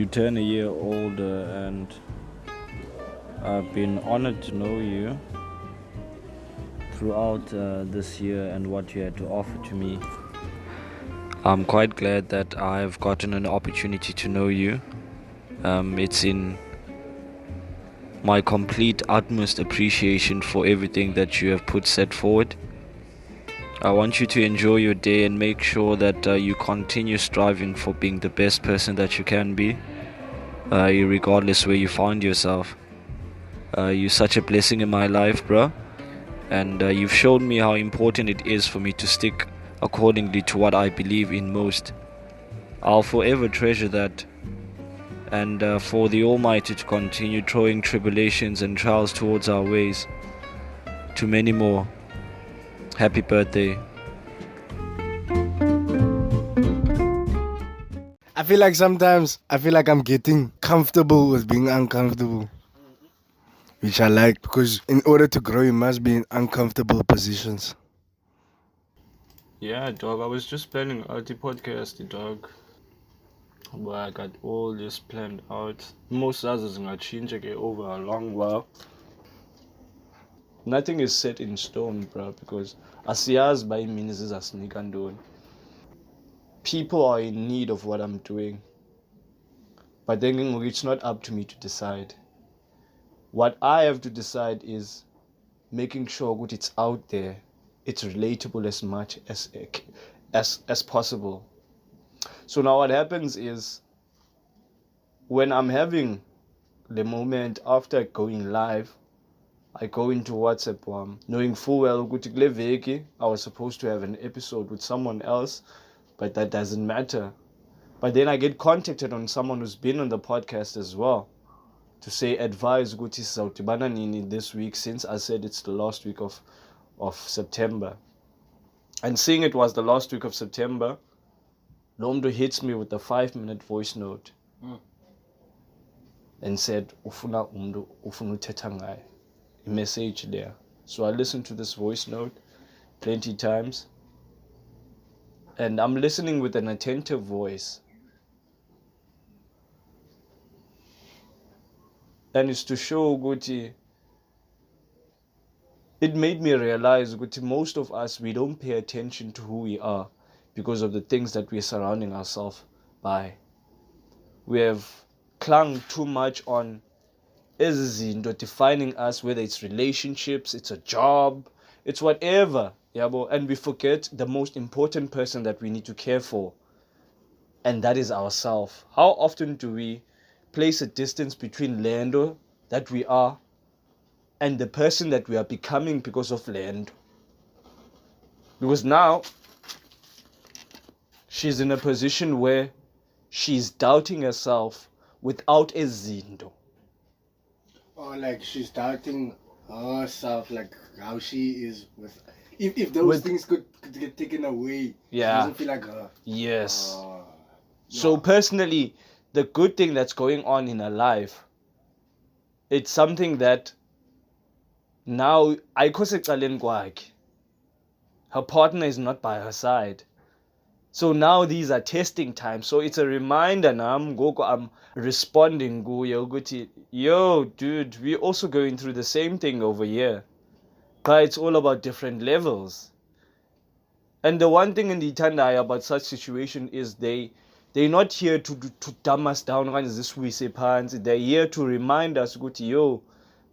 turn a year older, and I've been honored to know you throughout this year and what you had to offer to me. I'm quite glad that I've gotten an opportunity to know you. It's in my complete utmost appreciation for everything that you have set forward. I want you to enjoy your day and make sure that you continue striving for being the best person that you can be, regardless where you find yourself. You're such a blessing in my life, bro, and you've shown me how important it is for me to stick accordingly to what I believe in most. I'll forever treasure that, and for the Almighty to continue throwing tribulations and trials towards our ways. To many more. Happy birthday. I feel like sometimes I'm getting comfortable with being uncomfortable, which I like, because in order to grow, you must be in uncomfortable positions. Yeah, dog, I was just planning out the podcast, dog. But I got all this planned out. Most others gonna change again over a long while. Nothing is set in stone, bro, because asiyazi by imini zizasinika ntoni. People are in need of what I'm doing. But then it's not up to me to decide. What I have to decide is making sure that it's out there, it's relatable as much as possible. So now what happens is, when I'm having the moment after going live, I go into WhatsApp, knowing full well that I was supposed to have an episode with someone else, but that doesn't matter. But then I get contacted on someone who's been on the podcast as well, to say, advise Guti Sautibana Nini this week, since I said it's the last week of September. And seeing it was the last week of September, Lomdo hits me with a 5-minute voice note and said, Ufuna umdu, ufunu tetangai. A message there. So I listened to this voice note plenty times, and I'm listening with an attentive voice. And it's to show Guti, it made me realize Guti, most of us, we don't pay attention to who we are because of the things that we're surrounding ourselves by. We have clung too much on izinto defining us, whether it's relationships, it's a job, it's whatever, and we forget the most important person that we need to care for, and that is ourselves. How often do we place a distance between Lando that we are and the person that we are becoming because of Lando? Because now she's in a position where she's doubting herself without a zindo. Or like she's doubting herself, like how she is with. If those things could get taken away, she doesn't feel like her. Yes. So personally, the good thing that's going on in her life, it's something that now her partner is not by her side. So now these are testing times. So it's a reminder now. I'm responding. Yo, dude, we're also going through the same thing over here. But it's all about different levels. And the one thing in the Tandai about such situation is they're not here to dumb us down. They're here to remind us, yo,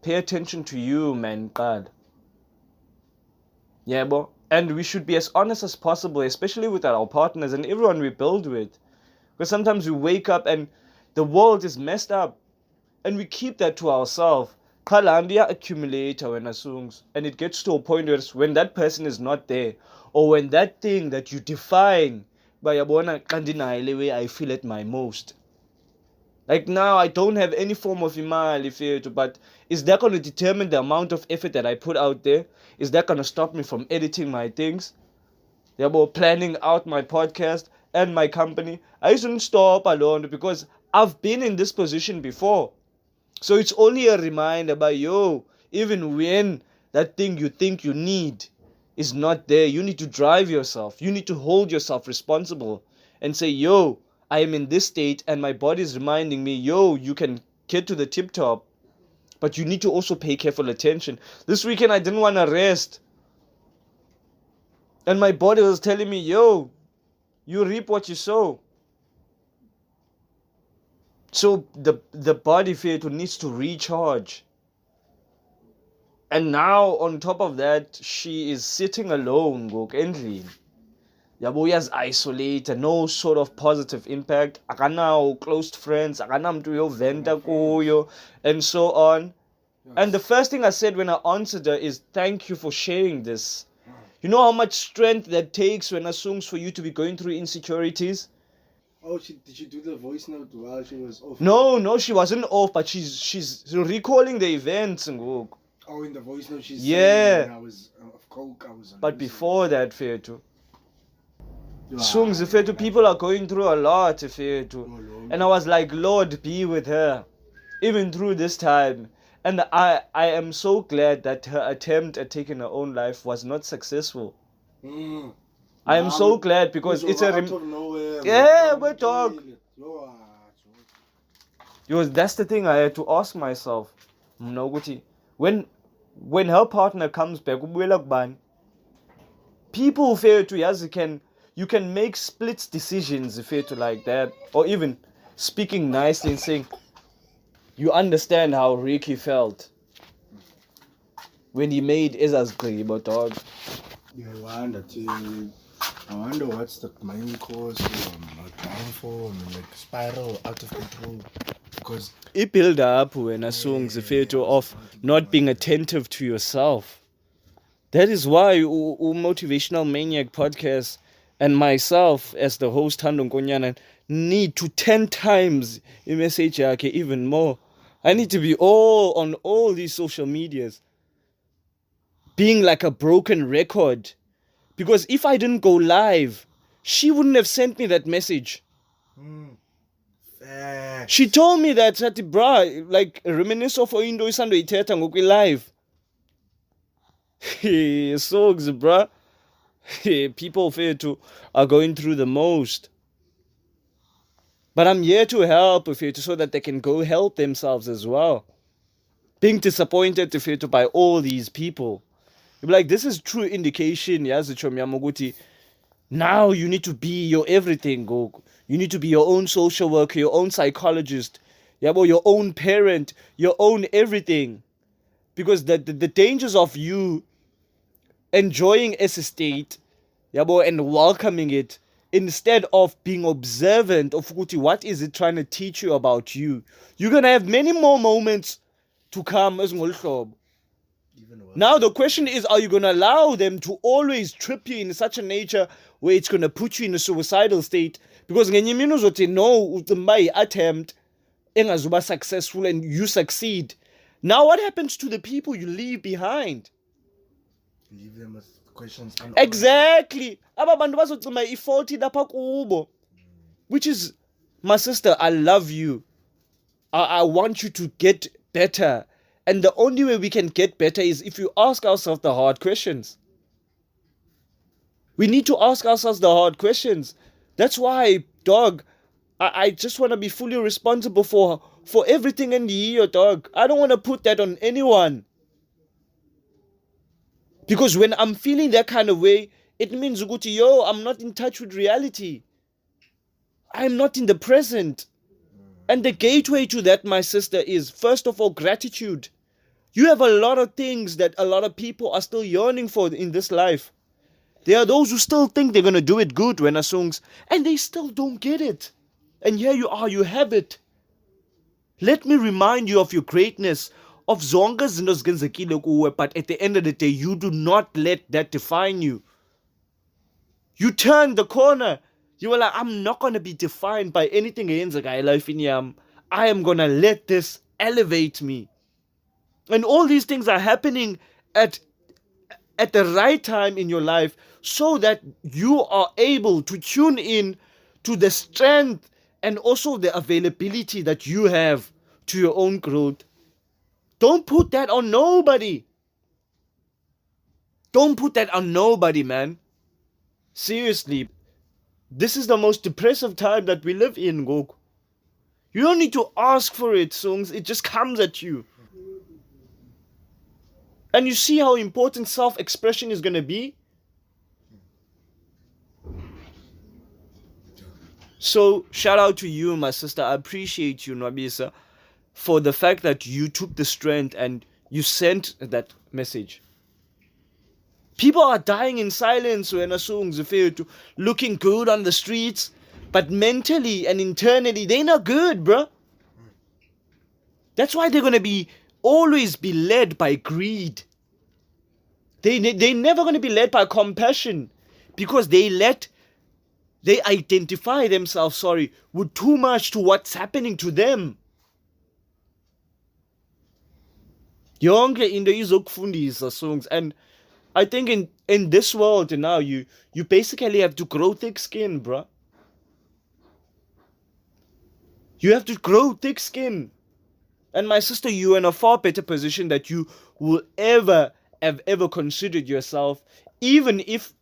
pay attention to you, man. God. Yeah, bro. And we should be as honest as possible, especially with our partners and everyone we build with. Because sometimes we wake up and the world is messed up. And we keep that to ourselves. Kalandia accumulator when assumes. And it gets to a point where when that person is not there, or when that thing that you define by Yabona way I feel at my most. Like now I don't have any form of imali, but is that going to determine the amount of effort that I put out there? Is that going to stop me from editing my things? Planning out my podcast and my company? I shouldn't stop alone because I've been in this position before. So it's only a reminder about, even when that thing you think you need is not there, you need to drive yourself. You need to hold yourself responsible and say, I am in this state and my body is reminding me, yo, you can get to the tip top, but you need to also pay careful attention. This weekend I didn't want to rest. And my body was telling me, yo, you reap what you sow. So the body needs to recharge. And now on top of that, she is sitting alone, endlini. Yabo uyaz-isolate, no sort of positive impact. Akanawo close friends, akanamntu uyoventa kuyo, and so on. Yes. And the first thing I said when I answered her is, thank you for sharing this. You know how much strength that takes when assumes for you to be going through insecurities? Oh, did she do the voice note while she was off? No, she wasn't off, but she's recalling the events. Oh, in the voice note she's saying, when I was of coke, I was. But before that, Fetu. Songs, Fetu, people are going through a lot, Fetu. And I was like, Lord, be with her, even through this time. And I am so glad that her attempt at taking her own life was not successful. I am so glad because it's out of nowhere. Yeah, we talk. That's the thing I had to ask myself. When her partner comes back, people fail to you can make split decisions if to like that, or even speaking nicely and saying, you understand how Ricky felt when he made Eza's Gribo, dog. Yeah, I wonder what's the main cause of downfall and like spiral out of control. Because it build up when a song's of not being attentive to yourself. That is why Motivational Maniac podcast and myself as the host Handong Konyana need to 10 times in message even more. I need to be on all these social medias, being like a broken record. Because if I didn't go live, she wouldn't have sent me that message. She told me that, bruh, like, reminisce of Indo Isando Iteta Ngoki live. Sogs, bruh. People are going through the most. But I'm here to help so that they can go help themselves as well. Being disappointed by all these people. You'll be like, this is true indication. Now you need to be your everything. You need to be your own social worker, your own psychologist, your own parent, your own everything. Because the dangers of you enjoying as a state and welcoming it, instead of being observant of what is it trying to teach you about you, you're going to have many more moments to come as ngolhlobo. Now the question is, are you going to allow them to always trip you in such a nature where it's going to put you in a suicidal state? Because ngenye imini uzothi no, ucimba attempt engazuba successful and you succeed. Now what happens to the people you leave behind? Leave them with questions. Exactly. Aba bantu bazocimba i-faulty lapha kubo. Which is, my sister, I love you. I want you to get better. And the only way we can get better is if you ask ourselves the hard questions. We need to ask ourselves the hard questions. That's why, dog, I just want to be fully responsible for everything in the year, dog. I don't want to put that on anyone. Because when I'm feeling that kind of way, it means, I'm not in touch with reality. I'm not in the present. And the gateway to that, my sister, is, first of all, gratitude. You have a lot of things that a lot of people are still yearning for in this life. There are those who still think they're going to do it good when a songs, and they still don't get it. And here you are, you have it. Let me remind you of your greatness, of zonke zinto zigenzekile kuwe, but at the end of the day, you do not let that define you. You turn the corner. You were like, I'm not going to be defined by anything eyenzeka elifini yami. I am going to let this elevate me. And all these things are happening at the right time in your life so that you are able to tune in to the strength and also the availability that you have to your own growth. Don't put that on nobody. Don't put that on nobody, man. Seriously. This is the most depressive time that we live in, Goku. You don't need to ask for it, songs. It just comes at you. And you see how important self-expression is going to be? So, shout out to you, my sister. I appreciate you, Nwabisa, for the fact that you took the strength and you sent that message. People are dying in silence when a song's looking good on the streets, but mentally and internally, they're not good, bruh. That's why they're going to always be led by greed. They're never going to be led by compassion, because they identify themselves, with too much to what's happening to them. Yonke into izokufundisa songs. And I think in this world now, you basically have to grow thick skin, bruh. You have to grow thick skin. And my sister, you're in a far better position that you will ever have ever considered yourself, even if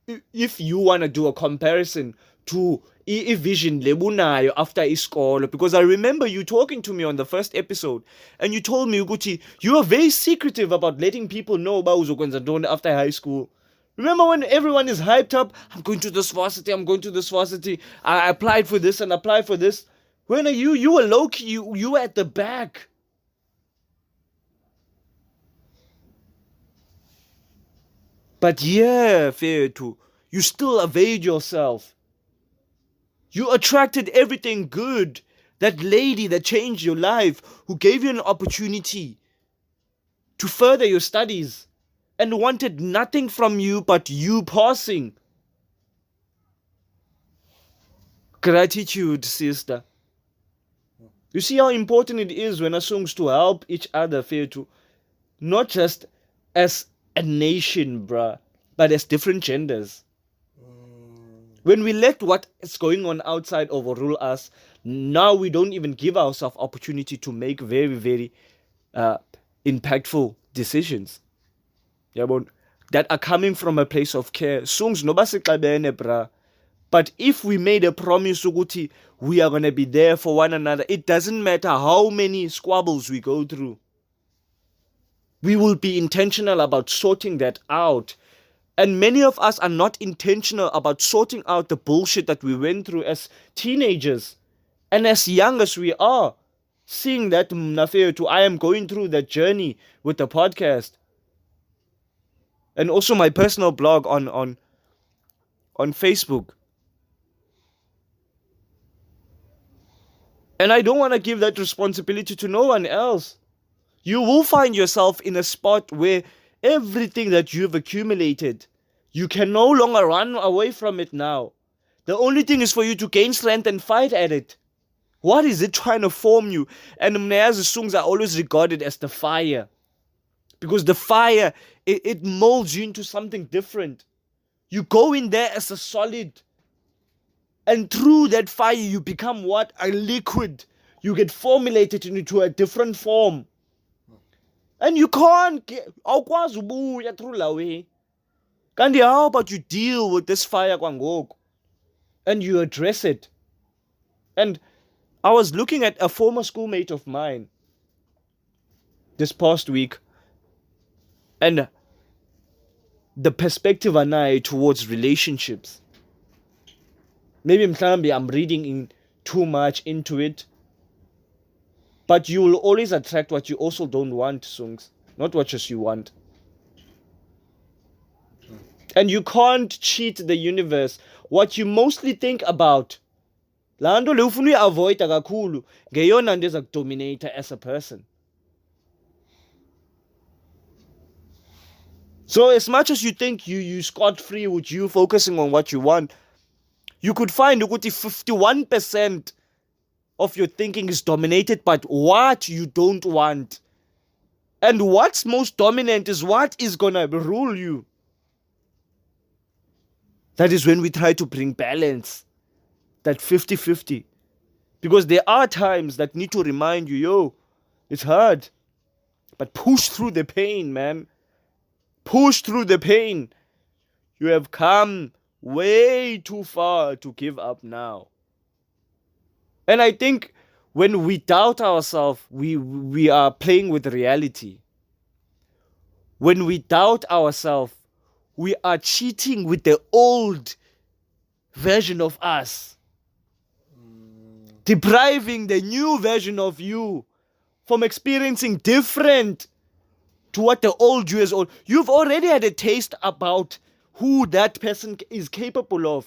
you want to do a comparison to vision lebunayo after iskolo. Because I remember you talking to me on the first episode, and you told me, Uguti, you are very secretive about letting people know about uzokwenza ntoni after high school. Remember when everyone is hyped up, I'm going to this varsity, I applied for this and applied for this. When are you were low-key, you were at the back. But yeah, fair too. You still evade yourself. You attracted everything good. That lady that changed your life, who gave you an opportunity to further your studies and wanted nothing from you but you passing. Gratitude, sister. You see how important it is when a songs to help each other, fair too. Not just as a nation, bruh, but as different genders. When we let what is going on outside overrule us, now we don't even give ourselves opportunity to make very, very impactful decisions. That are coming from a place of care. Songs no basikabene, bruh. But if we made a promise, Uguti, we are going to be there for one another, it doesn't matter how many squabbles we go through. We will be intentional about sorting that out. And many of us are not intentional about sorting out the bullshit that we went through as teenagers. And as young as we are, seeing that, I am going through that journey with the podcast. And also my personal blog on Facebook. And I don't want to give that responsibility to no one else. You will find yourself in a spot where everything that you've accumulated, you can no longer run away from it now. The only thing is for you to gain strength and fight at it. What is it trying to form you? And Mnea's songs are always regarded as the fire. Because the fire, it molds you into something different. You go in there as a solid. And through that fire, you become what? A liquid. You get formulated into a different form. And you can't get... How about you deal with this fire and you address it? And I was looking at a former schoolmate of mine this past week, and the perspective towards relationships. Maybe I'm reading in too much into it. But you will always attract what you also don't want, songs. Not what just you want. And you can't cheat the universe. What you mostly think about, lando le ufuna uyi-avoida kakhulu, ngeyona nto eza kudominate as a person. So as much as you think you scot-free with you focusing on what you want, you could find ukuthi 51% of your thinking is dominated by what you don't want. And what's most dominant is what is gonna rule you. That is when we try to bring balance. That 50-50. Because there are times that need to remind you, it's hard. But push through the pain, man. Push through the pain. You have come way too far to give up now. And I think when we doubt ourselves, we are playing with reality. When we doubt ourselves, we are cheating with the old version of us, depriving the new version of you from experiencing different to what the old you is. You've already had a taste about who that person is capable of.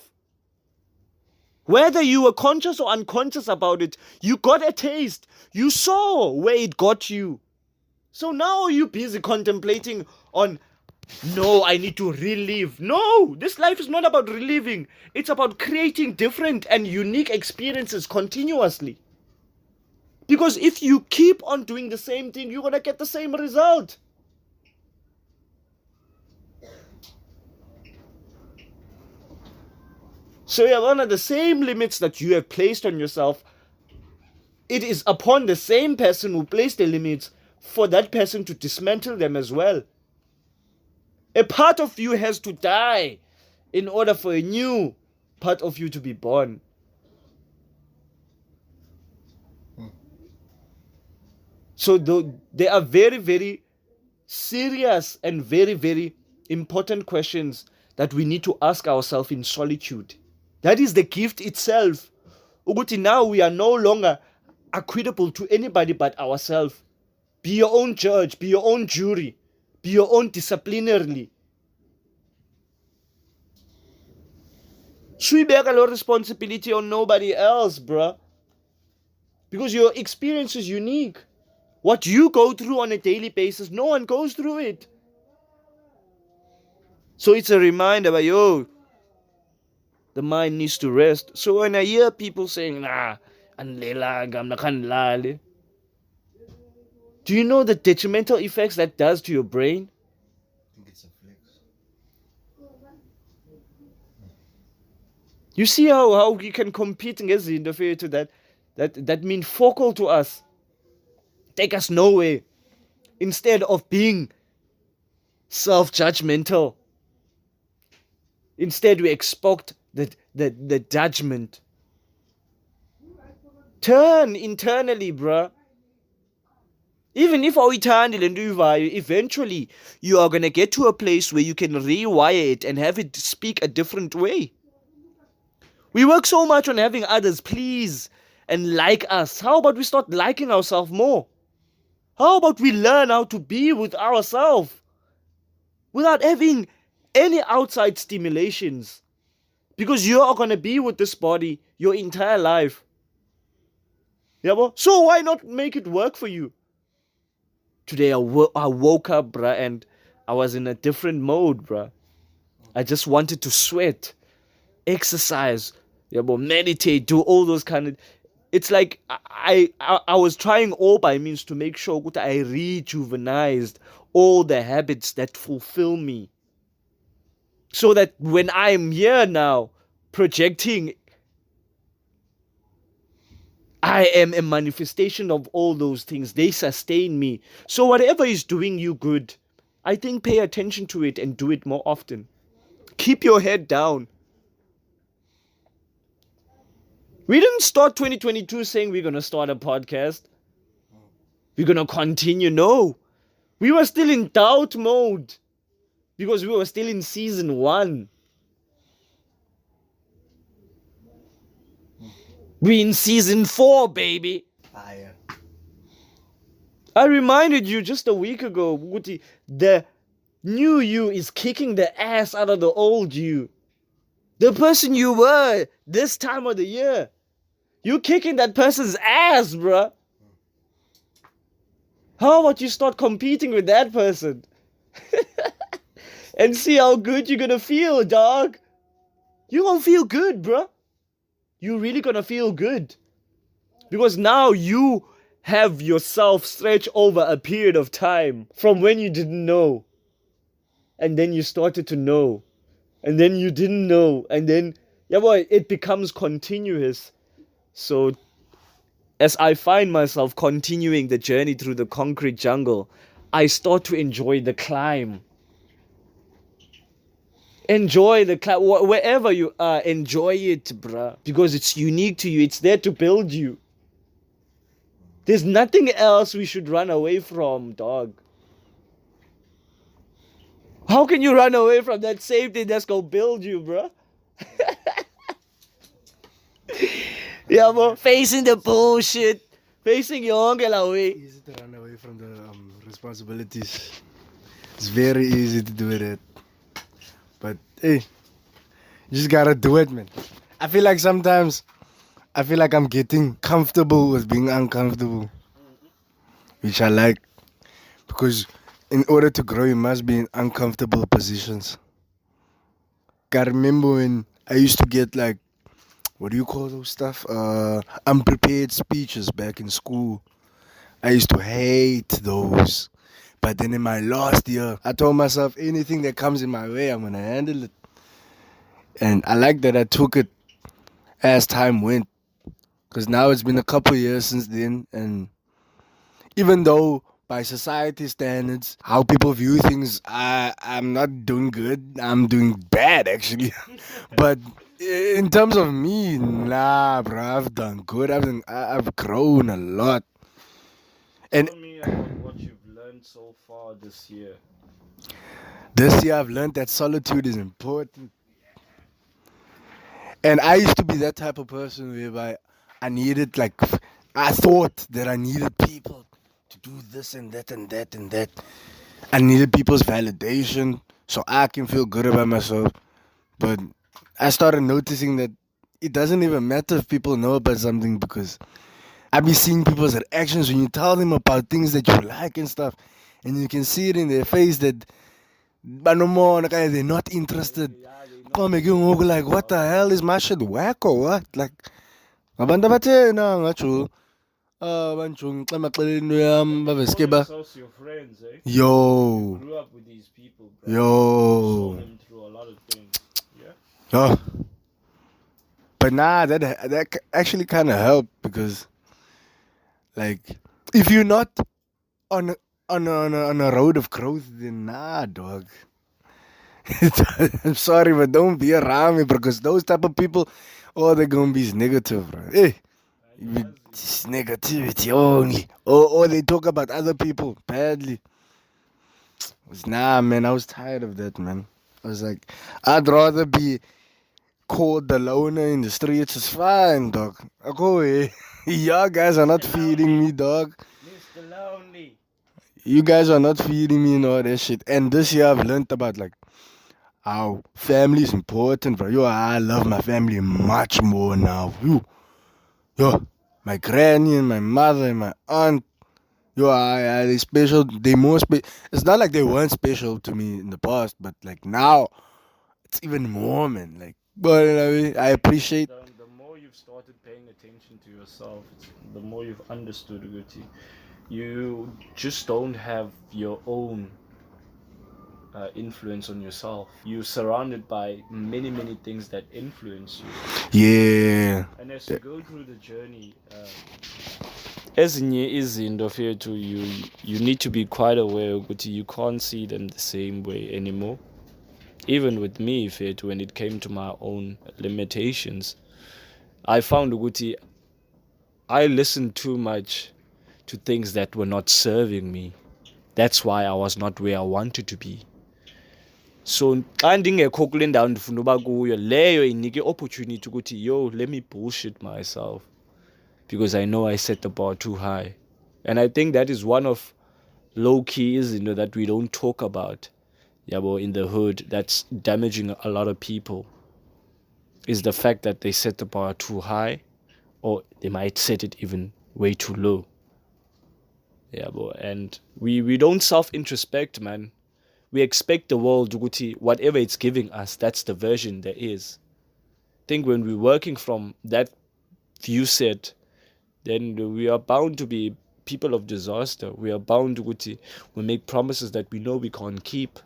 Whether you were conscious or unconscious about it, you got a taste. You saw where it got you. So now you're busy contemplating on, no, I need to relive. No, this life is not about reliving. It's about creating different and unique experiences continuously. Because if you keep on doing the same thing, you're going to get the same result. So yeah, one of the same limits that you have placed on yourself, it is upon the same person who placed the limits for that person to dismantle them as well. A part of you has to die in order for a new part of you to be born. So there are very, very serious and very, very important questions that we need to ask ourselves in solitude. That is the gift itself. Uguti, now we are no longer equitable to anybody but ourselves. Be your own judge, be your own jury, be your own disciplinary. Should bear a responsibility on nobody else, bruh. Because your experience is unique. What you go through on a daily basis, no one goes through it. So it's a reminder, but yo, the mind needs to rest. So when I hear people saying, nah, do you know the detrimental effects that does to your brain? I think it's a flex. You see how we can compete against the interfere to that mean focal to us. Take us nowhere. Instead of being self-judgmental. Instead we expect the judgment. Turn internally, bruh. Even if eventually you are going to get to a place where you can rewire it and have it speak a different way. We work so much on having others please and like us. How about we start liking ourselves more? How about we learn how to be with ourselves without having any outside stimulations? Because you are going to be with this body your entire life. Yeah, well, so why not make it work for you? Today I woke up, bruh, and I was in a different mode, bruh. I just wanted to sweat, exercise, yeah, but meditate, do all those kind of... It's like I was trying all by means to make sure that I rejuvenized all the habits that fulfill me. So that when I'm here now, projecting, I am a manifestation of all those things. They sustain me. So whatever is doing you good, I think pay attention to it and do it more often. Keep your head down. We didn't start 2022 saying we're going to start a podcast. We're going to continue. No. We were still in doubt mode. Because we were still in season 1. We're in season 4, baby. Fire. I reminded you just a week ago, Guti, the new you is kicking the ass out of the old you. The person you were this time of the year. You kicking that person's ass, bruh. How about you start competing with that person? And see how good you're gonna feel, dog. You're gonna feel good, bruh. You're really gonna feel good. Because now you have yourself stretch over a period of time from when you didn't know. And then you started to know. And then you didn't know. And then, yeah, boy, it becomes continuous. So, as I find myself continuing the journey through the concrete jungle, I start to enjoy the climb. Enjoy the club wherever you are. Enjoy it, bruh, because it's unique to you. It's there to build you. There's nothing else we should run away from, dog. How can you run away from that same thing that's gonna build you, bruh? Yeah, bro. Facing the bullshit. Facing your own away. Easy to run away from the responsibilities. It's very easy to do that. But hey, you just gotta do it, man. I feel like sometimes I'm getting comfortable with being uncomfortable, which I like, because in order to grow, you must be in uncomfortable positions. I remember when I used to get like, what do you call those stuff? Unprepared speeches back in school. I used to hate those. But then in my last year, I told myself anything that comes in my way, I'm gonna handle it. And I like that I took it as time went. Because now it's been a couple years since then, and even though by society standards, how people view things, I'm not doing good. I'm doing bad, actually. But in terms of me, nah, bro, I've done good. I've grown a lot. And Tell me about what you've learned so far this year. this year, I've learned that solitude is important. And I used to be that type of person whereby I needed, like, I thought that I needed people to do this and that and that and that. I needed people's validation so I can feel good about myself. But I started noticing that it doesn't even matter if people know about something, because I be seeing people's reactions when you tell them about things that you like and stuff. And you can see it in their face that but no more, like, they're not interested. Come again, like, what the hell, is my shit whack or what? Like, abantu abathena ngatsho bantsho ngixamaxela into yam baveske ba Your friends, eh? yo Grew up with these people, bro. yo Saw them through a lot of things. Yeah. oh. But nah, that actually kind of helped, because like if you're not on a road of growth, then nah, dog. I'm sorry, but don't be around me, because those type of people, all they're gonna be is negative, bro. Hey, it's negativity only, or they talk about other people badly. Nah, man, I was tired of that, man. I was like, I'd rather be called the loner in the streets. It's fine, dog. I go away. Y'all guys are not feeding me, dog. Mr. Lonely. You guys are not feeding me and all that shit. And this year I've learned about, like, how family is important, bro. Yo, I love my family much more now. Yo, my granny and my mother and my aunt. Yo, they special. They more special. It's not like they weren't special to me in the past, but like now, it's even more, man. Like, but I appreciate. The more you've started paying attention to yourself, the more you've understood, Guti. You just don't have your own influence on yourself. You're surrounded by many, many things that influence you. Yeah. And as you go through the journey, ezinye izinto fethu, you need to be quite aware ukuthi you can't see them the same way anymore. Even with me, fethu, when it came to my own limitations, I found ukuthi I listened too much to things that were not serving me. That's why I was not where I wanted to be. So xa ndingekho kule ndawo ndifuna uba kuyo, leyo inike opportunity ukuthi yo, let me bullshit myself, because I know I set the bar too high. And I think that is one of low keys, that we don't talk about, in the hood, that's damaging a lot of people, is the fact that they set the bar too high, or they might set it even way too low. And we don't self-introspect, man. We expect the world, whatever it's giving us, that's the version there is. I think when we're working from that view set, then we are bound to be people of disaster. We are bound to we make promises that we know we can't keep.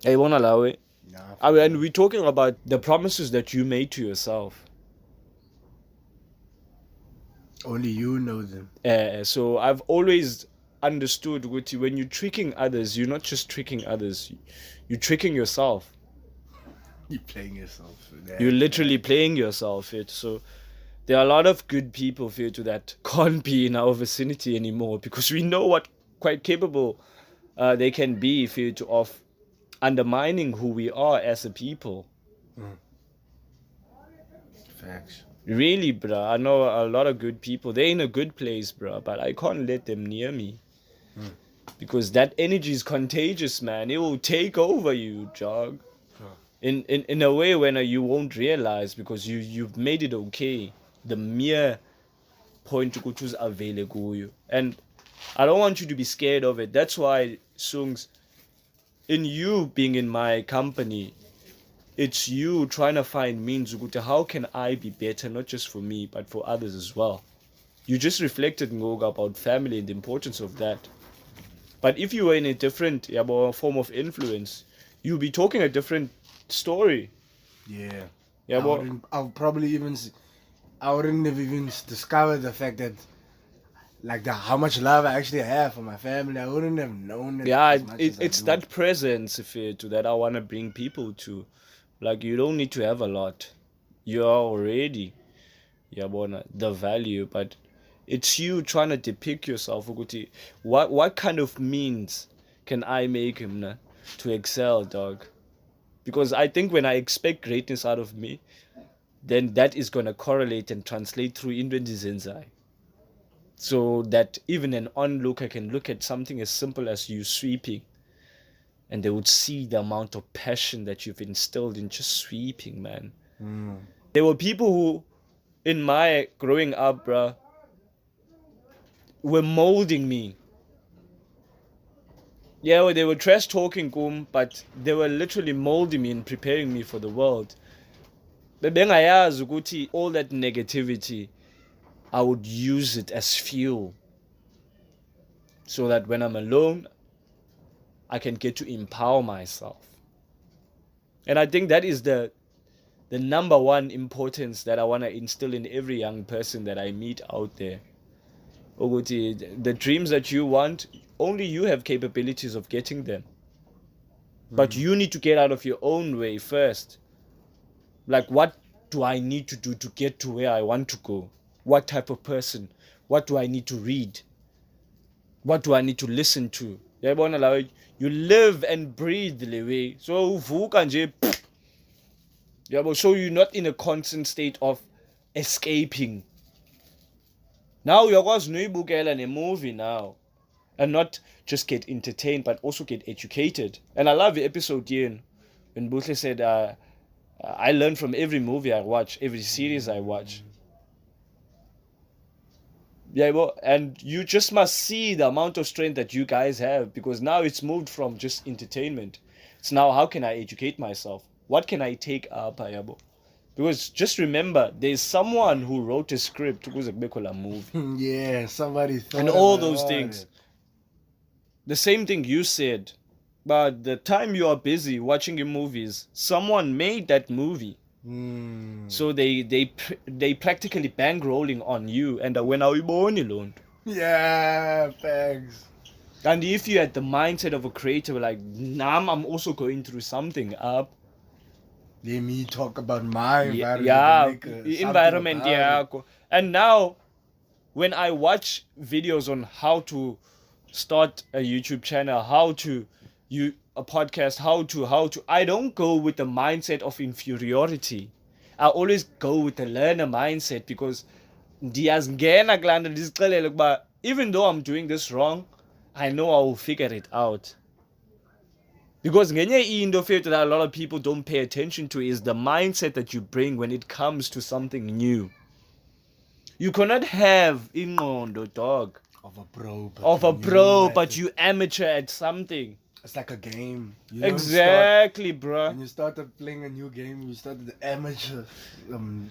Hey, won't allow it. And we're talking about the promises that you made to yourself. Only you know them. So I've always understood when you're tricking others, you're not just tricking others, You're tricking yourself. You're playing yourself. You're literally playing yourself. So there are a lot of good people that can't be in our vicinity anymore because we know what quite capable they can be of undermining who we are as a people. Facts. Really, bruh. I know a lot of good people. They're in a good place, bruh, but I can't let them near me. Because that energy is contagious, man. It will take over you, Jog. In a way when you won't realize because you've made it okay. The mere point to choose available. And I don't want you to be scared of it. That's why, Sungs, in you being in my company, it's you trying to find means to how can I be better, not just for me, but for others as well. You just reflected, Ngoga, about family and the importance of that. But if you were in a different form of influence, you'll be talking a different story. Yeah. Yeah, I wouldn't have even discovered the fact that, like, how much love I actually have for my family. I wouldn't have known it. Yeah, as much as it's I do. that presence that I want to bring people to. Like, you don't need to have a lot. You are already the value, but it's you trying to depict yourself. What kind of means can I make him to excel, dog? Because I think when I expect greatness out of me, then that is going to correlate and translate through into Zenzai. So that even an onlooker can look at something as simple as you sweeping and they would see the amount of passion that you've instilled in just sweeping, man. There were people who, in my growing up, bruh, were molding me. Yeah, they were trash talking, but they were literally molding me and preparing me for the world. But bengayazi ukuthi all that negativity, I would use it as fuel. So that when I'm alone, I can get to empower myself. And I think that is the number one importance that I want to instill in every young person that I meet out there. The dreams that you want, only you have capabilities of getting them. But you need to get out of your own way first. Like, what do I need to do to get to where I want to go? What type of person? What do I need to read? What do I need to listen to? You live and breathe the way. So so you're not in a constant state of escaping. Now you're going to a movie now. And not just get entertained, but also get educated. And I love the episode here when Butle said, I learn from every movie I watch, every series I watch. And you just must see the amount of strength that you guys have, because now it's moved from just entertainment. It's now, how can I educate myself? What can I take up, Ayabo? Because just remember, there's someone who wrote a script to a movie. Yeah, somebody thought And all about those things. it. The same thing you said, but the time you are busy watching your movies, someone made that movie. So they practically bankrolling on you, and when are we born alone? Yeah, thanks. And if you had the mindset of a creator, like, nah, I'm also going through something up. Let me talk about my environment. Yeah, the environment, yeah. And now, when I watch videos on how to start a YouTube channel, how to a podcast, how to I don't go with the mindset of inferiority. I always go with the learner mindset, because even though I'm doing this wrong, I know I will figure it out. Because ngenye into that a lot of people don't pay attention to is the mindset that you bring when it comes to something new. You cannot have ingqondo, dog, of a pro, but you amateur at something. It's like a game. You Exactly, bro. When you started playing a new game, you start at the amateur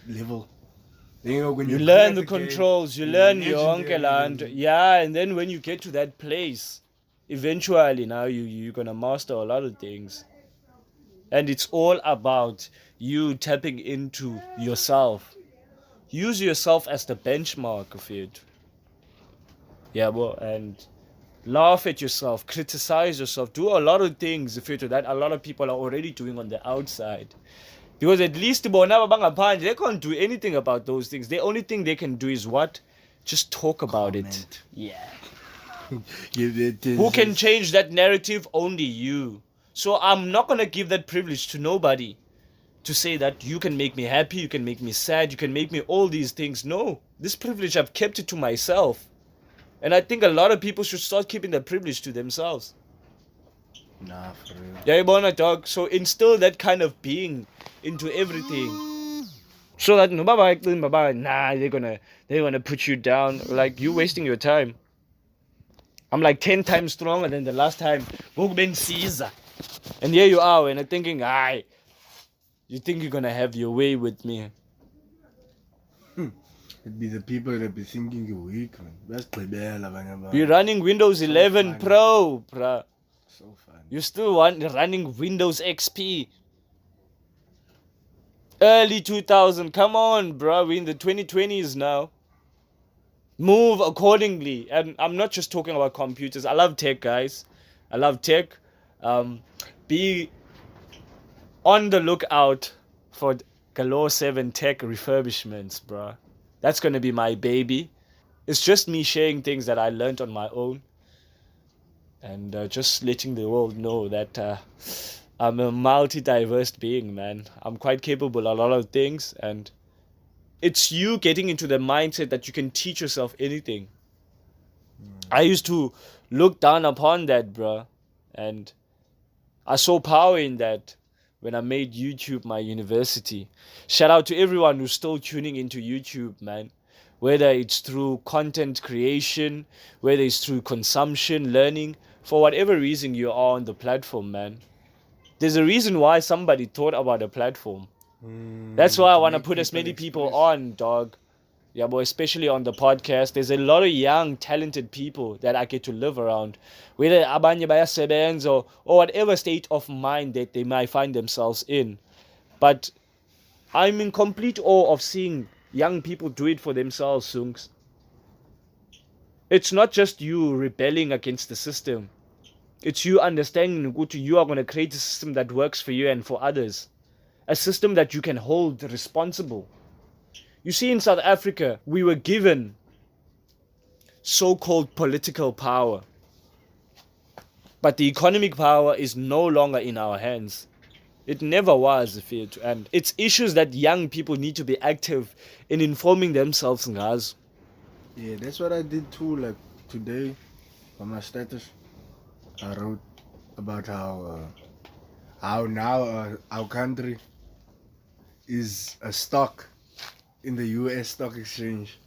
level. When you learn the controls, you learn your uncle, and and then when you get to that place, eventually now you're gonna master a lot of things. And it's all about you tapping into yourself. Use yourself as the benchmark of it. Yeah, well, and laugh at yourself, criticize yourself, do a lot of things that a lot of people are already doing on the outside. Because at least they can't do anything about those things. The only thing they can do is what? Just talk about it. Comment. Yeah. Who Who can change that narrative? Only you. So I'm not going to give that privilege to nobody to say that you can make me happy, you can make me sad, you can make me all these things. No. This privilege, I've kept it to myself. And I think a lot of people should start keeping that privilege to themselves. Nah, for real. Yeah, Ibona, dog. So instill that kind of being into everything. So that no baba, nah, they're gonna put you down. Like, you wasting your time. I'm like 10 times stronger than the last time. Caesar. And here you are, and I'm thinking, you think you're gonna have your way with me. It'd be the people that be thinking you're weak, man. That's Gqibela, You're running Windows 11 funny. Pro, bruh. So fun. You still running Windows XP. Early 2000. Come on, bro. We're in the 2020s now. Move accordingly. And I'm not just talking about computers. I love tech, guys. I love tech. Be on the lookout for Galore 7 tech refurbishments, bro. That's going to be my baby. It's just me sharing things that I learned on my own. And just letting the world know that I'm a multi-diverse being, man. I'm quite capable of a lot of things, and it's you getting into the mindset that you can teach yourself anything. I used to look down upon that, bruh, and I saw power in that when I made YouTube my university. Shout out to everyone who's still tuning into YouTube, man. Whether it's through content creation, whether it's through consumption, learning, for whatever reason you are on the platform, man. There's a reason why somebody thought about a platform. That's why I want to put as many people on, dog. Yeah, boy, especially on the podcast. There's a lot of young, talented people that I get to live around. Whether abanye bayasebenza or whatever state of mind that they might find themselves in. But I'm in complete awe of seeing young people do it for themselves, Sungs. It's not just you rebelling against the system. It's you understanding that you are going to create a system that works for you and for others. A system that you can hold responsible. You see, in South Africa, we were given so-called political power. But the economic power is no longer in our hands. It never was, and it's issues that young people need to be active in informing themselves, guys. Yeah, that's what I did too. Like today, on my status, I wrote about how now our country is a stock in the US stock exchange.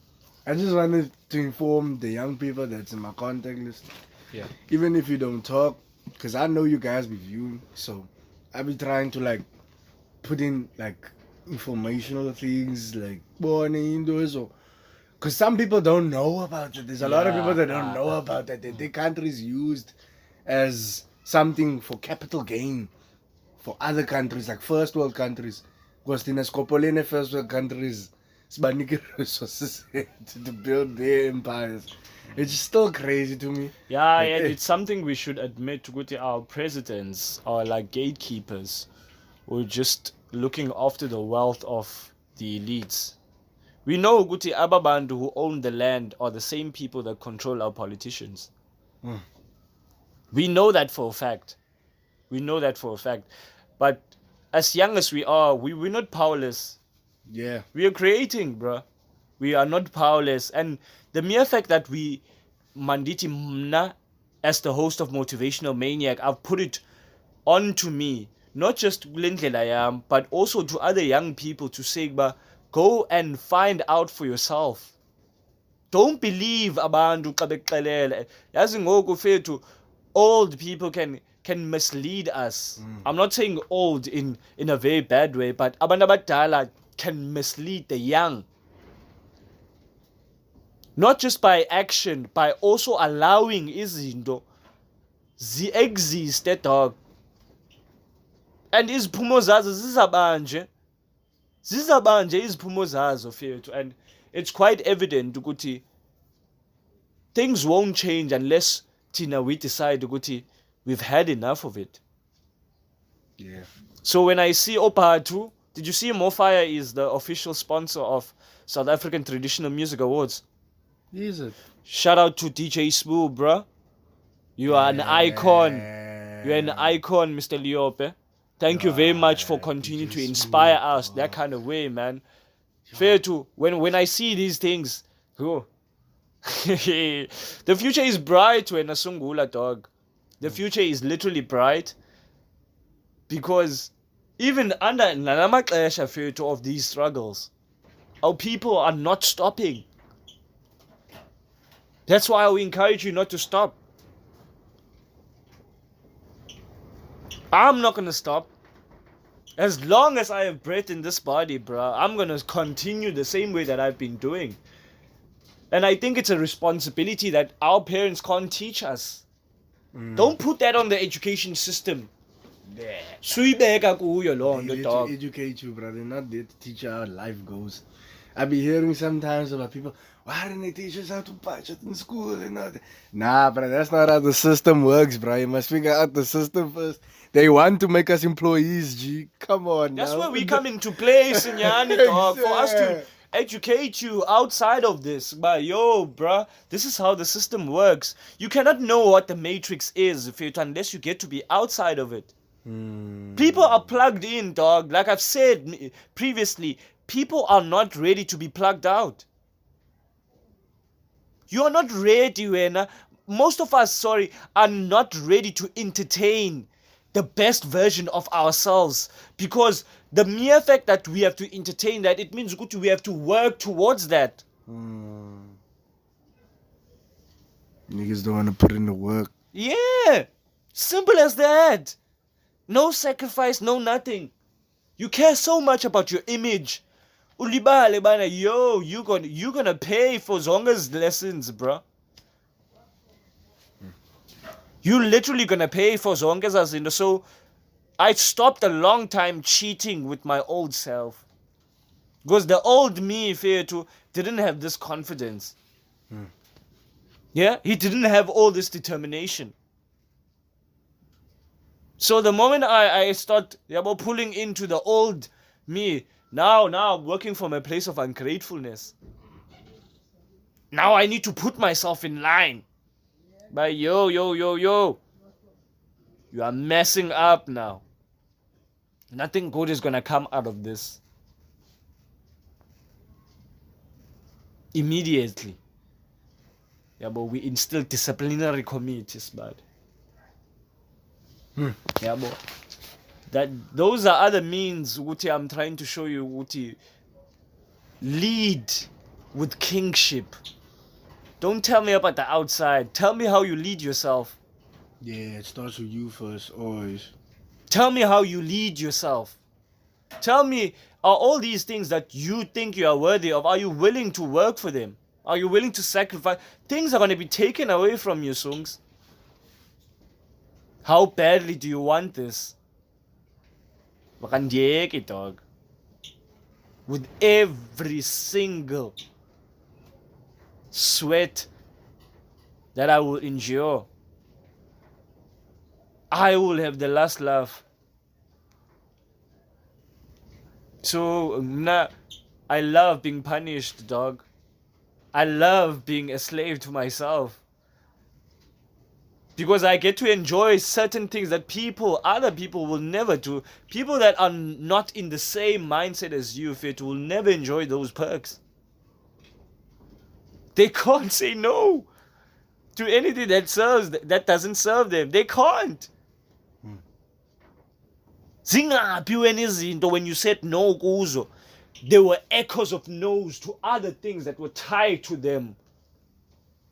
I just wanted to inform the young people that's in my contact list. Yeah. Even if you don't talk, because I know you guys be viewing, so I'll be trying to like put in like informational things like indoors or because some people don't know about it. There's a lot of people that don't know about that. They think country is used as something for capital gain for other countries, like first world countries. Because in a first world countries, resources to build their empires. It's still crazy to me. Yeah, Like, and it's something we should admit to our presidents are like gatekeepers who are just looking after the wealth of the elites. We know Guti Ababandu who own the land are the same people that control our politicians. We know that for a fact. But as young as we are, we're not powerless. Yeah. We are creating, bruh. We are not powerless. And the mere fact that Manditi Mna, as the host of Motivational Maniac, I've put it onto me, not just Lindlela I am, but also to other young people to say, go and find out for yourself. Don't believe abantu qabeqelele. Yazi ngoku fethu, old people can mislead us. I'm not saying old in a very bad way, but abantu abadala can mislead the young. Not just by action, by also allowing izinto zi-existe, dog. And iziphumo zazo zizabanje iziphumo zazo fethu. And it's quite evident ukuthi things won't change unless tina we decide ukuthi we've had enough of it. Yeah. So when I see Opatu, did you see Mofire is the official sponsor of South African Traditional Music Awards? Is it? Shout out to DJ Smooth, bruh. You are an icon. You're an icon, Mr. Liope. Thank you very much for continuing to inspire us that kind of way, man. Fair to when I see these things, oh. The future is bright when a Sungula, dog. The future is literally bright because even under Nanamakesha Fetu of these struggles, our people are not stopping. That's why we encourage you not to stop. I'm not gonna stop. As long as I have breath in this body, bruh, I'm gonna continue the same way that I've been doing. And I think it's a responsibility that our parents can't teach us. Don't put that on the education system. They're The there to educate you, brother. Not there to teach you how life goes. I be hearing sometimes about people, why didn't they teach us how to budget in school and all that? Nah, bro, that's not how the system works, bro. You must figure out the system first. They want to make us employees, G. Come on, That's now. where we come into play, Sinyani, dog. For us to educate you outside of this. But yo, bruh, this is how the system works. You cannot know what the matrix is unless you get to be outside of it. People are plugged in, dog. Like I've said previously, people are not ready to be plugged out. You are not ready, Wena. Most of us, are not ready to entertain the best version of ourselves, because the mere fact that we have to entertain that, it means we have to work towards that. Niggas don't want to put in the work. Yeah, simple as that. No sacrifice, no nothing. You care so much about your image. Ulibale bana, yo, you gonna pay for Zonga's lessons, bro. You literally gonna pay for Zonga's as in. So I stopped a long time cheating with my old self, because the old me, didn't have this confidence. Yeah, he didn't have all this determination. So the moment I start pulling into the old me, now I'm working from a place of ungratefulness. Now I need to put myself in line. But yo, you are messing up now. Nothing good is gonna come out of this. Immediately. Yeah, but we instill disciplinary committees, bud. Yeah, but those are other means Uti I'm trying to show you Uti. Lead with kingship. Don't tell me about the outside. Tell me how you lead yourself. Yeah, it starts with you first, always. Tell me how you lead yourself. Tell me, are all these things that you think you are worthy of, are you willing to work for them? Are you willing to sacrifice? Things are going to be taken away from you, Sungs. How badly do you want this? Makandiyeki, dog. With every single sweat that I will endure, I will have the last laugh. So, I love being punished, dog. I love being a slave to myself. Because I get to enjoy certain things that other people will never do. People that are not in the same mindset as you, will never enjoy those perks. They can't say no to anything that doesn't serve them. They can't. When you said no kuzo, there were echoes of no's to other things that were tied to them.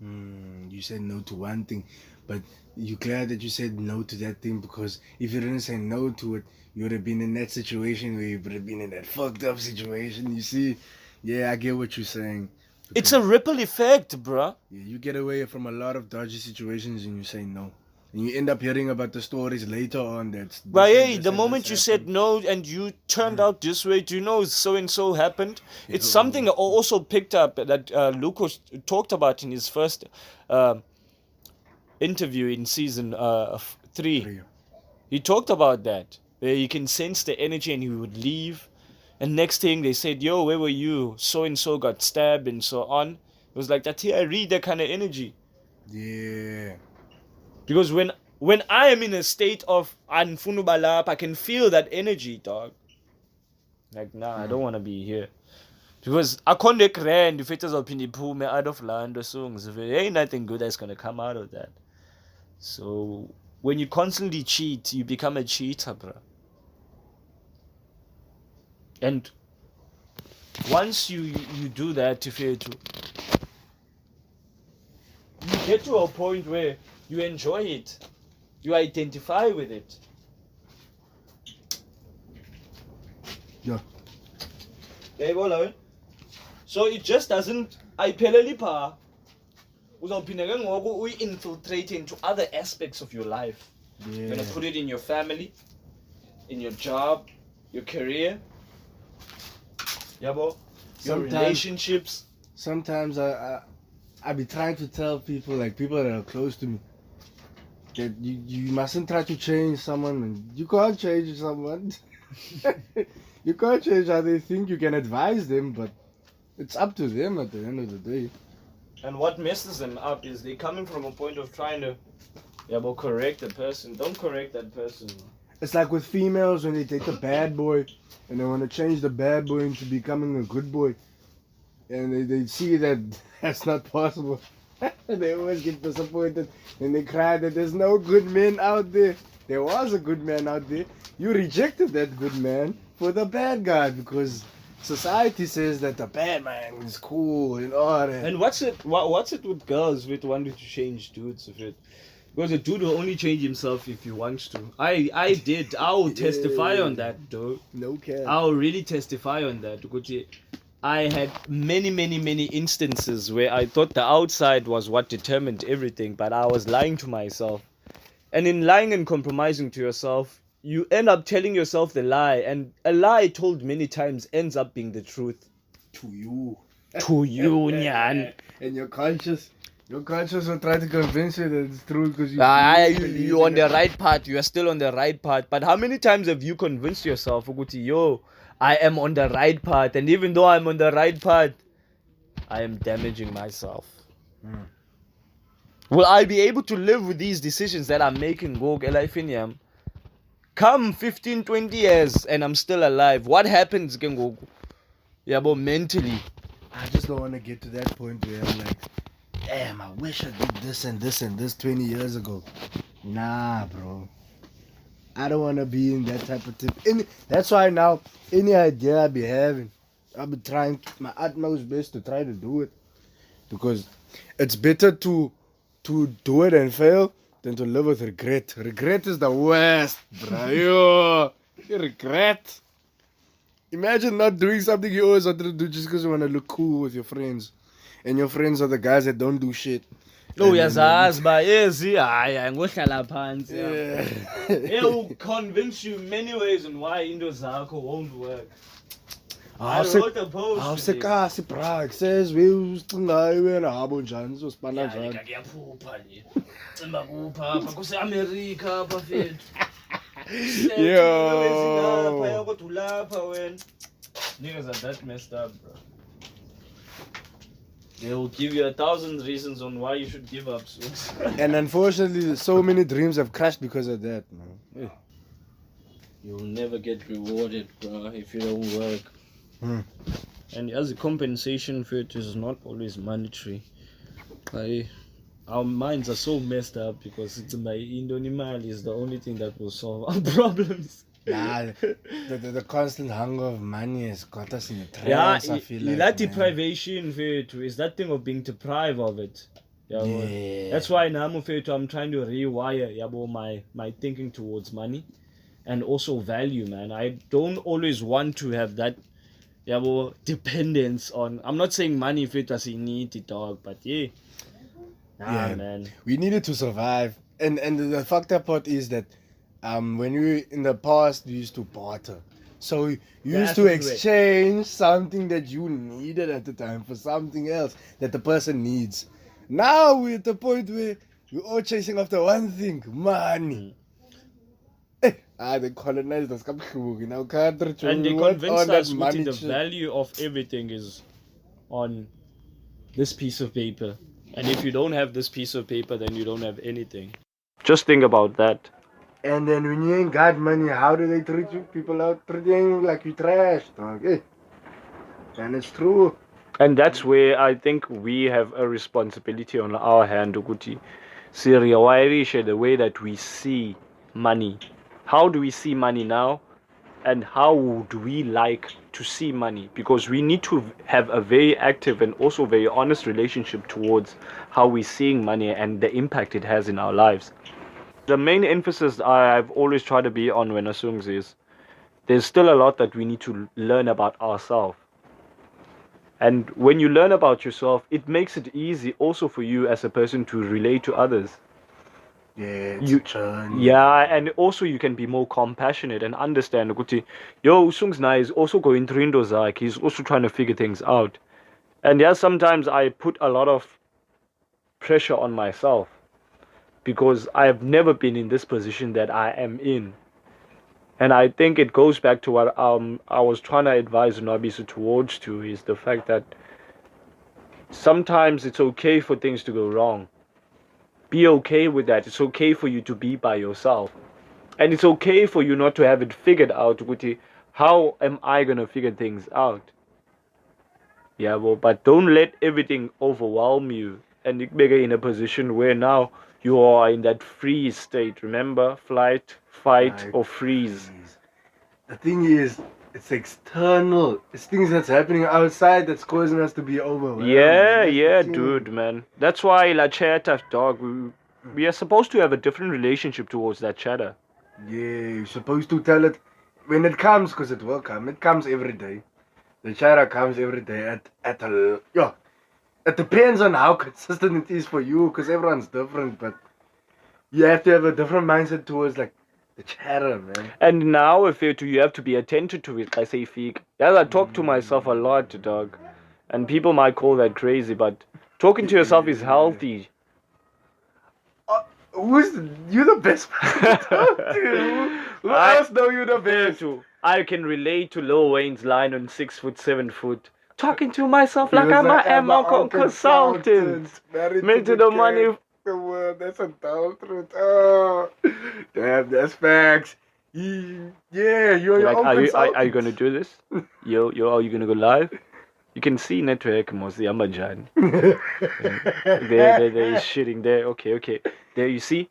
You said no to one thing, but you're glad that you said no to that thing, because if you didn't say no to it, you would have been in that situation where you would have been in that fucked up situation. You see? Yeah, I get what you're saying. It's a ripple effect, bruh. Yeah, you get away from a lot of dodgy situations and you say no. And you end up hearing about the stories later on. But hey, the moment you said no and you turned out this way, do you know so and so happened? It's something I also picked up that Lucas talked about in his first interview in season 3. Three. He talked about that. Where you can sense the energy and he would leave. And next thing they said, yo, where were you? So and so got stabbed and so on. It was like that here, I read that kind of energy. Yeah. Because when I am in a state of anfunubalap, I can feel that energy, dog. Like, nah, I don't want to be here. Because I can't grand if it is up in the pool out of land or songs. If there ain't nothing good that's gonna come out of that. So when you constantly cheat, you become a cheater, bro. And once you do that, if you get to a point where you enjoy it, you identify with it. Yeah. So it just doesn't. Ayipheleli uzawuphinda ke ngoku uyi-infiltrate into other aspects of your life. Yeah. You're gonna put it in your family, in your job, your career, your relationships. Sometimes I be trying to tell people, like people that are close to me, that you mustn't try to change someone, and you can't change someone. You can't change how they think. You can advise them, but it's up to them at the end of the day. And what messes them up is they're coming from a point of trying to correct the person. Don't correct that person. It's like with females when they take the bad boy and they want to change the bad boy into becoming a good boy. And they see that that's not possible. They always get disappointed and they cry that there's no good men out there. There was a good man out there. You rejected that good man for the bad guy because society says that the bad man is cool and all that. And what's it with girls with wanting to change dudes? Because a dude will only change himself if he wants to. I did. I'll testify on that, though. No cap. I'll really testify on that. I had many instances where I thought the outside was what determined everything, but I was lying to myself. And in lying and compromising to yourself, you end up telling yourself the lie, and a lie told many times ends up being the truth. To you. To you, Nyan. And your conscience will try to convince you that it's true because you're on the right path. You are still on the right path. But how many times have you convinced yourself, Uguti, yo, I am on the right path, and even though I'm on the right path, I am damaging myself. Will I be able to live with these decisions that I'm making, Gog Elifiniam? Come 15, 20 years and I'm still alive. What happens, Gengoku? Yeah, but mentally. I just don't want to get to that point where I'm like, damn, I wish I did this and this and this 20 years ago. Nah, bro. I don't want to be in that type of thing. That's why now, any idea I be having, I'll be trying my utmost best to try to do it. Because it's better to do it and fail than to live with regret. Regret is the worst, bro. Yo, regret. Imagine not doing something you always wanted to do just because you want to look cool with your friends. And your friends are the guys that don't do shit. Oh, yes, but yes, I'm going to it will convince you many ways on why Indozako won't work. I wrote a post. How se kasi Prague says we used to know when Abo Jans was Panajan. Yo, niggas are that messed up, bro. They will give you 1,000 reasons on why you should give up. And unfortunately, so many dreams have crashed because of that, man. Yeah. You'll never get rewarded, bro, if you don't work. And as a compensation for it is not always monetary. Our minds are so messed up because it's my Indonimal is the only thing that will solve our problems. Nah, the constant hunger of money has got us in a trance, I feel like. That deprivation is that thing of being deprived of it. Yeah. That's why now I'm trying to rewire my thinking towards money and also value, man. I don't always want to have that dependence on. I'm not saying money if it was in need, dog, but man. We needed to survive. And the fucked up part is that when we in the past we used to barter. So you used to exchange something that you needed at the time for something else that the person needs. Now we're at the point where We're all chasing after one thing, money. They colonized us in our country. And they What convinced on that us money the shit? value of everything is on this piece of paper. And if you don't have this piece of paper, then you don't have anything. Just think about that. And then when you ain't got money, how do they treat you? People out treating you like you trash, dog. And it's true. And that's where I think we have a responsibility on our hand, Ukuti. Siriawairisha, the way that we see money. How do we see money now? And how would we like to see money? Because we need to have a very active and also very honest relationship towards how we're seeing money and the impact it has in our lives. The main emphasis I've always tried to be on when Asungs is there's still a lot that we need to learn about ourselves. And when you learn about yourself, it makes it easy also for you as a person to relate to others. Yeah, it's a journey. Yeah, and also you can be more compassionate and understand ukuthi yo Sungsna is also going through into zakhe. He's also trying to figure things out. And yeah, sometimes I put a lot of pressure on myself because I have never been in this position that I am in. And I think it goes back to what I was trying to advise Nabisu towards to is the fact that sometimes it's okay for things to go wrong. Be okay with that. It's okay for you to be by yourself. And it's okay for you not to have it figured out. How am I going to figure things out? Yeah, well, but don't let everything overwhelm you and you make it in a position where now you are in that freeze state. Remember? Flight, fight, or freeze. The thing is, it's external. It's things that's happening outside that's causing us to be overwhelmed. Yeah, dude, man. That's why La Chatter, dog, we are supposed to have a different relationship towards that chatter. Yeah, you're supposed to tell it when it comes, because it will come. It comes every day. The chatter comes every day at a... Yeah. It depends on how consistent it is for you, because everyone's different, but you have to have a different mindset towards, like, the chatter, man. And now, if you have to be attentive to it, I say, Feek. Yeah, I talk to myself a lot, dog. And people might call that crazy, but talking to yourself is healthy. You're the best person to talk to. Who else know you the best? I can relate to Lil Wayne's line on 6 foot, 7 foot. Talking to myself like I'm a consultant. Married to the money. That's a dull truth. Oh, damn, that's facts. Yeah, you're your own consultant. Are you gonna do this? Yo, are you gonna go live? You can see network mostly Amajan. There is shitting there. Okay. There you see?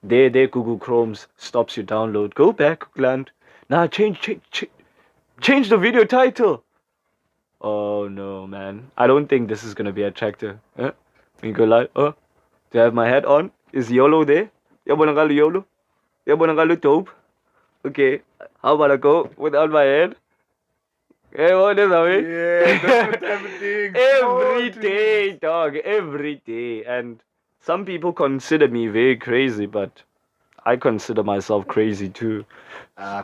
There Google Chrome's stops your download. Go back, land. Nah, change the video title. Oh no, man. I don't think this is gonna be attractive. Huh? When you go live, do I have my hat on? Is YOLO there? Yabonangalo YOLO? Yabonangalo dope? Okay, how about I go without my head? Hey, what is that? Yeah, that's what happening. Every day, dog. Every day. And some people consider me very crazy, but I consider myself crazy too.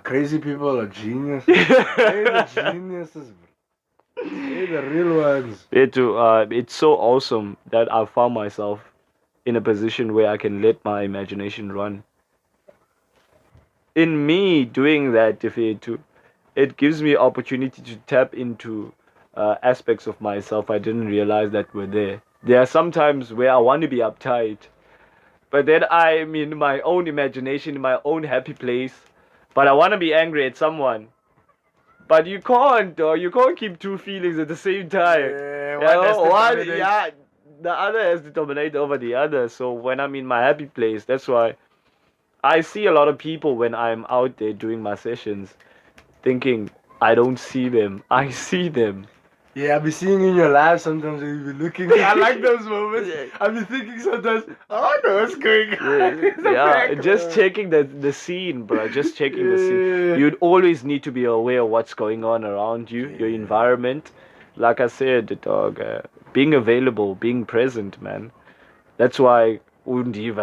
Crazy people are geniuses. They're the geniuses, bro. They're the real ones. It's so awesome that I found myself in a position where I can let my imagination run. In me doing that, it gives me opportunity to tap into aspects of myself I didn't realize that were there. There are some times where I want to be uptight, but then I'm in my own imagination, in my own happy place, but I want to be angry at someone. But you can't keep two feelings at the same time. The other has to dominate over the other. So when I'm in my happy place, that's why I see a lot of people when I'm out there doing my sessions thinking I don't see them. I see them. Yeah, I'll be seeing in your life sometimes you'll be looking. I like those moments. I'll be thinking sometimes, I don't know what's going on. Just checking the scene, bro. Just checking the scene. You'd always need to be aware of what's going on around you, your environment. Like I said, dog, being available, being present, man. That's why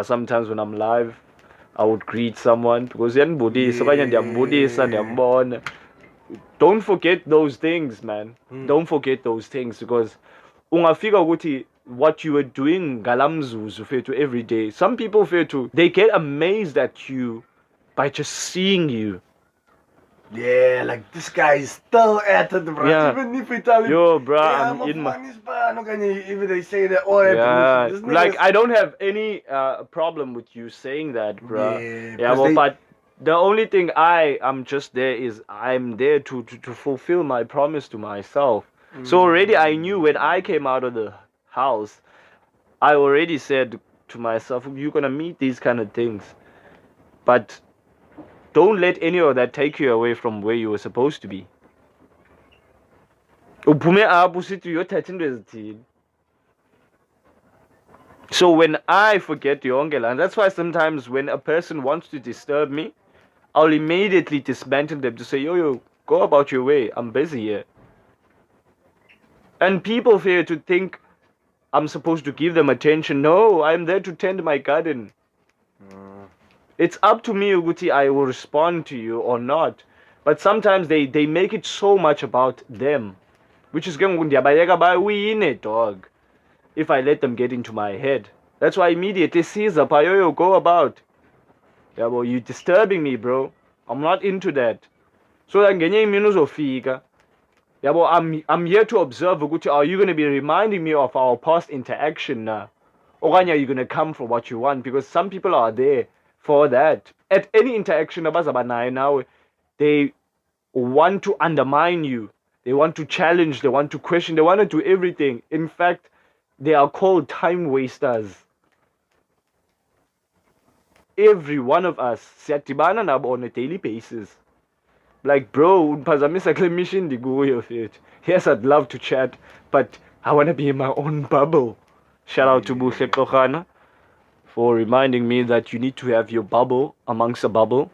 sometimes when I'm live, I would greet someone because don't forget those things, man. Don't forget those things because ungafika ukuthi what you were doing galamzuzu to every day. Some people to they get amazed at you by just seeing you. Yeah, like this guy is still at it, bro. Yeah. Even if we tell him, Yo, bro, hey, I'm a in my funny spot, no, can you, even they say that all that yeah. bullshit. This Like nigga's- I don't have any problem with you saying that, bro. Yeah, Yeah, because well, they- but the only thing I'm just there is I'm there to fulfill my promise to myself. So already I knew when I came out of the house, I already said to myself, you're gonna meet these kind of things, but don't let any of that take you away from where you were supposed to be. Uphume apho usithi uyothatha into ezithile. So when I forget yonke laa, that's why sometimes when a person wants to disturb me, I'll immediately dismantle them to say, yo, go about your way. I'm busy here. And people fear to think I'm supposed to give them attention. No, I'm there to tend my garden. It's up to me, Uguti, I will respond to you or not. But sometimes they make it so much about them. Which is going to we in it, dog. If I let them get into my head. That's why immediately Caesar, Payoyo, go about. Yeah, well, you're disturbing me, bro. I'm not into that. So that ngenye imini uzofika. Yeah, well, I'm here to observe ukuthi, are you going to be reminding me of our past interaction now? Okanye are you going to come for what you want? Because some people are there for that. At any interaction abazaba nayo nawe, they want to undermine you. They want to challenge, they want to question, they want to do everything. In fact, they are called time wasters. Every one of us siyadibana nabo on a daily basis. Like, bro, unphazamisa kule mission ndikuyo fit. Yes, I'd love to chat, but I want to be in my own bubble. Shout out to Buhle Kochana for reminding me that you need to have your bubble amongst a bubble.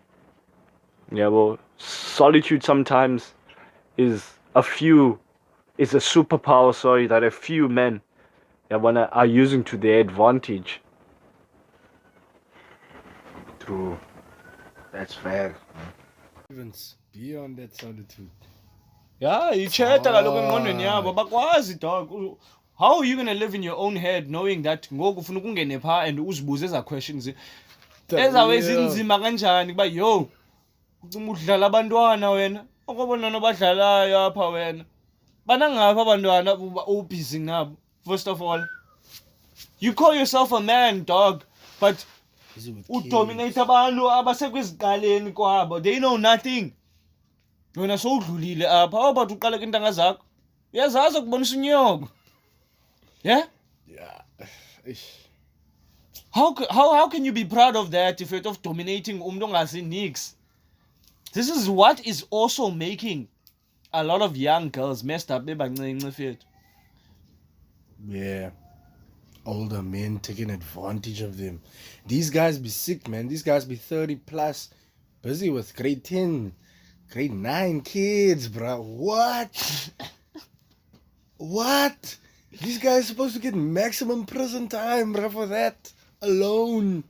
Yeah, well, solitude sometimes is a superpower, sorry, that a few men are using to their advantage. True. That's fair. Even beyond that solitude. Yeah, i-chat kaloku engqondweni yabo bakwazi dog. How are you going to live in your own head knowing that ngoku ufuna ukungene pha and uzibuze eza questions ezawe zinzima kanjani kuba yo ucima udlala abantwana wena okobona badlalayo apha wena banangapha abantwana ubusy nabo. First of all, you call yourself a man, dog, but udominate abantu abasekweziqaleni kwabo. They know nothing. Wena sowudlulile apha. How about uqala ke intanga zakho? Uyazazi ukubonisa unyoko. Yeah? Yeah. How can you be proud of that if you're of dominating umuntu ongazi nix? This is what is also making a lot of young girls messed up bebancinci fethu. Yeah. Older men taking advantage of them. These guys be sick, man. These guys be 30 plus, busy with grade 10, grade 9 kids, bro. What? What? These guys supposed to get maximum prison time, bro, for that alone.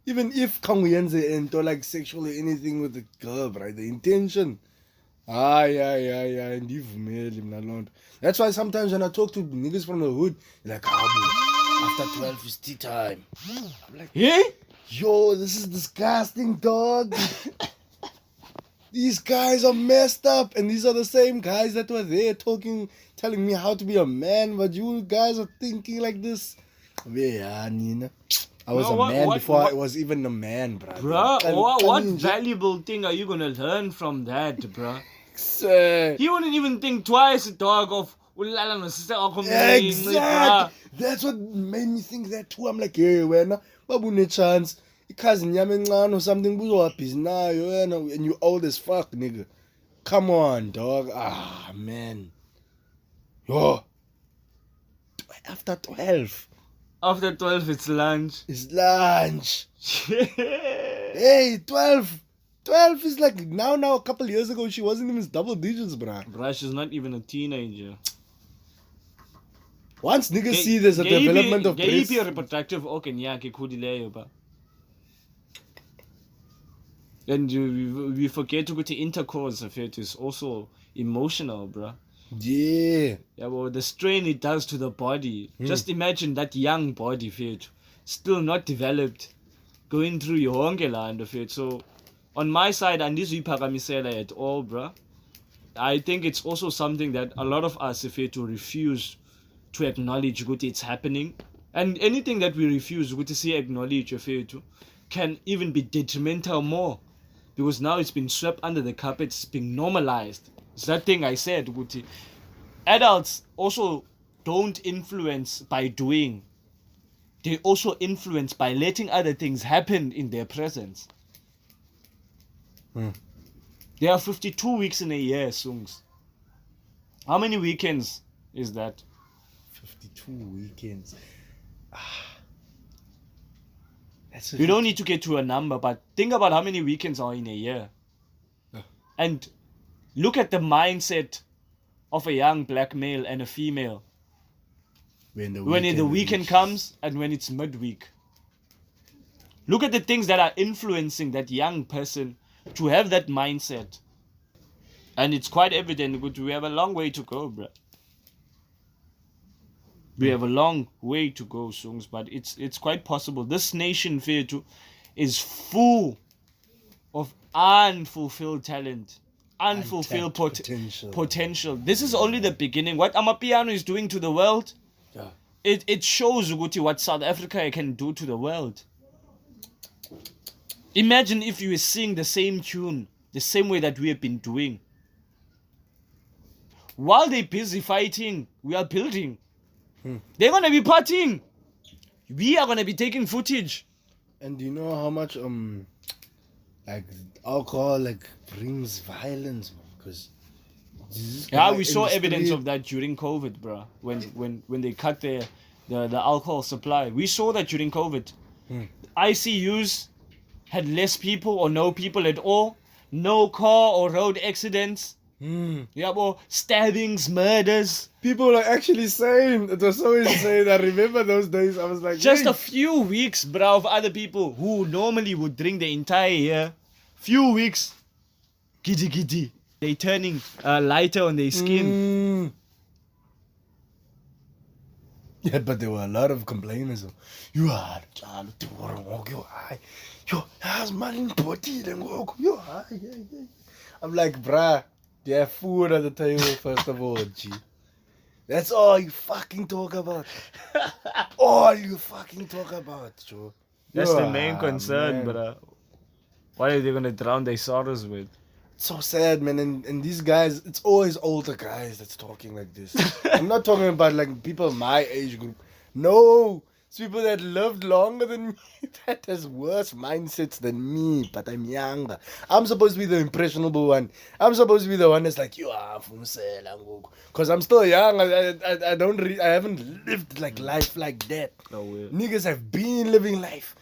Even if kanguyenze and or like sexually anything with the girl, bro, the intention. And that's why sometimes when I talk to niggas from the hood, they're like, after 12 is tea time. I'm like, Yeah? yo, this is disgusting, dog. These guys are messed up, and these are the same guys that were there telling me how to be a man, but you guys are thinking like this. Yeah, Nina. I was a man before I was even a man, bruh. Bruh, what valuable thing are you gonna learn from that, bruh? He wouldn't even think twice, dog, of exactly. That's what made me think that too. I'm like, hey, wena, babune chance. Cousin Yamengan or something, and you old as fuck, nigga. Come on, dog. Ah, man. Yo. After 12. After 12, it's lunch. It's lunch. Hey, 12. 12 is like now, a couple years ago, she wasn't even double digits, bruh. Bruh, she's not even a teenager. Once niggas see there's a development of breasts. Reproductive organ, yeah, and we forget to go to intercourse of it is also emotional, bruh. Yeah. Yeah, well, the strain it does to the body. Just imagine that young body, fit, still not developed, going through your whole land of it. So, on my side, and this Ipagamisela at all, bruh. I think it's also something that a lot of us, if to refuse to acknowledge what it's happening, and anything that we refuse to see acknowledge, if to, can even be detrimental more, because now it's been swept under the carpet, it's been normalized. It's that thing I said, Guti. Adults also don't influence by doing. They also influence by letting other things happen in their presence. There are 52 weeks in a year, Sungs. How many weekends is that? 52 weekends. You don't need to get to a number, but think about how many weekends are in a year. And look at the mindset of a young black male and a female. When the weekend comes and when it's midweek. Look at the things that are influencing that young person to have that mindset. And it's quite evident that we have a long way to go, bro. We have a long way to go, Sungs, but it's quite possible. This nation, Fetu, is full of unfulfilled talent, unfulfilled potential. This is only the beginning. What Amapiano is doing to the world, it shows Uguti what South Africa can do to the world. Imagine if you were singing the same tune, the same way that we have been doing. While they're busy fighting, we are building. They're gonna be partying. We are gonna be taking footage. And do you know how much like alcohol brings violence, because we saw evidence of that during COVID, bro. When they cut the alcohol supply, we saw that during COVID. ICUs had less people or no people at all. No car or road accidents. Stabbings, murders. People are actually saying it was so insane. I remember those days. I was like, just a few weeks, bro, of other people who normally would drink the entire year. Few weeks, giddy. They turning lighter on their skin. Yeah, but there were a lot of complainers. You are I'm like, bruh, they have food at the table, first of all, G. That's all you fucking talk about. All you fucking talk about, Joe. That's the main concern, bruh. What are they gonna drown their sorrows with? It's so sad, man. And these guys, it's always older guys that's talking like this. I'm not talking about people my age group. No, it's people that lived longer than me, that has worse mindsets than me, but I'm younger. I'm supposed to be the impressionable one. I'm supposed to be the one that's like, you are because I'm still young. I haven't lived life like that. No way. Niggas have been living life.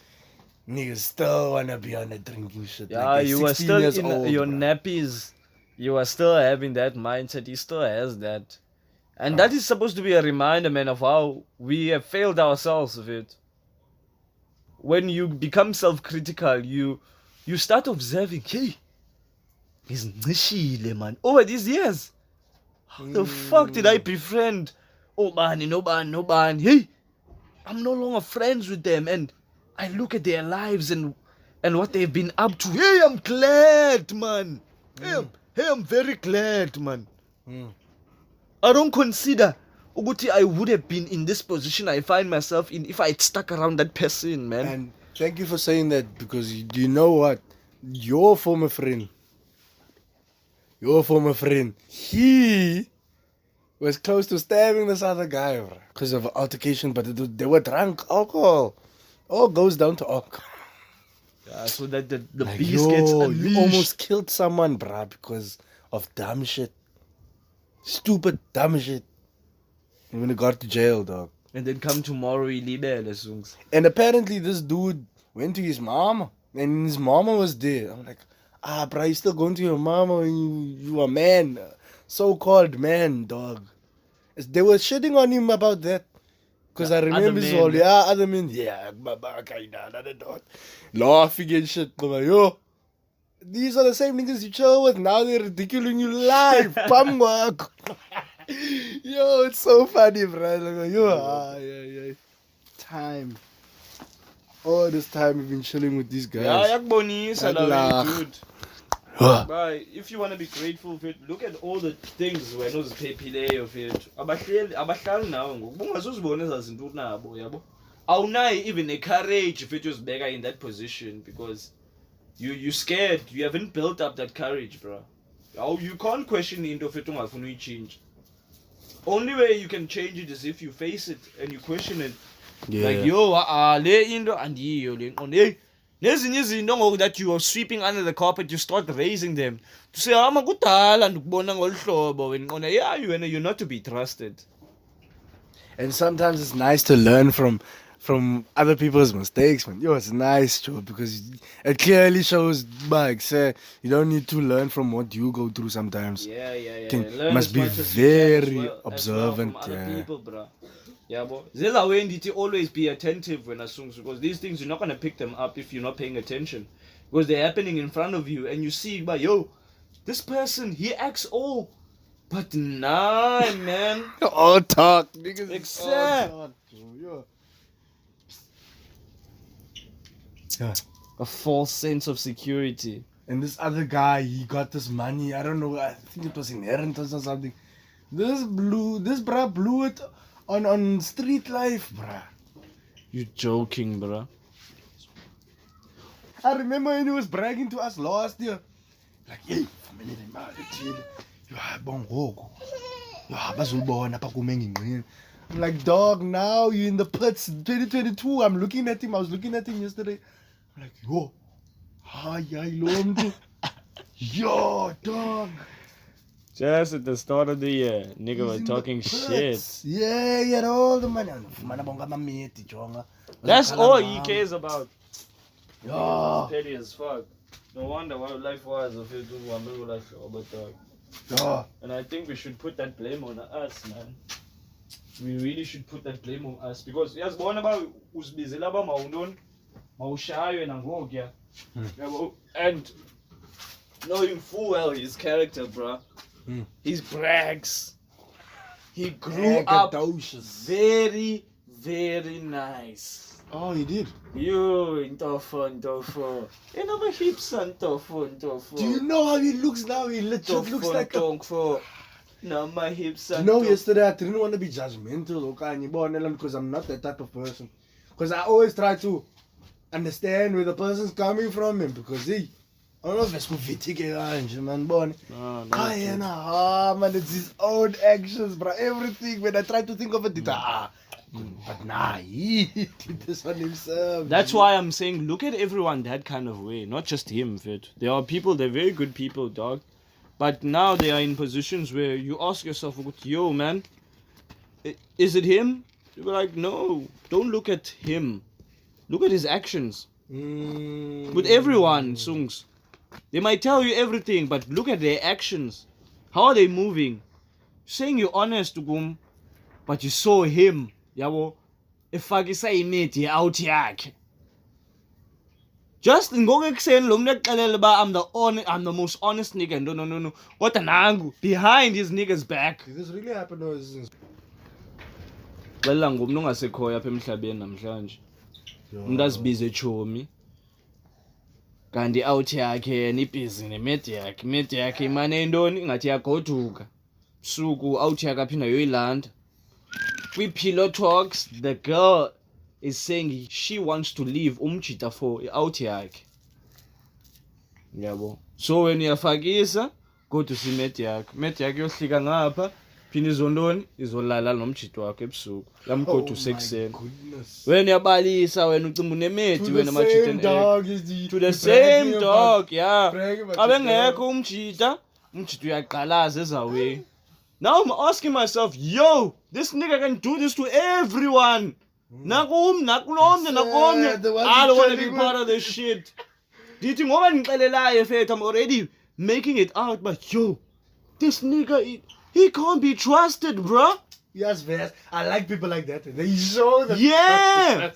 Niggas still wanna be on the drinking shit. Yeah, you are still in your nappies. You are still having that mindset. He still has that. And that is supposed to be a reminder, man, of how we have failed ourselves of it. When you become self-critical, you start observing, hey, he's nishile, man. Over these years, how the fuck did I befriend? No ban. Hey, I'm no longer friends with them, and I look at their lives and what they've been up to. Hey, I'm glad, man. Hey, I'm very glad, man. I don't consider Uguti I would have been in this position I find myself in if I had stuck around that person, man. And thank you for saying that, because do you know what? Your former friend, he was close to stabbing this other guy because of altercation, but they were drunk. Alcohol. All goes down to alcohol. Yeah, so that the beast gets unleashed. You almost killed someone, bruh, because of dumb shit. Stupid dumb shit. You're gonna go to jail, dog. And then come tomorrow, he libele, Sungs. And apparently this dude went to his mama, and his mama was there. I'm like, bruh, you still going to your mama when you a man, so-called man, dog. They were shitting on him about that. Because I remember his whole, other men, laughing and shit. I'm like, yo, these are the same niggas you chill with. Now they're ridiculing you live. Yo, it's so funny, bro. Like, yeah. Time. All this time we've been chilling with these guys. Yeah, yakubonisa la dude. Huh. But if you want to be grateful for it, look at all the things wena uziphephile of it. Abahlali nawe ngoku ungazuzibona ezazinto unabo yabo. Awunayo even a courage if it was bigger in that position because you scared. You haven't built up that courage, bro. You can't question into of it ungafuni change. Only way you can change it is if you face it and you question it. Yeah. Like yo, le into andiyo le nqondo. Nezinye izinto ngoku that you are sweeping under the carpet, you start raising them. To say kudala ndikubona ngolu hlobo wena nqondo. Yeah, you're not to be trusted. And sometimes it's nice to learn from other people's mistakes, man. Yo, it's nice, Joe, because it clearly shows, like, say, you don't need to learn from what you go through sometimes. Yeah. You must be very observant. From other people, bro. Yeah, but there's a way to always be attentive when assumes because these things you're not gonna pick them up if you're not paying attention because they're happening in front of you and you see, but yo, this person he acts all, but nah, man. All talk, niggas. Except all talk, yeah. A false sense of security. And this other guy, he got this money. I don't know. I think it was inheritance or something. This bruh blew it on street life, bruh. You joking, bruh? I remember when he was bragging to us last year. Like, hey, I'm like, dog, now you're in the pits. 2022. I'm looking at him. I was looking at him yesterday. I'm like, yo. Yo, dog. Just at the start of the year, nigga was talking shit. Yeah, he had all the money. That's all he cares about. Yeah. Petty as fuck. No wonder what life was if it was one little life over dog. Yeah. And I think we should put that blame on us, man. We really should put that blame on us because yes, born about usbizela ba maundon, maushayo and angogya. And knowing full well his character, bruh. His brags. He grew up very, very nice. Oh, he did? Yo, intofo. You know my hips and intofo. Do you know how he looks now? He literally looks like a... Now my hips and You know, yesterday I didn't want to be judgmental, because I'm not that type of person. Because I always try to understand where the person's coming from and because he... I don't know if it's man, man, it's his own actions, bro. Everything. When I try to think of it, but nah, he did this on himself. That's why I'm saying, look at everyone that kind of way, not just him. Fit. There are people, they're very good people, dog. But now they are in positions where you ask yourself, yo, man, is it him? You're like, no, don't look at him. Look at his actions. With everyone, Sungs. They might tell you everything, but look at their actions. How are they moving? Saying you're honest to them, but you saw him. Yabo, efakisa imithi out yakhe. Just ngokekuseni lo muntu exelele ba I'm the most honest nigga. No. What an angle behind his nigga's back. Did this really happen or is this? Bella ngomuntu ongasekhoya apha emhlabeni namhlanje. Umuntu azibize chomi. Kanti out yakhe yena ibhizi nemedia yakhe imane intoni ngathi yagoduka busuku out yakhe aphinda yoyilanda kwi-pillow talks the girl is saying she wants to leave umjita for out yakhe yabo so when uyafakisa go to see media yakhe yohlika ngapha phina izondoni izolala nomjita wakhe ebusuku yamgodu sekuseni wena uyabalisa wena ucimba unemedi wena amajita to the same dog yeah abengekho umjita uyaqalaza ezawe. Now I'm asking myself, yo, this nigga can do this to everyone. Nakum nakulomnye I don't want to be part of this shit. Dithi ngoba ngixelelayo fethu I'm already making it out, but yo, this nigga he can't be trusted, bruh. Yes, Vest. I like people like that. They show that. Yeah.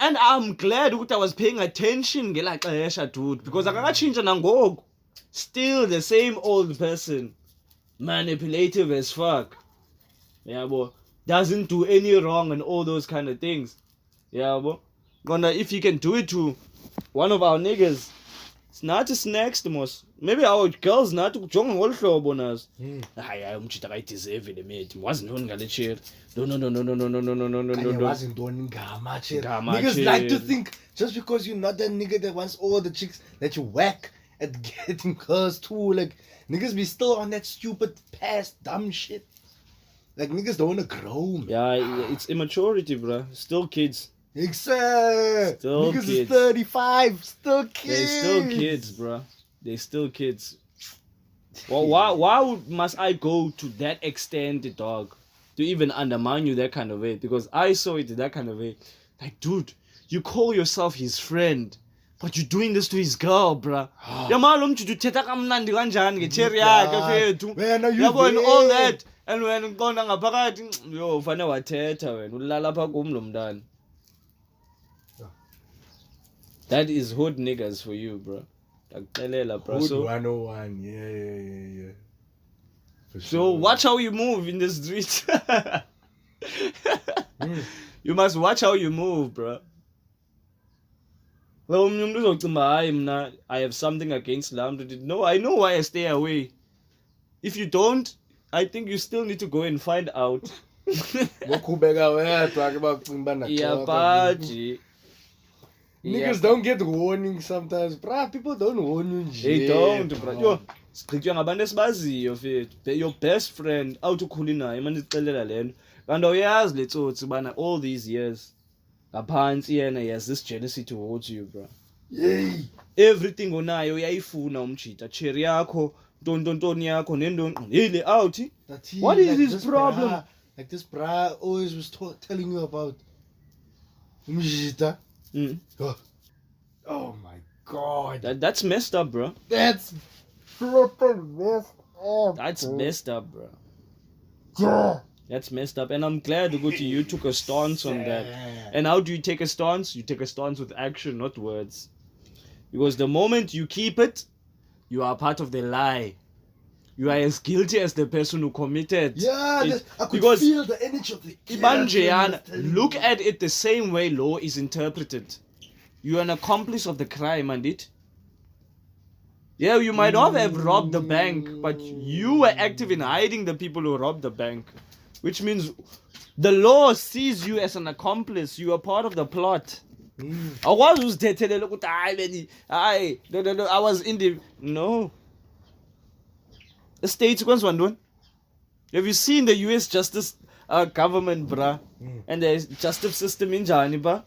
And I'm glad that I was paying attention, dude, because I change nangoku. Still the same old person. Manipulative as fuck. Yeah, bro. Doesn't do any wrong and all those kind of things. Yeah, bro. Gonna if he can do it to one of our niggas, it's not just next most. Maybe our girls not to join all hlobo nazo. Hayi umchita kayi deserve le mate. Wasn't on ngale chair. No. Wasn't doing gama shit. Gama Niggas shit. like to think just because you're not that nigga that wants all the chicks that you whack at getting girls too. Like niggas be still on that stupid past dumb shit. Like niggas don't wanna grow. Man. Yeah, it's immaturity, bro. Still kids. Exactly. Still Niggas kids. is 35. Still kids. They still kids, bro. They still kids. Well, why must I go to that extent, dog, to even undermine you that kind of way? Because I saw it that kind of way. Like, dude, you call yourself his friend, but you're doing this to his girl, bruh. Yamalum to thetha kamnandi kanjani ngecherry yakhe fethu. Wena you Yabo and there. all that. And when ngona ngaphakathi yo ufane wathetha wena ulala pha kum lo mntana. That is hood niggas for you, bro. Akuxelela, bro. Hood So 101. Yeah. For So sure. watch how you move in the street. You must watch how you move, bro. Well, I have something against Lamb. No, I know why I stay away. If you don't, I think you still need to go and find out. Mokhubeka wedwa ke bacimba na Yeah, xhoxa. Paji. Niggas don't get warning sometimes. Bruh, people don't warn you nje. They don't, bro. Yo, siqhitshwa ngabantu esibaziyo fethu. Your best friend out ukhuli naye manje ixelela lento. Kanti awuyazi le tsotsi bana all these years. Ngaphansi yena he has this jealousy towards you, bro. Yay. Everything onayo uyayifuna umchita. Cherry yakho, ntontoni yakho nendonqi. Hele out. That's he, What is like his this problem? Bruh, like this bruh always was telling you about Umjita. Oh my god. That's messed up, bro. That's flipping messed up. That's bro. messed up, bro. Yeah. That's messed up. And I'm glad you took a stance on that. And how do you take a stance? You take a stance with action, not words. Because the moment you keep it, you are part of the lie. You are as guilty as the person who committed. Yeah, it. I could Because feel the energy of the Ibanjean, look at it the same way law is interpreted. You are an accomplice of the crime, and it. Yeah, you might not have robbed the bank, but you were active in hiding the people who robbed the bank. Which means the law sees you as an accomplice. You are part of the plot. I was no, I was in the no. The states ones one doing. Have you seen the US justice government, bruh? And the justice system in Jani, bruh?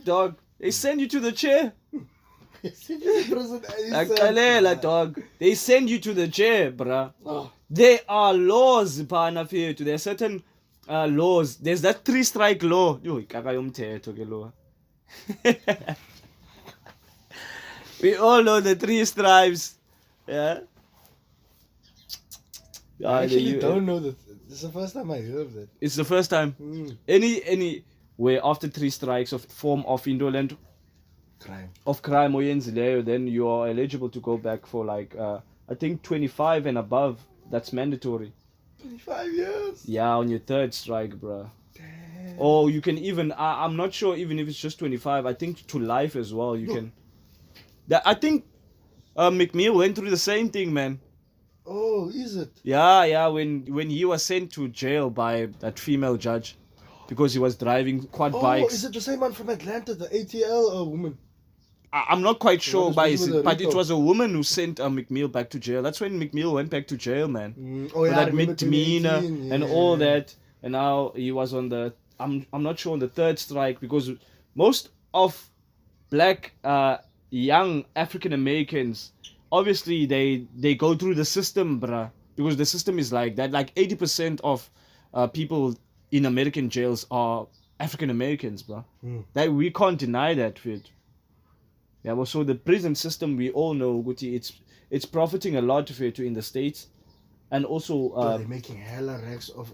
Dog. They send you to the chair. Dog. They send you to the chair, bruh. Oh. There are laws, Panafetu. There are certain laws. There's that 3-strike law. We all know the 3 stripes. Yeah. I actually don't know that. This is the first time I heard of that. It's the first time. Any where after 3 strikes of form of indolent crime oyenzileyo, then you are eligible to go back for like I think 25 and above. That's mandatory. 25 years. Yeah, on your 3rd strike, bruh. Damn. Or you can even I'm not sure even if it's just 25. I think to life as well. You can. I think McMill went through the same thing, man. Oh, is it? Yeah. When he was sent to jail by that female judge because he was driving quad bikes. Oh, is it the same one from Atlanta, the ATL woman? I'm not quite sure, but it it was a woman who sent McMill back to jail. That's when McMill went back to jail, man. Oh, yeah, for that misdemeanor and all that. And now he was on the I'm not sure on the 3rd strike because most of black young African Americans, obviously they go through the system, bruh, because the system is like that. Like 80% of people in American jails are African Americans, bruh. That we can't deny that, fit. Yeah, well, so the prison system, we all know, Guti, it's profiting a lot of it in the States, and also they're making hella racks of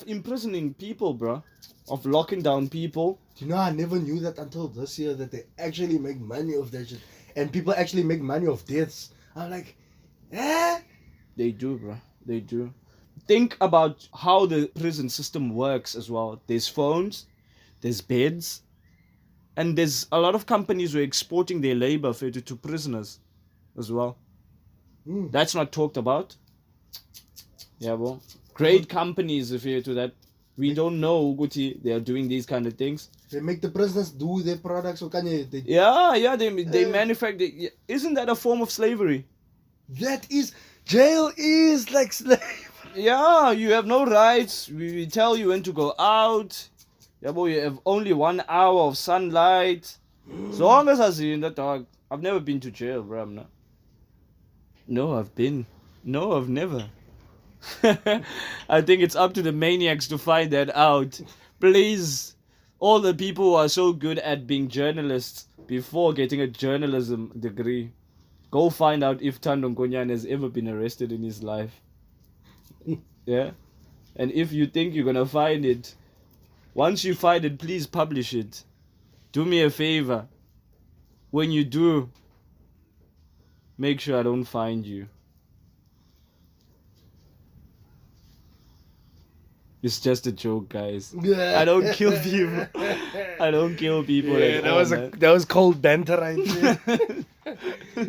imprisoning people, bro, of locking down people. Do you know, I never knew that until this year that they actually make money of that shit, and people actually make money of deaths. I'm like, They do, bro. They do. Think about how the prison system works as well. There's phones, there's beds, and there's a lot of companies who are exporting their labor to prisoners as well. That's not talked about. Yeah, well, great companies if you're to that. We don't know, Guti, they are doing these kind of things. They make the prisoners do their products, so can you? They manufacture. Isn't that a form of slavery? That is, jail is like slave. Yeah, you have no rights. We tell you when to go out. Yeah, boy, you have only 1 hour of sunlight. So long as I see in the dark. I've never been to jail, bro. I'm not. No, I've been. No, I've never. I think it's up to the maniacs to find that out. Please, all the people who are so good at being journalists before getting a journalism degree, go find out if Tando Nkonyan has ever been arrested in his life. Yeah? And if you think you're gonna find it, once you find it, please publish it. Do me a favor. When you do, make sure I don't find you. It's just a joke, guys. I don't kill people. I don't kill people. Yeah, that was cold banter right there.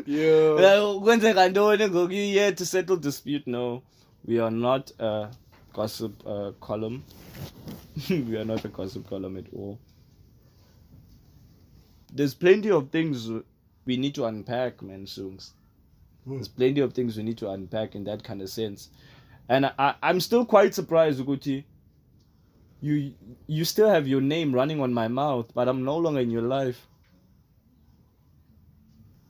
Yo. When you're here to settle dispute, no. We are not a gossip column. We are not a gossip column at all. There's plenty of things we need to unpack, man, Sungs. There's plenty of things we need to unpack in that kind of sense. And I'm still quite surprised, Uguti. You still have your name running on my mouth, but I'm no longer in your life.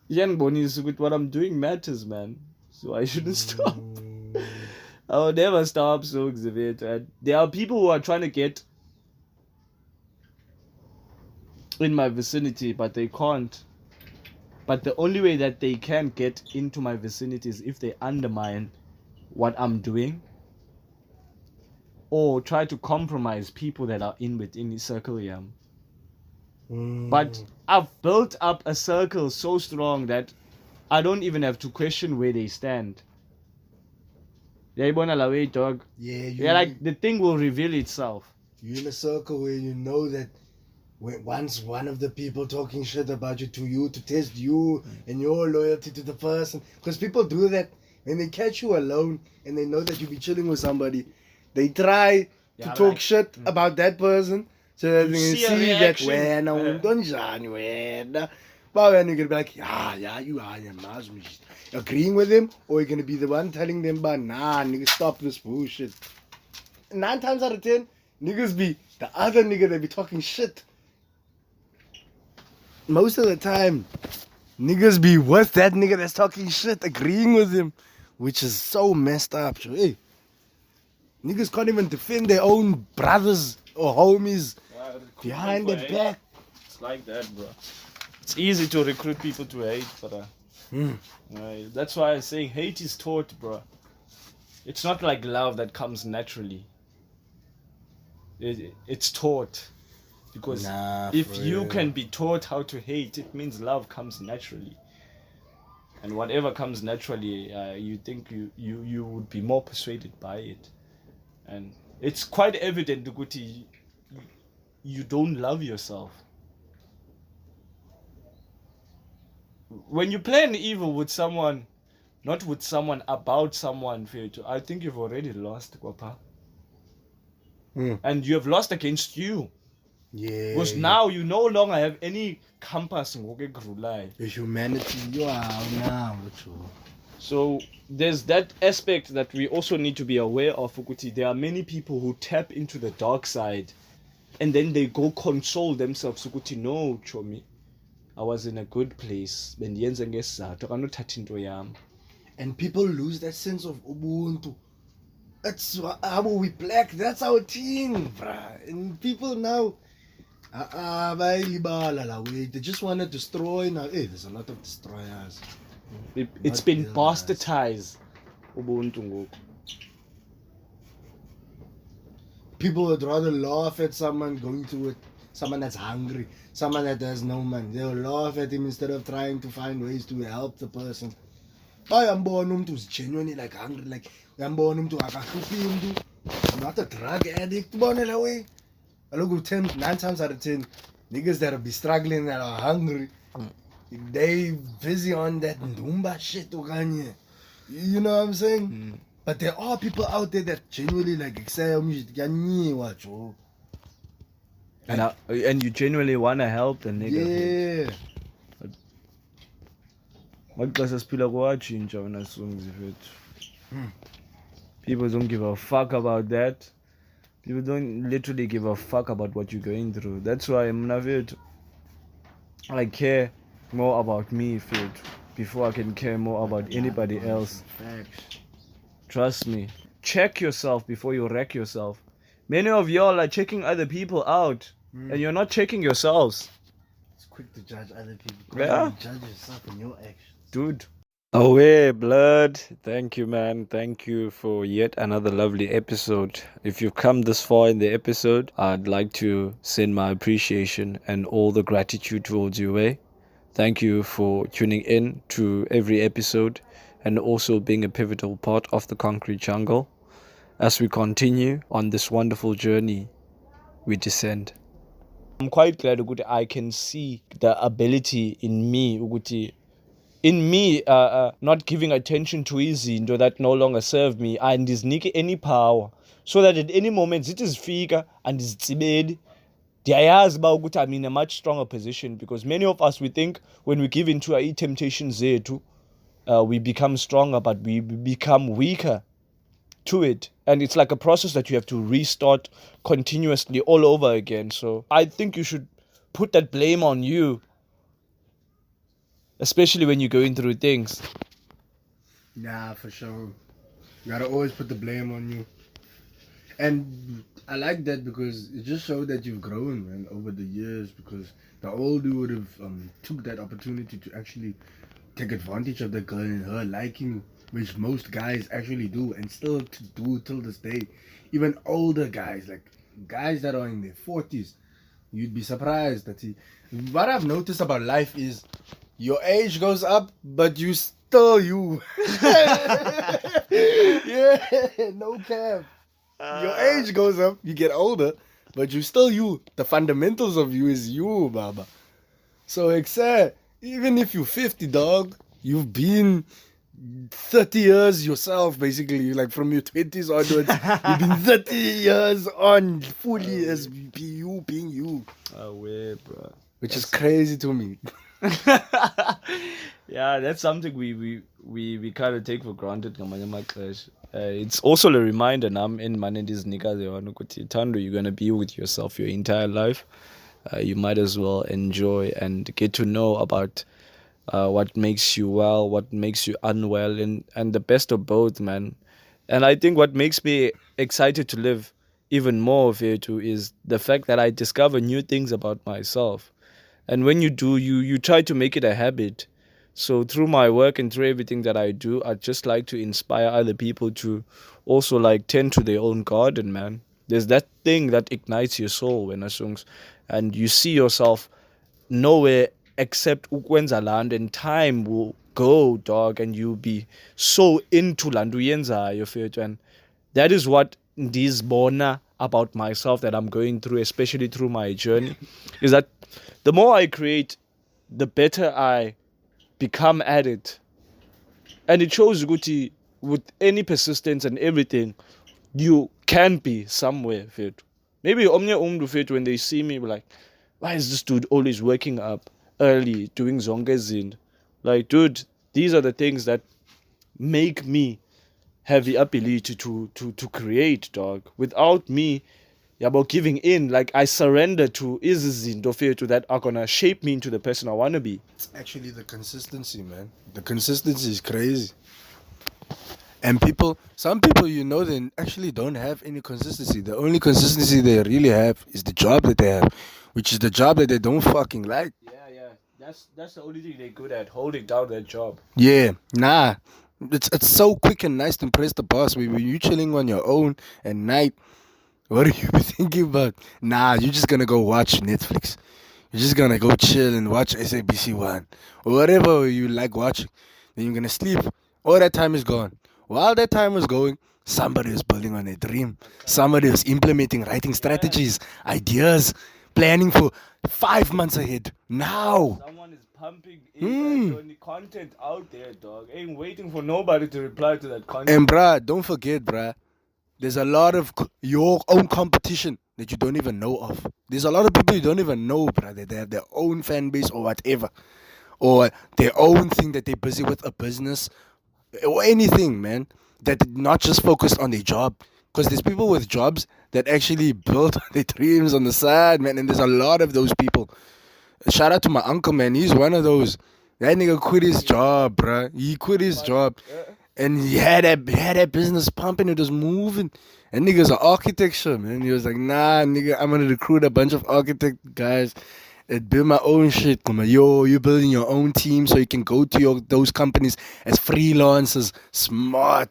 What I'm doing matters, man. So I shouldn't stop. I will never stop, so Xavier. There are people who are trying to get in my vicinity, but they can't. But the only way that they can get into my vicinity is if they undermine what I'm doing or try to compromise people that are within the circle. Yeah. But I've built up a circle so strong that I don't even have to question where they stand. Yeah, dog. Yeah, like the thing will reveal itself. You're in a circle where you know that once one of the people talking shit about you to test you and your loyalty to the person, because people do that when they catch you alone and they know that you be chilling with somebody, they try to talk shit about that person so that they can see that when but you're gonna be like, yeah, you are agreeing with them, or you're gonna be the one telling them, but nah, nigga, stop this bullshit. 9 times out of 10, niggas be the other nigga that be talking shit. Most of the time, niggas be with that nigga that's talking shit, agreeing with him, which is so messed up. So, hey, niggas can't even defend their own brothers or homies behind their back. It's like that, bro. It's easy to recruit people to hate, but that's why I'm saying hate is taught, bro. It's not like love that comes naturally. It's taught. Because if you can be taught how to hate, it means love comes naturally. And whatever comes naturally, you think you would be more persuaded by it. And it's quite evident, Guti, you don't love yourself. When you plan evil with someone, not with someone, about someone, I think you've already lost, Kwapa. And you have lost against you. Yeah. Because now you no longer have any compass. The humanity you are now. So there's that aspect that we also need to be aware of, Fukuti. There are many people who tap into the dark side and then they go console themselves. Fukuti, no, Chomi. I was in a good place. And people lose that sense of Ubuntu. That's how we black. That's our thing, bruh. And people now, they just want to destroy now. Hey, there's a lot of destroyers. It's been bastardized. Ubuntu. People would rather laugh at someone going through it. Someone that's hungry, someone that has no money. They'll laugh at him instead of trying to find ways to help the person. bayambona umuntu who's genuinely like hungry, like uyambona umuntu akahluphi umuntu, not a drug addict, ubone la way. I look at 9 times out of 10 niggas that'll be struggling, that are hungry, they busy on that ndumba shit okanye, you know what I'm saying? But there are people out there that genuinely like excel music, yanyiwa jo. And you genuinely want to help the nigga. Yeah. Maxesha siphila kwatshintsha wena songs ifethu. People don't give a fuck about that. People don't literally give a fuck about what you're going through. That's why I care more about me fethu before I can care more about anybody else. Trust me. Check yourself before you wreck yourself. Many of y'all are checking other people out and you're not checking yourselves. It's quick to judge other people. Yeah. You judge yourself and your actions. Dude. Away, blood. Thank you, man. Thank you for yet another lovely episode. If you've come this far in the episode, I'd like to send my appreciation and all the gratitude towards you, eh? Thank you for tuning in to every episode and also being a pivotal part of the Concrete Jungle. As we continue on this wonderful journey, we descend. I'm quite glad that I can see the ability in me, not giving attention to izinto that no longer serve me and ndizinike any power, so that at any moment zithi zifika and ndizitsibeli ndiyayazi uba ukuthi I'm in a much stronger position, because many of us, we think when we give into our temptations zethu, we become stronger, but we become weaker to it, and it's like a process that you have to restart continuously all over again. So I think you should put that blame on you, especially when you're going through things. Nah, for sure. You gotta always put the blame on you. And I like that because it just showed that you've grown, man, over the years, because the old you would have took that opportunity to actually take advantage of the girl and her liking you, which most guys actually do and still to do till this day. Even older guys, like guys that are in their 40s, you'd be surprised that what I've noticed about life is your age goes up, but you still you. Yeah, no cap. Your age goes up, you get older, but you still you. The fundamentals of you is you, Baba. So, even if you're 50, dog, you've been 30 years yourself, basically, like from your 20s onwards. You've been 30 years on fully as you being you. Away, bro. Which is crazy to me. Yeah, that's something we kind of take for granted. It's also a reminder now in Manendi's Nika, you're going to be with yourself your entire life. You might as well enjoy and get to know about what makes you well, what makes you unwell, and the best of both, man. And I think what makes me excited to live even more of it too is the fact that I discover new things about myself. And when you do, you try to make it a habit. So through my work and through everything that I do, I just like to inspire other people to also like tend to their own garden, man. There's that thing that ignites your soul when songs, and you see yourself nowhere except ukwenza land, and time will go, dog, and you'll be so into land uyenzayo fethu. And that is what ndizibona about myself that I'm going through, especially through my journey, is that the more I create, the better I become at it. And it shows Guti, with any persistence and everything, you can be somewhere fit. Maybe omnye umntu fit, when they see me, like, why is this dude always waking up early, doing zongezin? Like, dude, these are the things that make me have the ability to create, dog. Without me, about giving in, like I surrender to izinto that are gonna shape me into the person I wanna be. It's actually the consistency, man. The consistency is crazy. And some people, they actually don't have any consistency. The only consistency they really have is the job that they have, which is the job that they don't fucking like. Yeah. That's the only thing they're good at, holding down their job. Yeah, nah. It's so quick and nice to impress the boss. When you're chilling on your own at night, what are you thinking about? Nah, you're just gonna go watch Netflix. You're just gonna go chill and watch SABC 1 or whatever you like watching. Then you're gonna sleep. All that time is gone. While that time was going, somebody was building on a dream. Somebody was implementing, writing strategies, ideas, planning for 5 months ahead. Now. Someone is pumping in content out there, dog. Ain't waiting for nobody to reply to that content. And bruh, don't forget, bruh, there's a lot of your own competition that you don't even know of. There's a lot of people you don't even know, bruh, that they have their own fan base or whatever. Or their own thing that they're busy with, a business or anything, man, that not just focused on their job. Because there's people with jobs that actually build their dreams on the side, man, and there's a lot of those people. Shout out to my uncle, man. He's one of those. That nigga quit his job, bruh. He quit his job. And he had that business pumping. It was moving. And nigga's an architecture, man. He was like, nah, nigga, I'm gonna recruit a bunch of architect guys and build my own shit. Yo, you're building your own team so you can go to those companies as freelancers. Smart.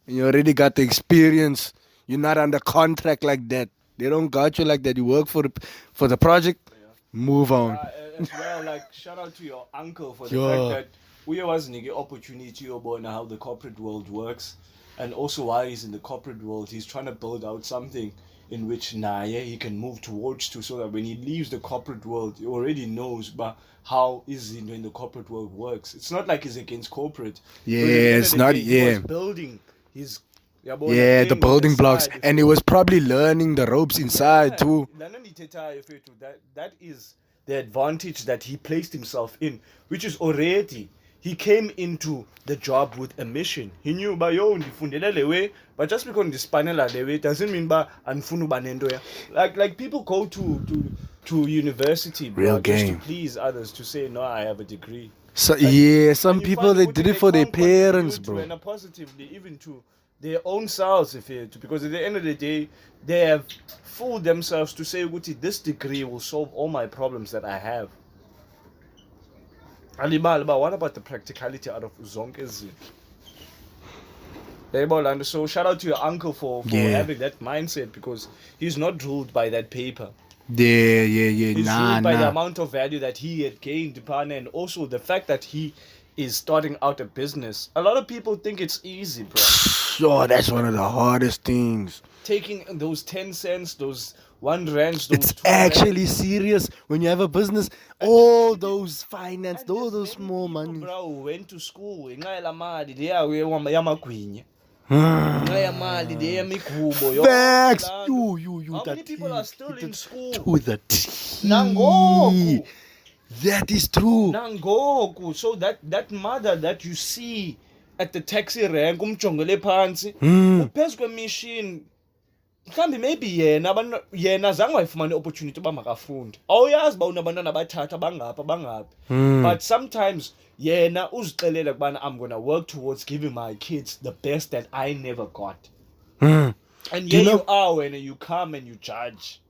And you already got the experience. You're not under contract like that. They don't got you like that. You work for the project. Move on. As well, like, shout out to your uncle for the fact that we was an opportunity about how the corporate world works, and also while he's in the corporate world, he's trying to build out something in which he can move towards to, so that when he leaves the corporate world, he already knows but how is it when the corporate world works. It's not like he's against corporate. Yeah, it's not. He was building his the building blocks, and he was probably learning the ropes inside too. That is the advantage that he placed himself in, which is already he came into the job with a mission. He knew by yo ndifundela le way, but just because ndispanela le way doesn't mean ba anfuna uba nento ya. Like people go to university, bro, real just game to please others, to say no, I have a degree. So some people they did it for their parents, bro. And positively even to their own selves, because at the end of the day, they have fooled themselves to say, this degree will solve all my problems that I have. But what about the practicality out of zonke izinto? So shout out to your uncle for having that mindset, because he's not ruled by that paper. Yeah. He's ruled by the amount of value that he had gained, and also the fact that he is starting out a business. A lot of people think it's easy, bro. Sure, that's one of the hardest things. Taking those 10 cents, those 1 rand, it's actually serious when you have a business. All those finance, all those small money. Bro, went to school. Facts. How many people are still in school? To the T. Nangoku. That is true. Nangoku. So that mother that you see at the taxi rank, umjongele phansi, uphezu kwemachine, mhlawumbi maybe yena zange wayifumana opportunity uba makafunde. Awuyazi uba unabantwana abathatha bangaphi. But sometimes yena uzixelela ukubana I'm gonna work towards giving my kids the best that I never got. And you are when you come and you judge.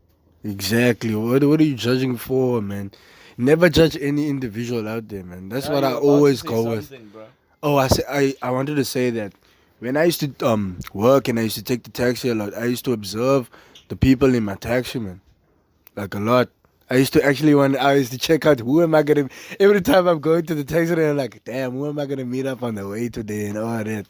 Exactly. What are you judging for, man? Never judge any individual out there, man. That's what I always go with. Bro. Oh, I wanted to say that when I used to work and I used to take the taxi a lot, I used to observe the people in my taxi, man. Like a lot. I used to check out who am I gonna. Every time I'm going to the taxi, I'm like, damn, who am I gonna meet up on the way today and all that.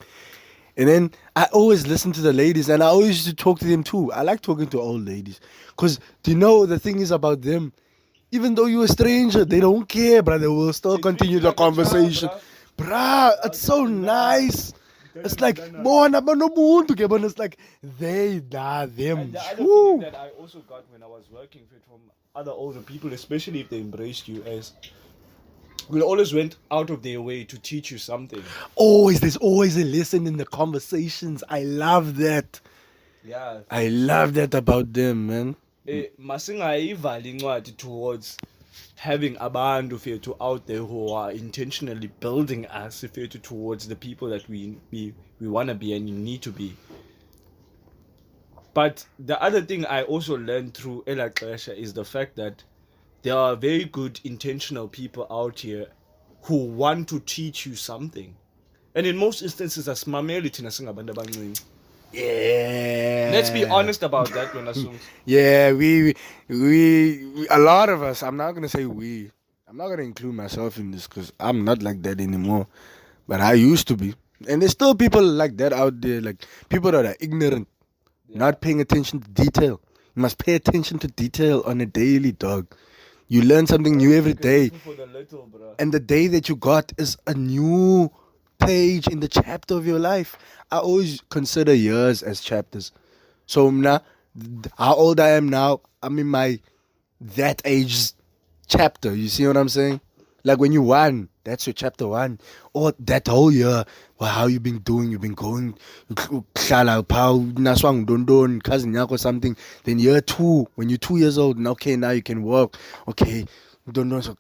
And then I always listen to the ladies, and I always used to talk to them too. I like talking to old ladies, cause do you know the thing is about them? Even though you're a stranger, they don't care, brother. They will still continue the conversation. Bruh, it's so nice. It's like, it's like they are them. And the other thing that I also got when I was working from other older people, especially if they embraced you, as we always went out of their way to teach you something. There's always a lesson in the conversations. I love that. Yeah. I love that about them, man. Masingayivali incwadi towards having abantu fethu out there who are intentionally building us fethu towards the people that we want to be and you need to be. But the other thing I also learned through Ela Klesha is the fact that there are very good intentional people out here who want to teach you something. And in most instances, asimameli thina singabantu abancinci. Yeah. Let's be honest about that, when assumes. Yeah, we a lot of us, I'm not going to say we. I'm not going to include myself in this because I'm not like that anymore. But I used to be. And there's still people like that out there, like people that are ignorant, not paying attention to detail. You must pay attention to detail on a daily, dog. You learn something new every day. For the little, bro. And the day that you got is a new page in the chapter of your life. I always consider years as chapters. So now, how old I am now, I'm in my that age chapter. You see what I'm saying? Like when you one, that's your chapter 1. Or that whole year, well, how you been doing? You've been going, cousin yak or something. Then year 2, when you're 2 years old, and okay, now you can walk. Okay, don't know. So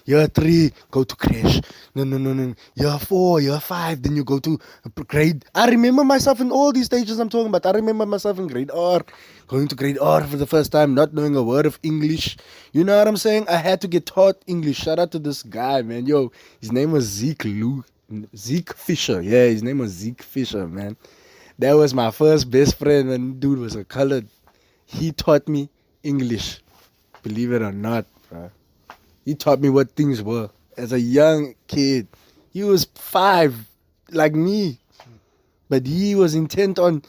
year 3, go to crash. No. Year 4, year 5, then you go to grade. I remember myself in all these stages I'm talking about. I remember myself in grade R, going to grade R for the first time, not knowing a word of English. You know what I'm saying? I had to get taught English. Shout out to this guy, man. Yo, his name was Zeke Fisher. Yeah, his name was Zeke Fisher, man. That was my first best friend, and dude was a colored. He taught me English. Believe it or not, bro. He taught me what things were. As a young kid, he was 5, like me. But he was intent on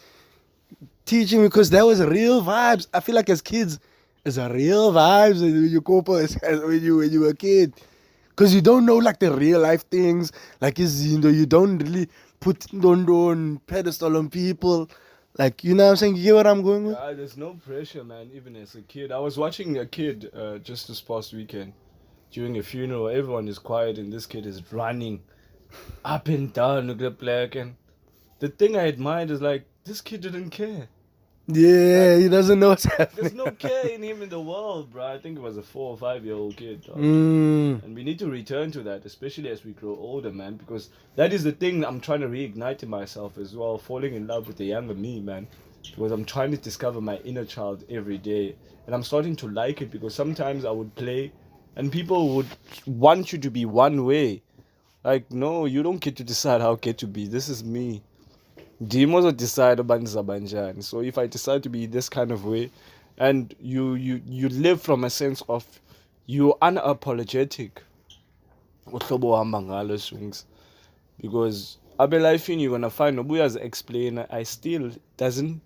teaching me because that was real vibes. I feel like as kids, it's a real vibes when you couple as when you were a kid. Because you don't know like the real life things. Like you don't really put on pedestal on people. Like, you know what I'm saying? You get what I'm going with? Yeah, there's no pressure, man, even as a kid. I was watching a kid just this past weekend during a funeral. Everyone is quiet and this kid is running up and down with the black. And the thing I admired is like, this kid didn't care. Yeah, like, he doesn't know what's happening. There's no care in him in the world, bro. I think it was a 4 or 5-year-old kid. And we need to return to that, especially as we grow older, man, because that is the thing I'm trying to reignite in myself as well, falling in love with the younger me, man, because I'm trying to discover my inner child every day, and I'm starting to like it, because sometimes I would play and people would want you to be one way. Like, no, you don't get to decide how I get to be. This is me. Demons will decide about Zabanjan. So if I decide to be this kind of way, and you live from a sense of you unapologetic, because abe life you're gonna find Nobuya's explainer, I still doesn't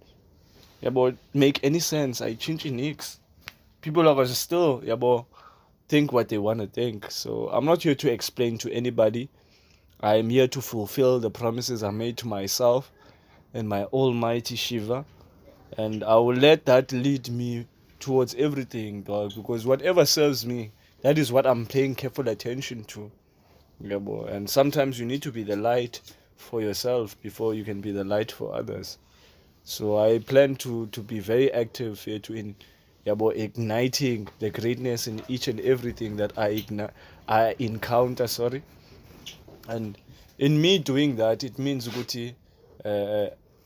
make any sense. I change nix. People are gonna still think what they wanna think. So I'm not here to explain to anybody. I am here to fulfill the promises I made to myself and my almighty Shiva, and I will let that lead me towards everything, dog, because whatever serves me, that is what I'm paying careful attention to. Yeah, boy. And sometimes you need to be the light for yourself before you can be the light for others. So I plan to be very active here to igniting the greatness in each and everything that I encounter, and in me doing that, it means Guti,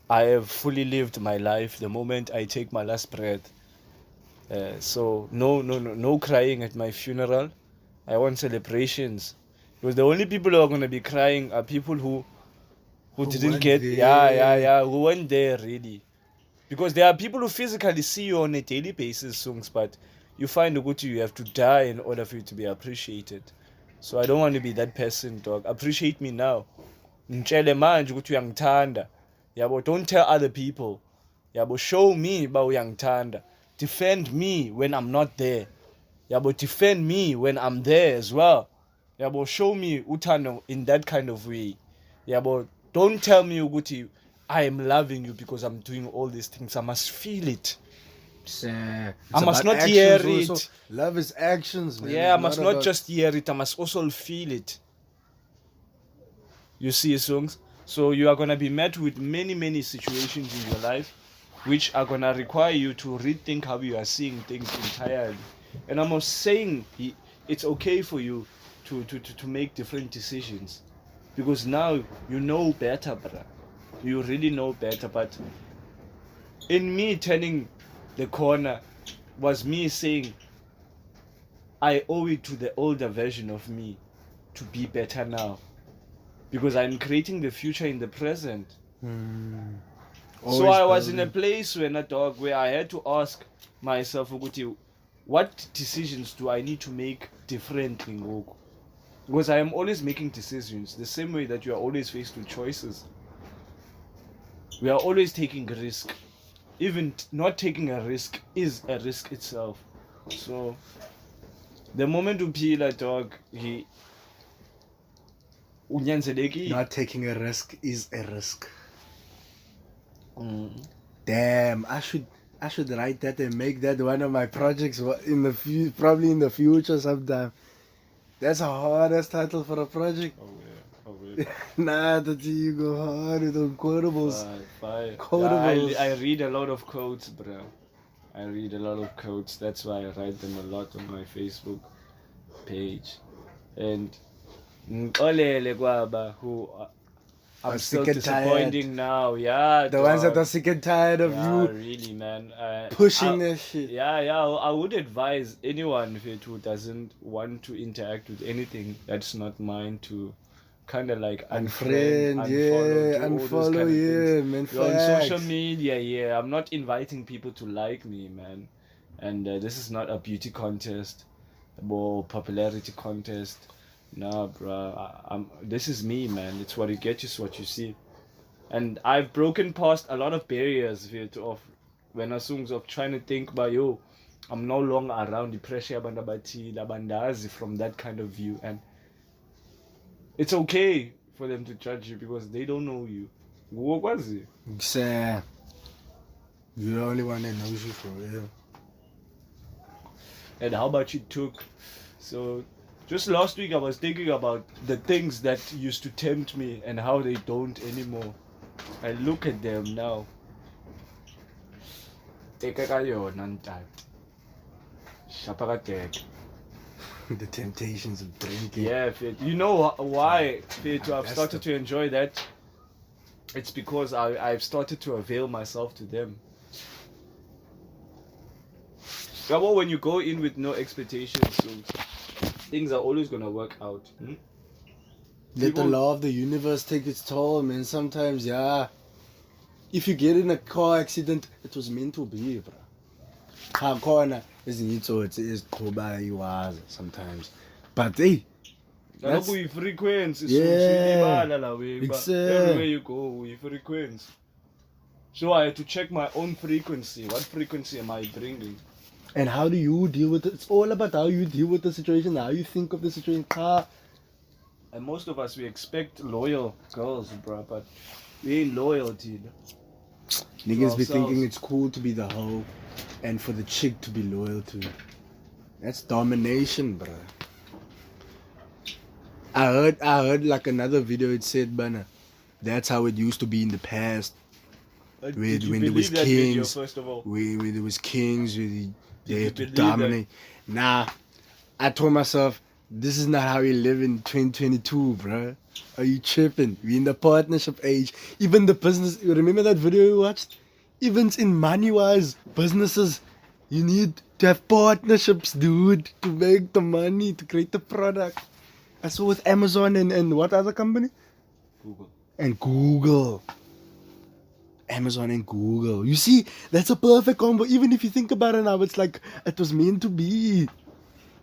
I have fully lived my life the moment I take my last breath. So no crying at my funeral. I want celebrations, because the only people who are going to be crying are people who didn't get there. who weren't there really, because there are people who physically see you on a daily basis, songs, but you find you have to die in order for you to be appreciated. So I don't want to be that person, dog. Appreciate me now. Ngitshele manje ukuthi uyangithanda. Yabo, don't tell other people. Yabo, show me ba uyangithanda. Defend me when I'm not there. Yabo, defend me when I'm there as well. Yabo, show me uthando in that kind of way. Yabo, don't tell me ukuthi I am loving you because I'm doing all these things. I must feel it. I must not hear it. Also. Love is actions, man. Yeah, I must not just hear it. I must also feel it. You see, songs. So you are gonna be met with many situations in your life, which are gonna require you to rethink how you are seeing things entirely. And I'm not saying it's okay for you to make different decisions, because now you know better, brother. You really know better. But in me turning the corner was me saying I owe it to the older version of me to be better now, because I'm creating the future in the present. So I was in a place where I had to ask myself, what decisions do I need to make differently? Because I am always making decisions the same way that you are always faced with choices. We are always taking a risk. Even not taking a risk is a risk itself. So the moment uphila dog, he unyanzeleki. Not taking a risk is a risk. Mm. Damn, I should write that and make that one of my projects in the probably in the future sometime. That's a hardest title for a project. Oh yeah. Nah, that you go hard with the quotables. Fine. Quotables. Yeah, I read a lot of quotes, bro. I read a lot of quotes. That's why I write them a lot on my Facebook page. And Olele Kwaba, who I'm still sick and disappointing now. Yeah, The ones that are sick and tired of you really, man. pushing that shit. Yeah. I would advise anyone who doesn't want to interact with anything that's not mine to kind of like unfollow, man. You're on social media, yeah. I'm not inviting people to like me, man. And this is not a beauty contest or popularity contest. Nah, bro. This is me, man. It's what you get is what you see. And I've broken past a lot of barriers of when I songs of trying to think about I'm no longer around the pressure from that kind of view, and it's okay for them to judge you because they don't know you. What was it? You're the only one that knows you for real. And how about you took? So just last week I was thinking about the things that used to tempt me and how they don't anymore. I look at them now. The temptations of drinking. Yeah, Fit. You know why, Fit, I've started to enjoy that? It's because I've started to avail myself to them. When you go in with no expectations, so things are always gonna work out. Let the law of the universe take its toll, man. Sometimes, yeah. If you get in a car accident, it was meant to be, bro. How corner isn't it? So it is sometimes. But hey, that's frequency. Yeah. Everywhere you go, we frequency. So I had to check my own frequency. What frequency am I bringing? And how do you deal with it? It's all about how you deal with the situation, how you think of the situation. And most of us, we expect loyal girls, bro, but we ain't loyal to you. Niggas be thinking it's cool to be the hoe and for the chick to be loyal to you. That's domination, bro. I heard like another video, it said, Bana, that's how it used to be in the past. When there was kings, first of all? When there was kings, they had to dominate. That? Nah, I told myself, this is not how we live in 2022, bro. Are you tripping? We in the partnership age. Even the business, you remember that video we watched? Even in money-wise, businesses, you need to have partnerships, dude, to make the money, to create the product. I saw with Amazon and what other company? Google. And Google. Amazon and Google. You see, that's a perfect combo. Even if you think about it now, it's like it was meant to be.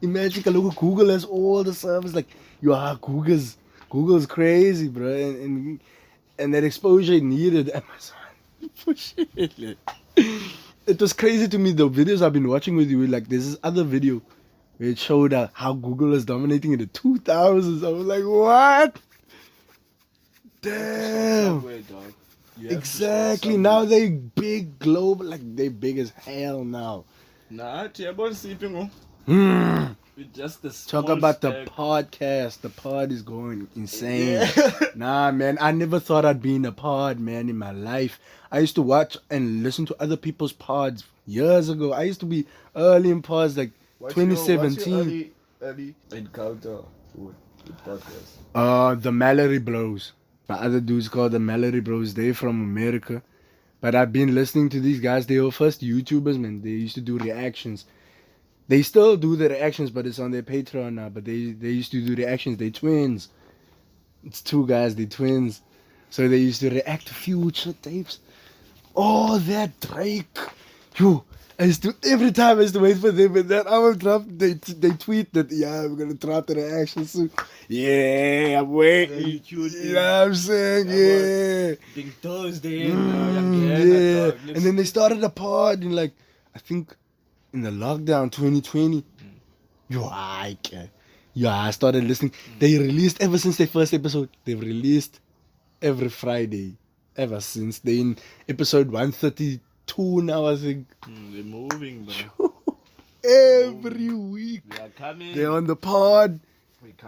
Imagine, look, Google has all the service. Like, Google's crazy, bro. And that exposure needed Amazon. For shit. It was crazy to me, the videos I've been watching with you. Like, there's this other video where it showed how Google is dominating in the 2000s. I was like, what? Damn. Exactly. Now they big global, like they big as hell now. Nah, sleeping. Just the talk about the podcast. The pod is going insane. Yeah. Nah, man, I never thought I'd be in a pod, man, in my life. I used to watch and listen to other people's pods years ago. I used to be early in pods, like 2017. What's your early encounter with podcast? The Mallory Bros. My other dudes called the Mallory Bros. They're from America. But I've been listening to these guys. They were first YouTubers, man. They used to do reactions. They still do the reactions, but it's on their Patreon now. But they used to do reactions. They twins. It's two guys. They twins. So they used to react to Future tapes. Oh, that Drake. And every time I used to wait for them, and then I will drop. They tweet that we're gonna drop the reaction soon. Yeah, I'm waiting. You know what I'm saying? Yeah. Think Thursday. Yeah. And then they started a pod in like I think in the lockdown 2020. I started listening. They released ever since their first episode. They've released every Friday ever since. They in episode 132 now, I think. They're moving, bro. Every week. We are coming. They're on the pod.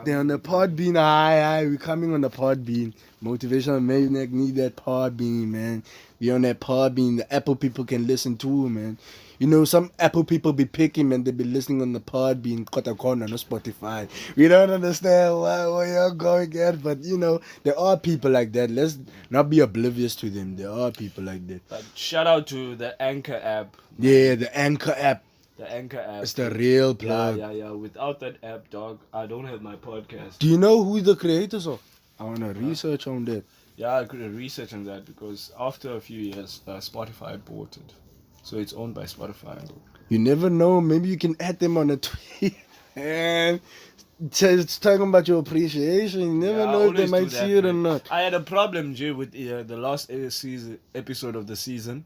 They're on the pod bean. Aye, we're coming on the pod bean. Motivational Maniac need that pod bean, man. We on that pod bean. The Apple people can listen too, man. You know, some Apple people be picking, man. They be listening on the pod bean, Kotakona, no Spotify. We don't understand where you're going at, but you know, there are people like that. Let's not be oblivious to them. There are people like that. But shout out to the Anchor app. Yeah, the Anchor app. The Anchor app. It's the real plug. Yeah. Without that app, dog, I don't have my podcast. Do you know who the creators are? I want to research on that. Yeah, I could research on that because after a few years, Spotify bought it. So it's owned by Spotify. You never know. Maybe you can add them on a tweet. And just talking about your appreciation. You never know if they might see it or not. I had a problem, Jay, with the last episode of the season.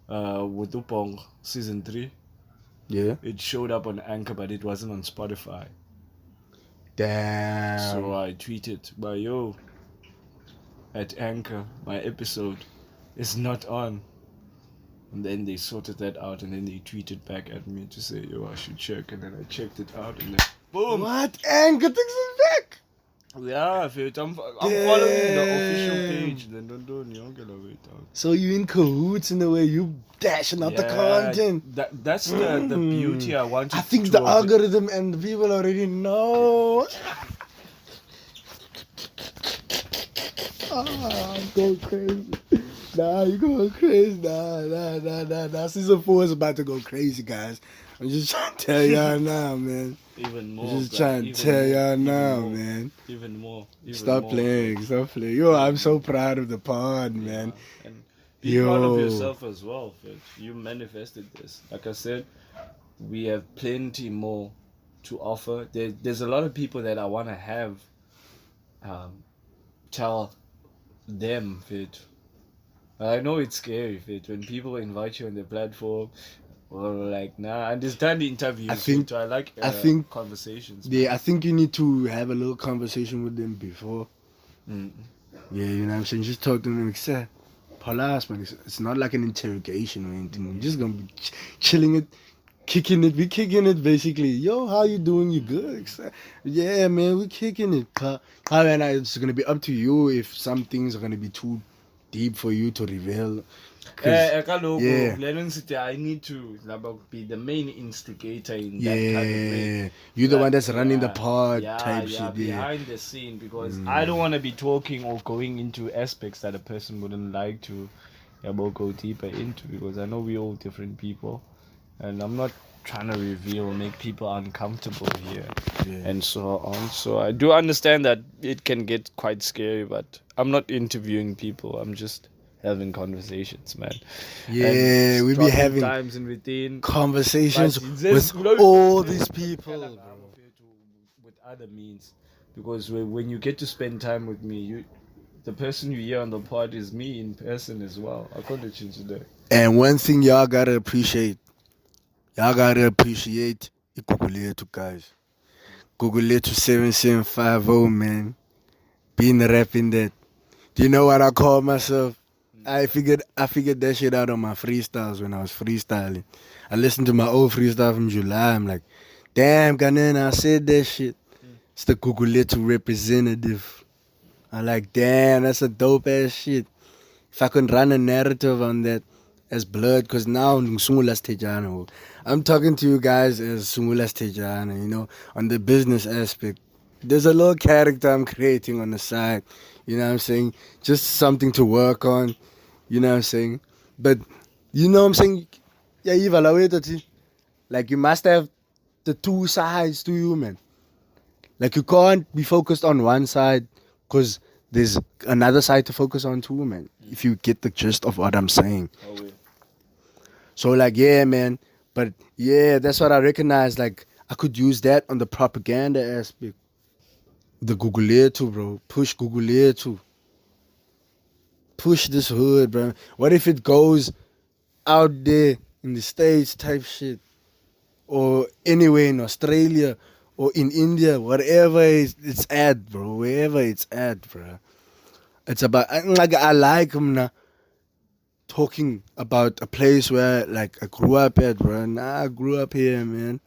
With Upong, season 3. Yeah. It showed up on Anchor, but it wasn't on Spotify. Damn. So I tweeted, at Anchor, my episode is not on. And then they sorted that out, and then they tweeted back at me to say, I should check. And then I checked it out, and then boom. What? Anchor takes it back? Yeah, I'm following the official page. Then don't. So you in cahoots in the way you dashing out the content. That's the beauty I wanted. I think the algorithm and the people already know. I'm going crazy. Nah, you going crazy. Nah. Season 4 is about to go crazy, guys. I'm just trying to tell y'all now, man. Even more. I'm just trying to tell y'all now, man. Even more. Stop playing. Yo, I'm so proud of the pod, man. And be proud of yourself as well, Fitch. You manifested this. Like I said, we have plenty more to offer. There's a lot of people that I want to have tell them, Fitch. I know it's scary, Fitch, when people invite you on their platform. Or like, nah, I understand the interviews. I think conversations. Yeah, I think you need to have a little conversation with them before. Yeah, you know what I'm saying? Just talk to them and say, Palas, man, it's not like an interrogation or anything. You're just going to be chilling it, kicking it. We kicking it, basically. Yo, how you doing? You good? Yeah, man, we kicking it. It's going to be up to you if some things are going to be too deep for you to reveal. I need to be the main instigator in that kind of way. You're the one that's running the pod type shit. Behind the scene, because I don't want to be talking or going into aspects that a person wouldn't like to go deeper into, because I know we're all different people and I'm not trying to reveal, make people uncomfortable here and so on. So I do understand that it can get quite scary, but I'm not interviewing people. I'm just having conversations, man. Yeah, we be having times in between conversations with all these people. With other means, because when you get to spend time with me, the person you hear on the pod is me in person as well. I can't change that. And one thing y'all gotta appreciate Iguguletu, guys. Guguletu 7750, man. Been rapping that. Do you know what I call myself? I figured that shit out on my freestyles when I was freestyling. I listened to my old freestyle from July. I'm like, damn, Ghanaian, I said that shit. It's the Guguletu representative. I'm like, damn, that's a dope ass shit. If I could run a narrative on that as blood, because now I'm Sungula Sitetyana. I'm talking to you guys as Sungula Sitetyana, you know, on the business aspect. There's a little character I'm creating on the side. You know what I'm saying? Just something to work on. You know what I'm saying? But, you know what I'm saying? Yeah, like, you must have the two sides to you, man. Like, you can't be focused on one side because there's another side to focus on too, man. If you get the gist of what I'm saying. So, like, yeah, man. But yeah, that's what I recognize. Like I could use that on the propaganda aspect. The Google too, bro. Push Google too. Push this hood, bro. What if it goes out there in the States type shit? Or anywhere in Australia or in India, whatever it's at, bro. Wherever it's at, bro. It's about like I like talking about a place where like I grew up at, bro. Nah, I grew up here, man.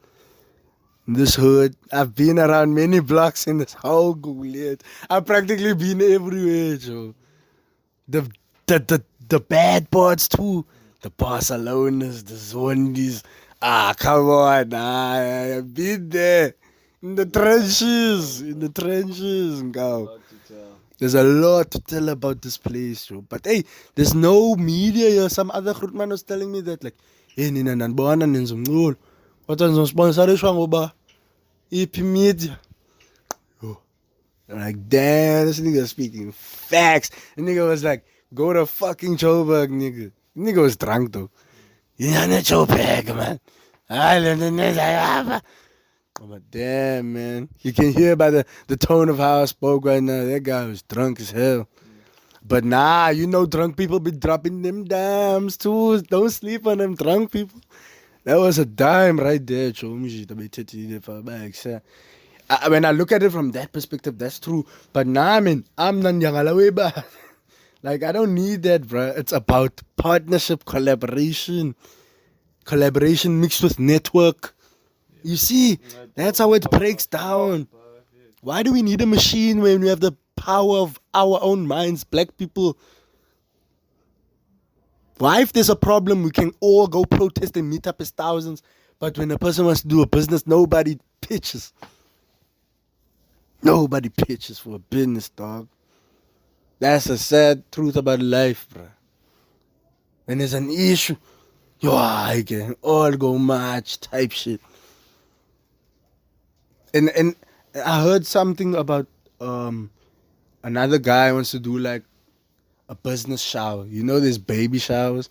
In this hood. I've been around many blocks in this whole Google. I've practically been everywhere, Joe. The the bad parts too. The Barcelonas, the Zondis. Ah, come on. Nah, I've been there. In the trenches. In the trenches. Go. There's a lot to tell about this place, bro. But hey, there's no media here. Some other good man was telling me that, like, hey, nina nanbona nenza umculo. Kodwa nizosponsorishwa ngoba iphi media. Oh. I'm like, damn, this nigga speaking facts. The nigga was like, go to fucking Joburg, nigga. Nigga was drunk though. Yeah, not Joburg, man. I'm like, damn, man. You can hear by the tone of how I spoke right now. That guy was drunk as hell. But nah, you know drunk people be dropping them dimes too. Don't sleep on them drunk people. That was a dime right there. When I look at it from that perspective, that's true. But nah, man, I'm not young. Like, I don't need that, bro. It's about partnership, collaboration. Collaboration mixed with network. You see, that's how it breaks down. Why do we need a machine when we have the power of our own minds, black people? Why, if there's a problem, we can all go protest and meet up as thousands, but when a person wants to do a business, nobody pitches. Nobody pitches for a business, dog. That's the sad truth about life, bro. When there's an issue, I can all go march type shit. And I heard something about another guy wants to do like a business shower. You know, there's baby showers.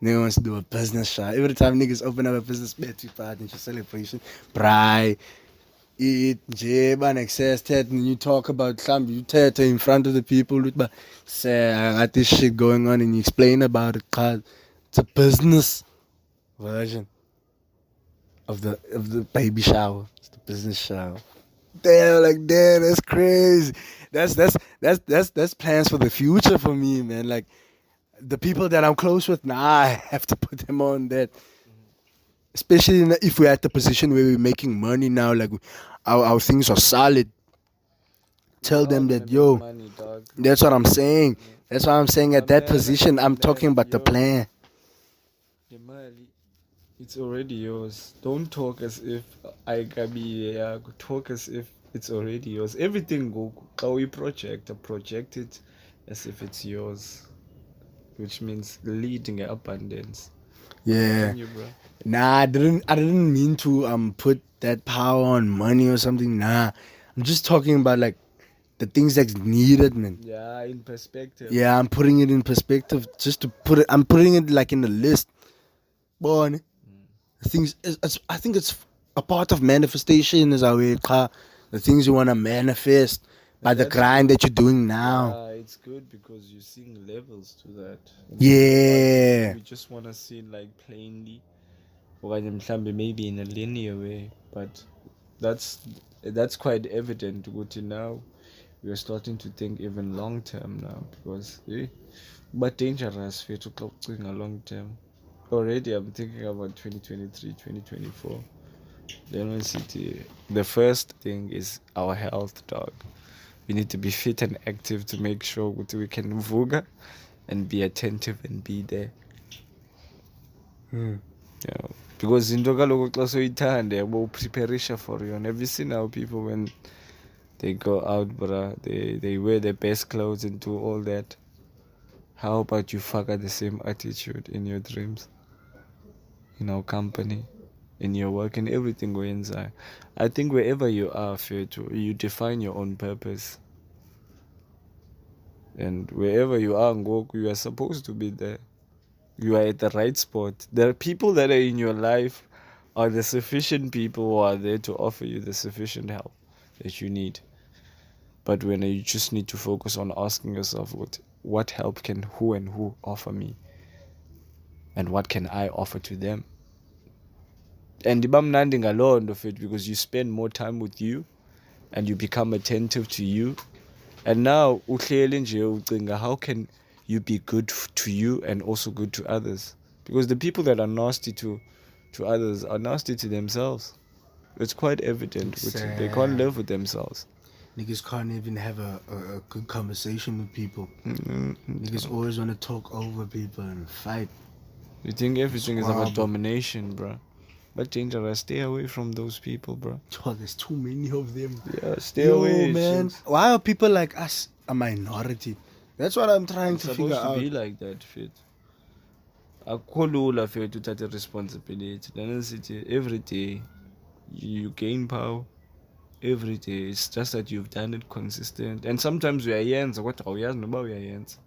Nigga wants to do a business shower. Every time niggas open up a business party and celebration, braai, eat, jeba, access that, and you talk about something, you tell it in front of the people, but say I got this shit going on, and you explain about it. Cause it's a business version of the baby shower. It's the business shower. Damn, like damn, that's crazy. That's plans for the future for me, man. Like the people that I'm close with now, I have to put them on that. Especially if we're at the position where we're making money now, like our things are solid. Tell them that, yo, money, dog. that's what I'm saying. That's what I'm saying. At that position, I'm talking about the plan. The money, it's already yours. Don't talk as if I can be here. Talk as if it's already yours. Everything go how we project it as if it's yours, which means leading abundance. Yeah. You, bro. Nah, I didn't mean to put that power on money or something. Nah, I'm just talking about like the things that's needed, man. Yeah, in perspective. Yeah, I'm putting it in perspective just to put it. I'm putting it like in the list. Boy, things. I think it's a part of manifestation. Is how the things you wanna manifest by the grind that you're doing now. Yeah, it's good because you're seeing levels to that. Yeah. We just wanna see it like plainly, or maybe in a linear way, but that's quite evident. Good now. We are starting to think even long term now because but dangerous for to think a long term. Already I'm thinking about 2023, 2024. Then the first thing is our health, dog. We need to be fit and active to make sure we can vuga and be attentive and be there. Yeah. Because in Dogalo they will prepare for you. And have you seen how people when they go out, bruh, they wear their best clothes and do all that? How about you fucker the same attitude in your dreams, in our company, in your work, and everything go inside? I think wherever you are, you define your own purpose. And wherever you are, you are supposed to be there. You are at the right spot. There are people that are in your life are the sufficient people who are there to offer you the sufficient help that you need. But when you just need to focus on asking yourself, what help can who offer me? And what can I offer to them? And ibamnandi ngaloo nto fit, because you spend more time with you and you become attentive to you. And now uhleli nje ucinga, how can you be good to you and also good to others? Because the people that are nasty to others are nasty to themselves. It's quite evident. They can't live with themselves. Niggas can't even have a good conversation with people. Niggas always want to talk over people and fight. You think everything is about domination, bro. But dangerous. Stay away from those people, bro. Oh, there's too many of them. Yeah, stay away, man. Why are people like us a minority? That's what I'm trying to figure out. It's supposed to be like that, fit. Akukho lula fit uthathe responsibility. Then every day you gain power. Every day. It's just that you've done it consistent. And sometimes uyayenza kodwa awuyazi noba uyayenza.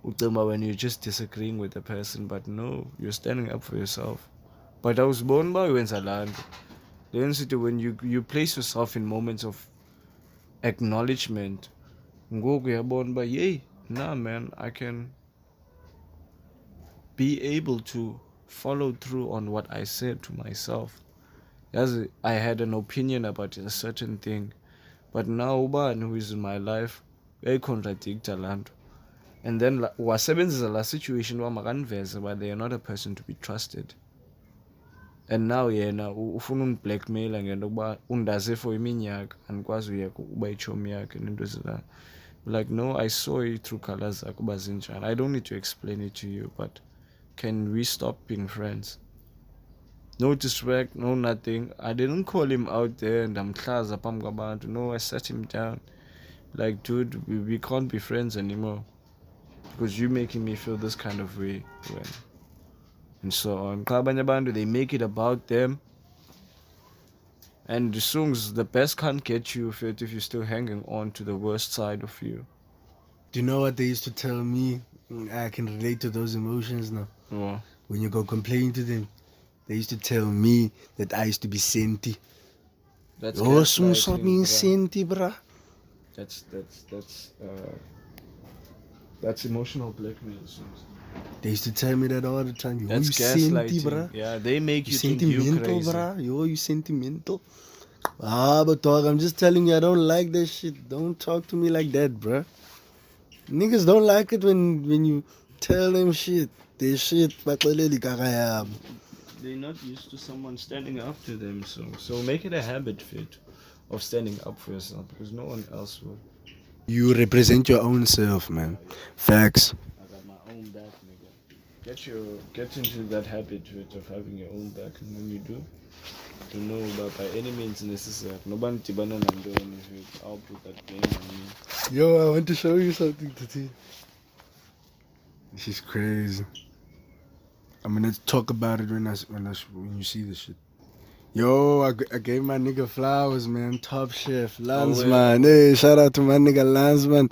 Ucima when you're just disagreeing with the person, but no, you're standing up for yourself. But I was born by land. Then when you place yourself in moments of acknowledgement, born by yay, nah man, I can be able to follow through on what I said to myself. As I had an opinion about a certain thing, but now Uban, who is in my life, they contradict land. And then wasebenzisa la situation wamakanveza, but they are not a person to be trusted. And now yena ufuna uniblackmaila ngento kuba undaze for iminyaka andikwazi uyeka ukuba ichomi yakhe nento ezila. Like, no, I saw you through colors zakho uba zinjani. I don't need to explain it to you, but can we stop being friends? No disrespect, no nothing. I didn't call him out there and ndamhlaza phambi kwabantu. No, I sat him down. Like, dude, we can't be friends anymore, because you're making me feel this kind of way and so on. They make it about them, and the songs, the best can't get you if you're still hanging on to the worst side of you. Do you know what they used to tell me? I can relate to those emotions now. Oh. When you go complain to them, they used to tell me that I used to be senti. That's stop being senti, bruh. That's emotional blackmail songs. They used to tell me that all the time. Yo, that's gaslighting, bruh. Yeah, they make you think you crazy. Bruh. Yo, you sentimental. But dog, I'm just telling you, I don't like that shit. Don't talk to me like that, bruh. Niggas don't like it when you tell them shit. They shit, but they're not used to someone standing up to them, so make it a habit, fit, of standing up for yourself, because no one else will. You represent your own self, man. Facts. I got my own back, nigga. Get into that habit of having your own back, and when you do, to know that by any means necessary, nobody tibana nandoni, I'll put that blame on me. Yo, I want to show you something today. This is crazy. I'm gonna talk about it when you see this shit. Yo, I gave my nigga flowers, man. Top chef, Landsman. Hey, shout out to my nigga Landsman.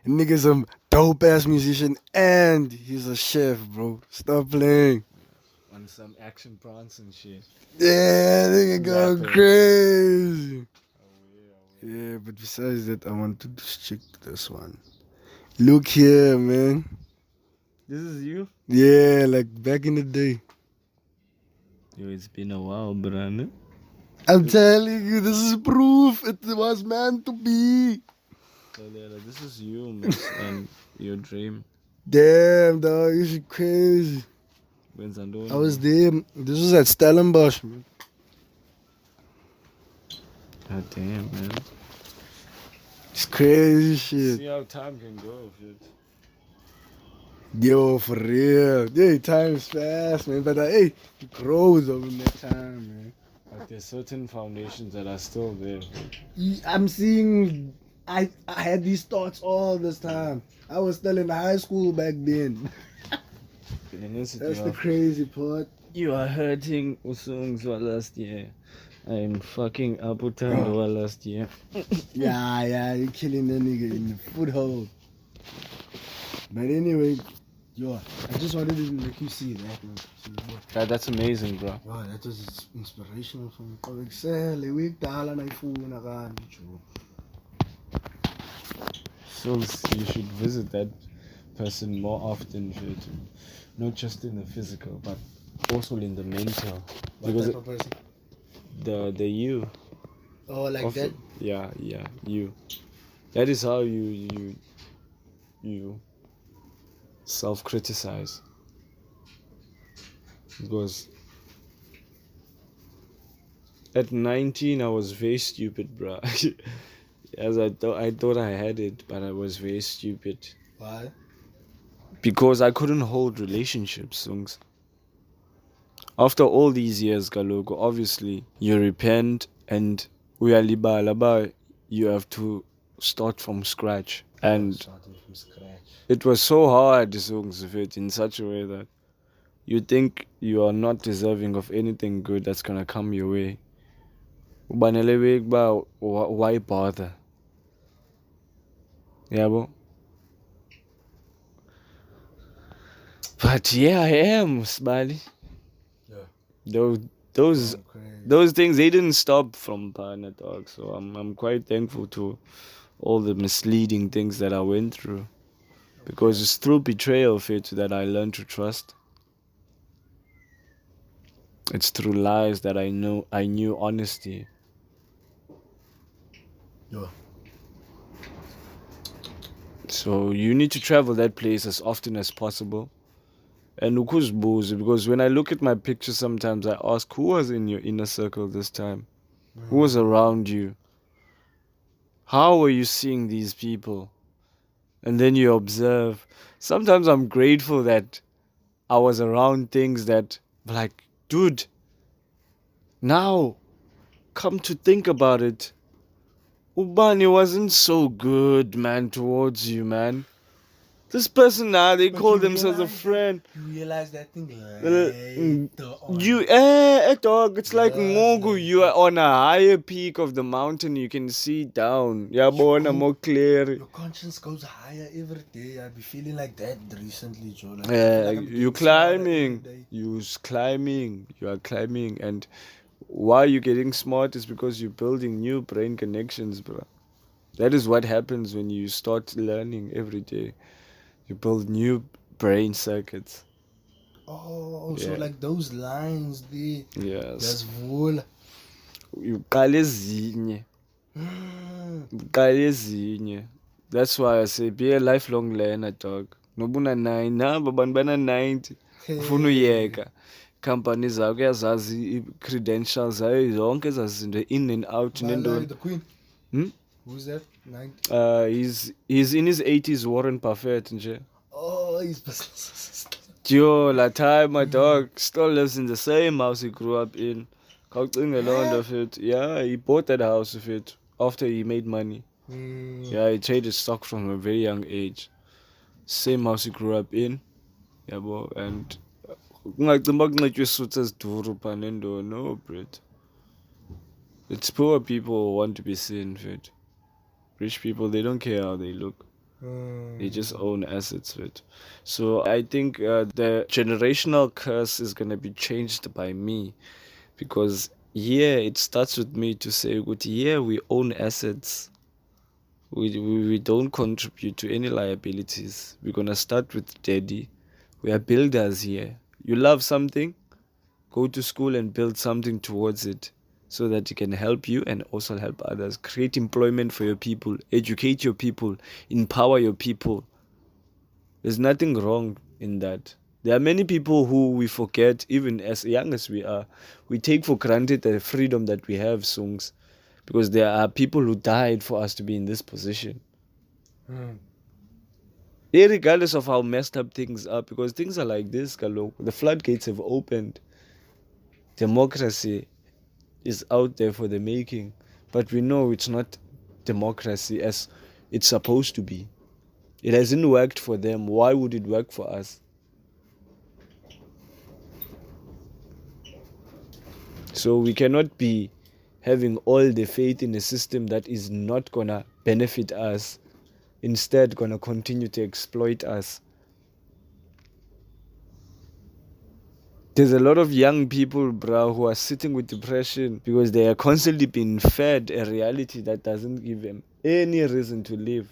Nigga's a dope ass musician and he's a chef, bro. Stop playing. On some action prance and shit. Yeah, nigga going crazy. Yeah, but besides that, I want to check this one. Look here, man. This is you? Yeah, like back in the day. Yo, it's been a while, Brother. I'm telling you, this is proof. It was meant to be. So this is you, man, and your dream. Damn, dog, you shit crazy. I was there. This was at Stellenbosch, man. God damn, man. It's crazy shit. See how time can go, dude. Yo, for real. Yeah, time is fast, man. But hey, it grows over that time, man. But there's certain foundations that are still there. I'm seeing. I had these thoughts all this time. I was still in high school back then. That's the crazy part. You are hurting Usungwa last year. I'm fucking Abutandwa last year. Yeah, you're killing the nigga in the foothold. But anyway, Yo, I just wanted to make you see that, man. See, bro. That's amazing, bro. Wow, that was inspirational for me. Le week dala na ifuna kanti jo. So you should visit that person more often, not just in the physical, but also in the mental. What Because type of person? the you. Oh, like that? Yeah, you. That is how you self-criticize. Because at 19 I was very stupid, bro. As I thought I had it, but I was very stupid. Why? Because I couldn't hold relationships, Sungs. After all these years, Galoko, obviously you repent and we are liba, you have to start from scratch. And From scratch. it was so hard, Sungs, in such a way that you think you are not deserving of anything good that's gonna come your way. Why bother? Yeah, bro. But yeah, I am, Smiley. Yeah. Those things, they didn't stop from Partner Talk, so I'm quite thankful to all the misleading things that I went through, because it's through betrayal, that I learned to trust. It's through lies that I knew honesty. Yeah. So you need to travel that place as often as possible. And ukuzibuze, because when I look at my pictures, sometimes I ask, who was in your inner circle this time? Who was around you? How were you seeing these people? And then you observe. Sometimes I'm grateful that I was around things that, like, dude, now, come to think about it, Ubani wasn't so good, man, towards you, man. This person now, they call themselves a friend. You realize that thing dog, it's like Mogu, you are on a higher peak of the mountain, you can see down. Yeah, more clear. Your conscience goes higher every day. I've been feeling like that recently, Joe. You're climbing. You are climbing, and why you're getting smart is because you're building new brain connections, bro. That is what happens when you start learning every day. You build new brain circuits. Oh, so like those lines there. Yes. That's wool. Uqale ezinye. That's why I say be a lifelong learner, dog. Nobuna 9, nabo bantu bana 90. Ufuna uyeka. Companies zakho uyazazi i-credentials zayo zonke ezazinto in and out nendoni. The Queen. Who's that? 90. He's in his 80s, Warren Buffett nje. Oh, he's business. Yo, that time my dog still lives in the same house he grew up in. Yeah, he bought that house of it after he made money. Yeah, he traded stock from a very young age. Same house he grew up in. Yeah, bro, and no, Brit. It's poor people who want to be seen, fit. Rich people, they don't care how they look. They just own assets, fit. So I think the generational curse is going to be changed by me, because it starts with me to say, we own assets. We don't contribute to any liabilities. We're going to start with daddy. We are builders here. You love something, go to school and build something towards it, so that it can help you and also help others. Create employment for your people, educate your people, empower your people. There's nothing wrong in that. There are many people who we forget, even as young as we are. We take for granted the freedom that we have, Sungs, because there are people who died for us to be in this position. Regardless of how messed up things are, because things are like this, Kalo. The floodgates have opened. Democracy is out there for the making, but we know it's not democracy as it's supposed to be. It hasn't worked for them. Why would it work for us? So we cannot be having all the faith in a system that is not gonna benefit us, instead gonna continue to exploit us. There's a lot of young people, bro, who are sitting with depression because they are constantly being fed a reality that doesn't give them any reason to live.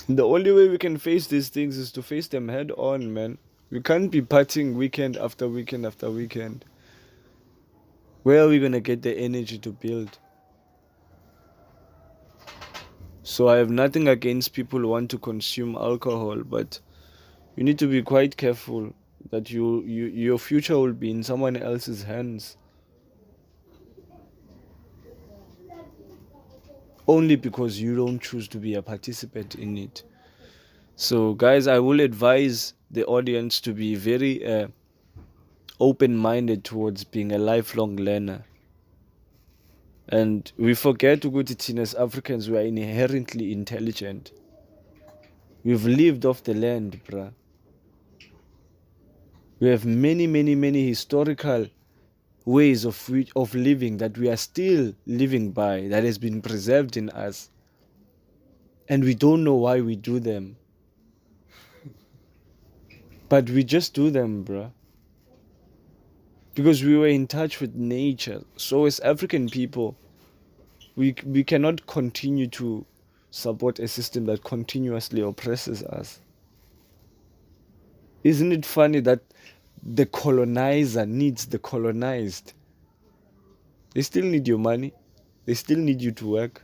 The only way we can face these things is to face them head on, man. We can't be partying weekend after weekend after weekend. Where are we going to get the energy to build? So I have nothing against people who want to consume alcohol, but you need to be quite careful that your future will be in someone else's hands. Only because you don't choose to be a participant in it. So guys, I will advise the audience to be very open-minded towards being a lifelong learner. And we forget to go to Tina as Africans, we are inherently intelligent. We've lived off the land, bruh. We have many historical ways of living that we are still living by, that has been preserved in us. And we don't know why we do them. But we just do them, bruh. Because we were in touch with nature. So as African people, we cannot continue to support a system that continuously oppresses us. Isn't it funny that the colonizer needs the colonized? They still need your money. They still need you to work.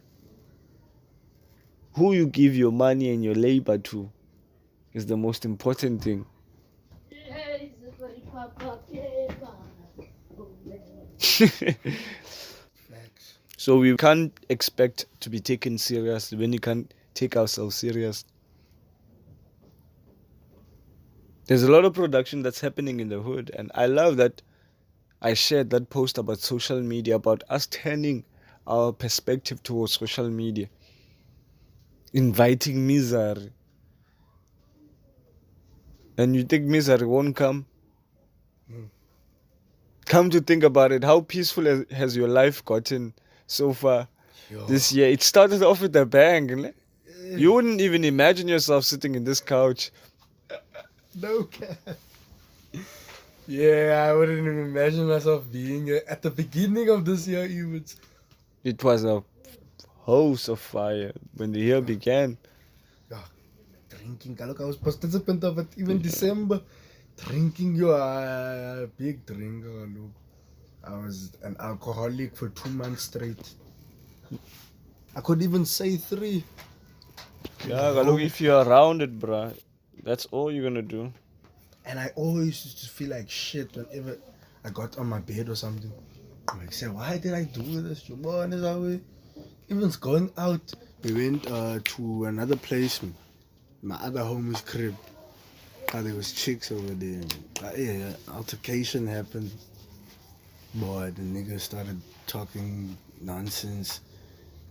Who you give your money and your labor to is the most important thing. So we can't expect to be taken serious when you can't take ourselves serious. There's a lot of production that's happening in the hood, and I love that I shared that post about social media, about us turning our perspective towards social media, inviting misery. And you think misery won't come? Come to think about it, how peaceful has your life gotten so far this year? It started off with a bang. You wouldn't even imagine yourself sitting in this couch. No cap. Yeah, I wouldn't even imagine myself being at the beginning of this year even. It was a house of fire when the year began. Yeah, drinking. I was participant of it even December. Drinking, you are a big drinker. Look, I was an alcoholic for 2 months straight. I could even say 3. Yeah, look, if you're around it, bruh, that's all you're gonna do. And I always used to feel like shit whenever I got on my bed or something. I'm like, say, why did I do this? Even going out, we went to another place, my other homie's crib. There was chicks over there. Yeah, altercation happened. Boy, the nigga started talking nonsense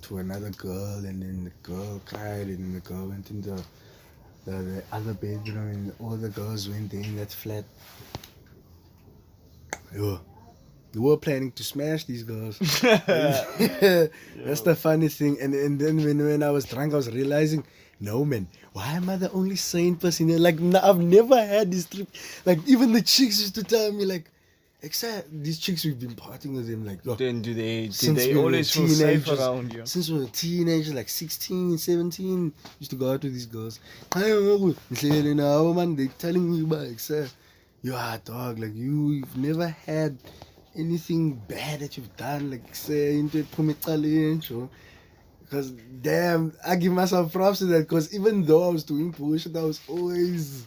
to another girl, and then the girl cried, and then the girl went into the other bedroom, and all the girls went there in that flat. Yo, we were planning to smash these girls. That's the funny thing. And then when I was drunk, I was realizing, no man, why am I the only sane person here? Like, I've never had this trip. Like, even the chicks used to tell me, like, except these chicks, we've been partying with them, like, then did they always feel safe around you? Since we were teenagers, like 16, 17, used to go out with these girls. I don't know, man, they telling me about, except, you are dog, like, you've never had anything bad that you've done, like, say, into a challenge, or because, damn, I give myself props to that, because even though I was doing bullshit, I was always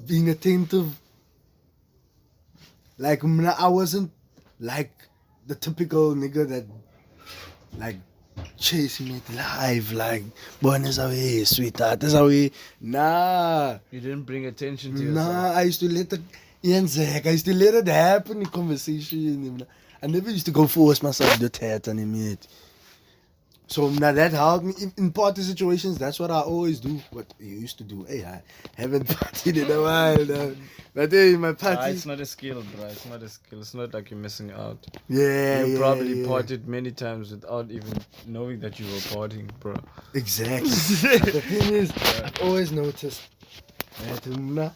being attentive. Like, I wasn't like the typical nigga that, like, chasing me live, like, born is away, sweetheart, this away. Nah. You didn't bring attention to yourself? Nah, I used to let it happen in conversation. I never used to go force myself to tat on him yet. So now that helped me in party situations. That's what I always do. What you used to do. Hey, I haven't partied in a while now. But hey, my party. It's not a skill, bro. It's not a skill. It's not like you're missing out. Yeah, You yeah, probably yeah. partied many times without even knowing that you were partying, bro. Exactly. The thing is, I've always noticed that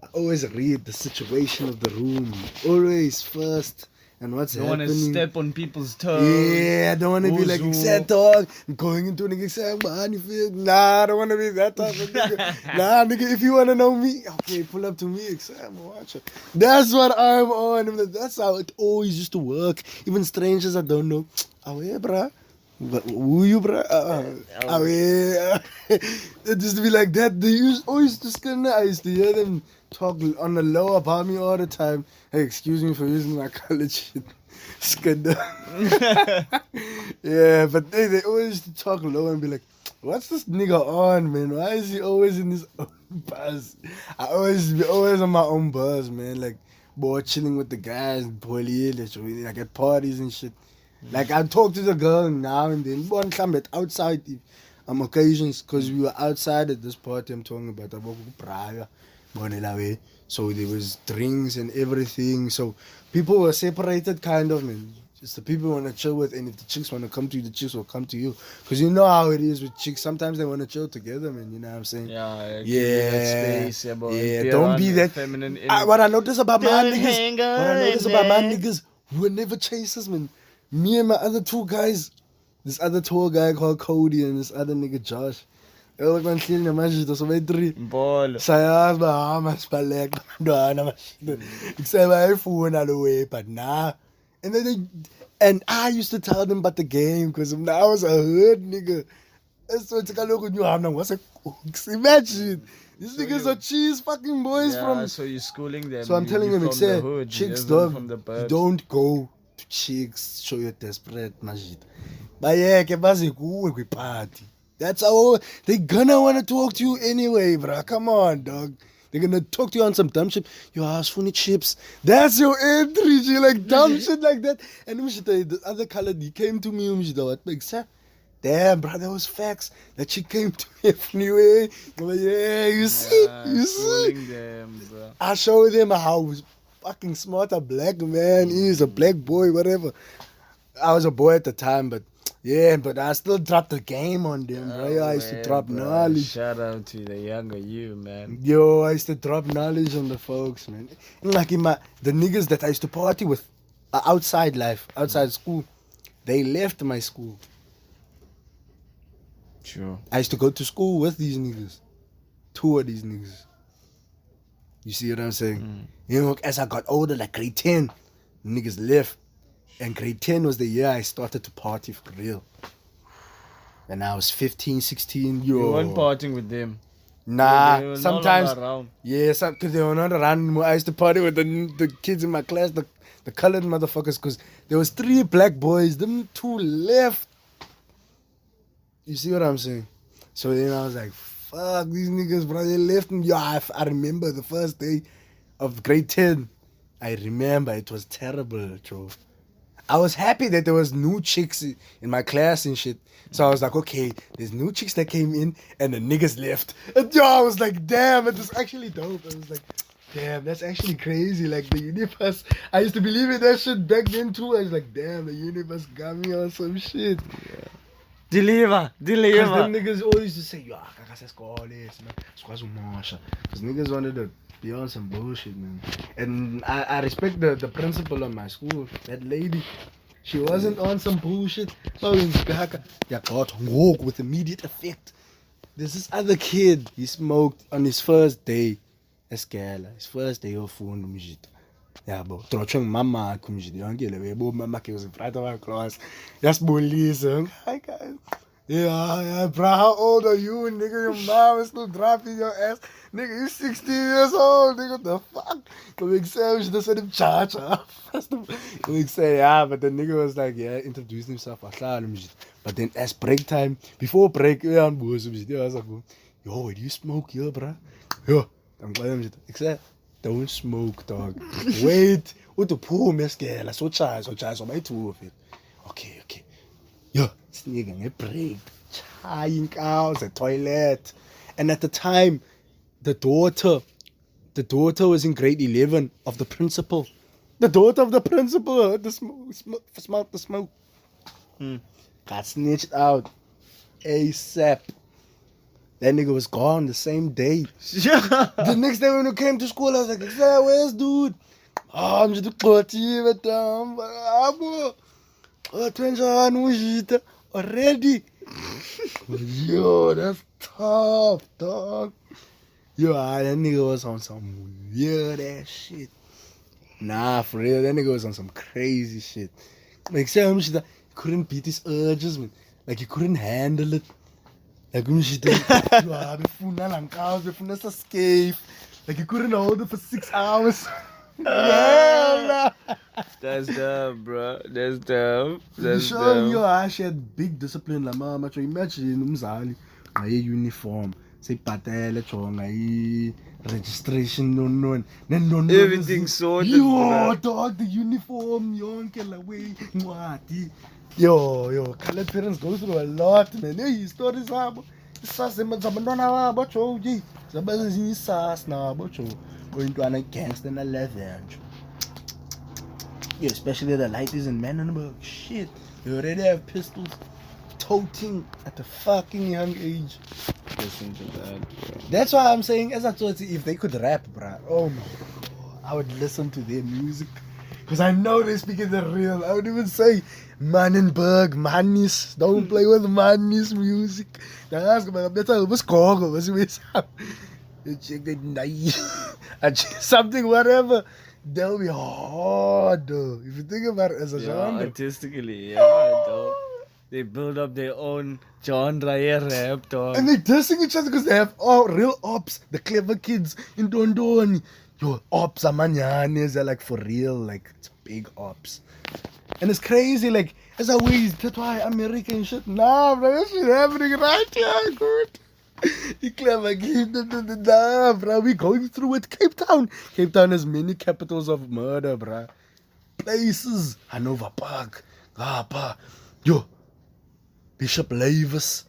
I always read the situation of the room. Always first. And what's Don't happening. want to step on people's toes. Yeah, I don't want to be like, except dog. I'm going into a nigga saying, man, you feel. Nah, I don't want to be that type of nigga. Nah, nigga, if you want to know me, okay, pull up to me, except watch it. That's what I'm on. That's how it always used to work. Even strangers I don't know. Oh, yeah, bruh. Who you, bruh? Oh, yeah. It used to be like that. They always just I used to hear them talk on the low about me all the time. Hey, excuse me for using my college shit. Skanda. Yeah, but they always used to talk low and be like, what's this nigga on, man? Why is he always in his own buzz? I always be on my own buzz, man. Like, boy, chilling with the guys, like at parties and shit. Like, I talk to the girl now and then. One come at outside occasions, because we were outside at this party I'm talking about. So there was drinks and everything. So people were separated, kind of, man. Just the people you want to chill with, and if the chicks want to come to you, the chicks will come to you. Because you know how it is with chicks. Sometimes they want to chill together, man. You know what I'm saying? Yeah, Space, yeah, don't be that feminine. What I notice about my niggas, we were never chasers, man. Me and my other two guys, this other tour guy called Cody and this other nigga Josh. Elke man sien na manje dat so by 3. Ball. Saya mas palek doana mas. Ek sê my phone all the way, but nah. And then I used to tell them about the game because I was a hood nigga. So it's like look you have now what's imagine. These niggas are cheese fucking boys from. So you're schooling them. So I'm telling them, hood, chicks don't go to chicks, show you're desperate, majid. But yeah, kebazi cool we party. That's how they gonna wanna talk to you anyway, bruh. Come on, dog. They're gonna talk to you on some dumb shit. You ask for any chips. That's your entry, G. Like dumb shit like that. And the other color, he came to me, what makes sense? Damn, bro, that was facts. That she came to me anyway. I'm like, yeah, you see? Them, bro. I showed them how fucking smart a black man is, a black boy, whatever. I was a boy at the time, but yeah, but I still dropped the game on them, bro. I used to drop knowledge. Shout out to the younger you, man. Yo, I used to drop knowledge on the folks, man. Like the niggas that I used to party with, outside life, outside school, they left my school. Sure. I used to go to school with these niggas. 2 of these niggas. You see what I'm saying? You know, as I got older, like grade 10, niggas left. And grade 10 was the year I started to party for real. And I was 15, 16. You weren't partying with them? Nah, sometimes. Yeah, because they were not around anymore. I used to party with the kids in my class, the colored motherfuckers, because there was 3 black boys. Them 2 left. You see what I'm saying? So then I was like, fuck, these niggas, bro, they left. And yeah, I remember the first day of grade 10. I remember it was terrible, Joe. I was happy that there was new chicks in my class and shit. So I was like, okay, there's new chicks that came in and the niggas left. And yo, I was like, damn, it was actually dope. I was like, damn, that's actually crazy. Like the universe, I used to believe in that shit back then too. I was like, damn, the universe got me on some shit. Yeah. Deliver. Because them niggas always used to say, yo, let's go all this, man. Because niggas wanted to be on some bullshit, man. And I respect the principal of my school, that lady. She wasn't on some bullshit. Yeah, God, walk with immediate effect. There's this other kid, he smoked on his first day. His first day of phone. Yeah, bro. Trochong mama kumjidi. Mama was in front of our class. Just bullies. Hi guys. Yeah, bro, how old are you, nigga? Your mom is still dropping your ass. Nigga, you 16 years old, nigga, what the fuck? Come say, we should have said him cha-cha. We say, yeah, but the nigga was like, yeah, introduced himself. But then as break time, before break, I was like, yo, do you smoke here, bro? Yo, I'm glad I said, don't smoke, dog. Wait, what the poor meskela, so chai, so my two of it. Okay. Yo, Sneaking a break, trying out the toilet. And at the time, the daughter was in grade 11 of the principal. The daughter of the principal heard the smelled the smoke. Got snitched out ASAP. That nigga was gone the same day. The next day when we came to school, I was like, where's dude? Oh, I'm just already. Yo, that's tough, dog. Yo, that nigga was on some weird ass shit. Nah, for real, that nigga was on some crazy shit. Like, say, he couldn't beat his urges, man. Like, he couldn't handle it. Like, escape. Like, he couldn't hold it for 6 hours. Yeah, that's dumb, bro. That's dumb. That's dumb. Yo, she had big discipline, la mama. So imagine umzali, my uniform, say patele, chonga, registration, no. Everything sorted. Yo, dog, the uniform, yonke la way, mwati. Yo, colored parents go through a lot, man. Hey, stories abo. Sas emazabandona abo, cho, ji. Zabazi sas na abo, cho. Going to a gangster in a leather. Yeah, especially the ladies in Menenberg. Shit, you already have pistols toting at a fucking young age. Listen to that, bro. That's why I'm saying, as I told you, if they could rap, bro, oh my god, I would listen to their music. Because I know they speak in the real. I would even say, Manenberg, Manis, don't play with Manis music. That's something, whatever. They'll be hard, though. If you think about it as a genre. Artistically, though. They build up their own genre, rap, dog. And they're dissing each other because they have real ops. The clever kids in Dondoni. Yo, ops are manyanes. They're like for real. Like, it's big ops. And it's crazy. Like, as always, that's why American shit. Nah, bro, that shit happening right here, good. The clever kid, nah, bro, we going through it. Cape Town has many capitals of murder, bro. Places, Hanover Park, Gapa, yo, Bishop Lavis,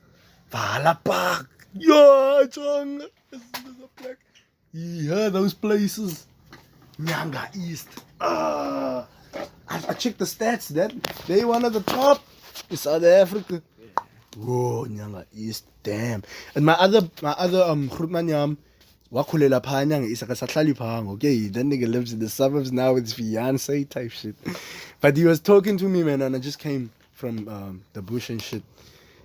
Vala Park, yo, Chong, yeah, those places. Nyanga East, I checked the stats. That they one of the top in South Africa. Whoa, Nyanga East, damn. And my other Grootmanyam, wakhulela phanya ngeIsaka sahlali phango. Okay, that nigga lives in the suburbs now with his fiance type shit. But he was talking to me, man, and I just came from the bush and shit.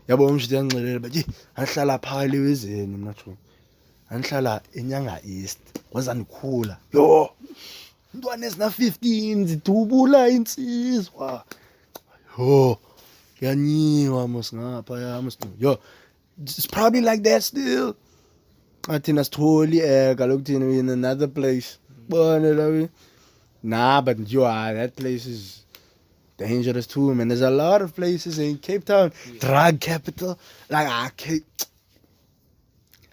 Yabo umshiti yangicelela but angihlala phakathi wezeni mina tho. Angihlala eNyanga East. Wazanikhula. Yo. Umntwana esina 15 zidubula insizwa. Yo. Yanyiwa mos ngapha ya mos. Yo. It's probably like that still. I think that's totally kaloku in another place. Nah, but yo, that place is dangerous too, man. There's a lot of places in Cape Town, drug capital. Like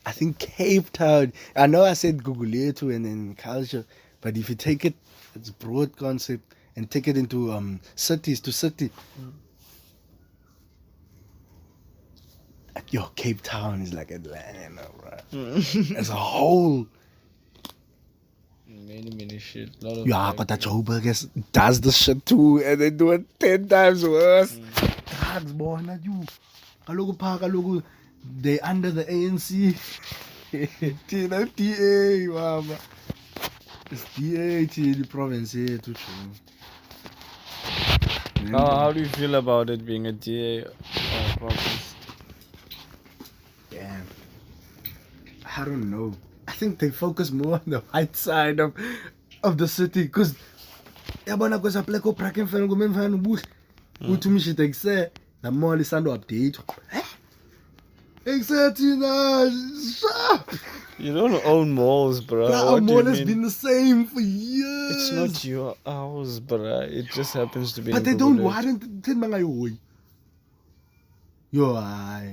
I think Cape Town. I know I said Guguletu and then culture, but if you take it, it's a broad concept, and take it into cities to city. Yo, Cape Town is like Atlanta, bro. As a whole. Many shit. Yeah, but that Joburg does the shit too, and they do it 10 times worse. Drugs, boy, not you. Kaloku pa, kaloku, they under the ANC. DA, mama. It's DA, the province here, too. How do you feel about it being a DA province? Damn. I don't know. I think they focus more on the white side of the city, because yabona kwesa pleko praken fana ngomemfana ubuhle uthi umshite kuse la mall isando update exactly. You don't own malls, bro. Our mall has been the same for years. It's not your house, bro. It just happens to be. But they don't warrant 10 mangayoy. Yo, I.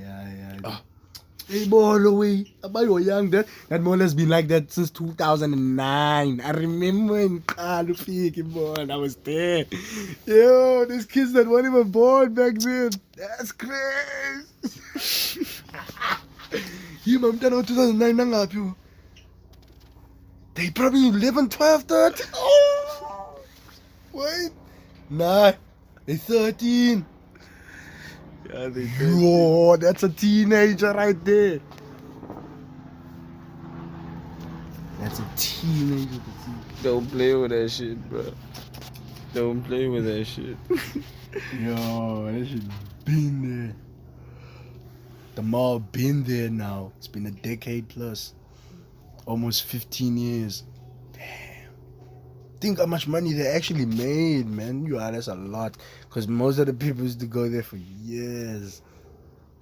Hey, ball away. About your young, that mall has been like that since 2009. I remember in Kalufiki, ball. I was there. Yo, these kids that weren't even born back then. That's crazy. You, mom, 2009, nangap you. They probably 11, 12, 13. Oh, wait. Nah, they 13. Yeah, they Yo, that's a teenager right there. That's a teenager. Don't play with that shit, bro. Don't play with that shit. Yo, that shit been there. The mall been there now. It's been a decade plus. Almost 15 years. Damn. Think how much money they actually made, man. That's a lot. Because most of the people used to go there for years.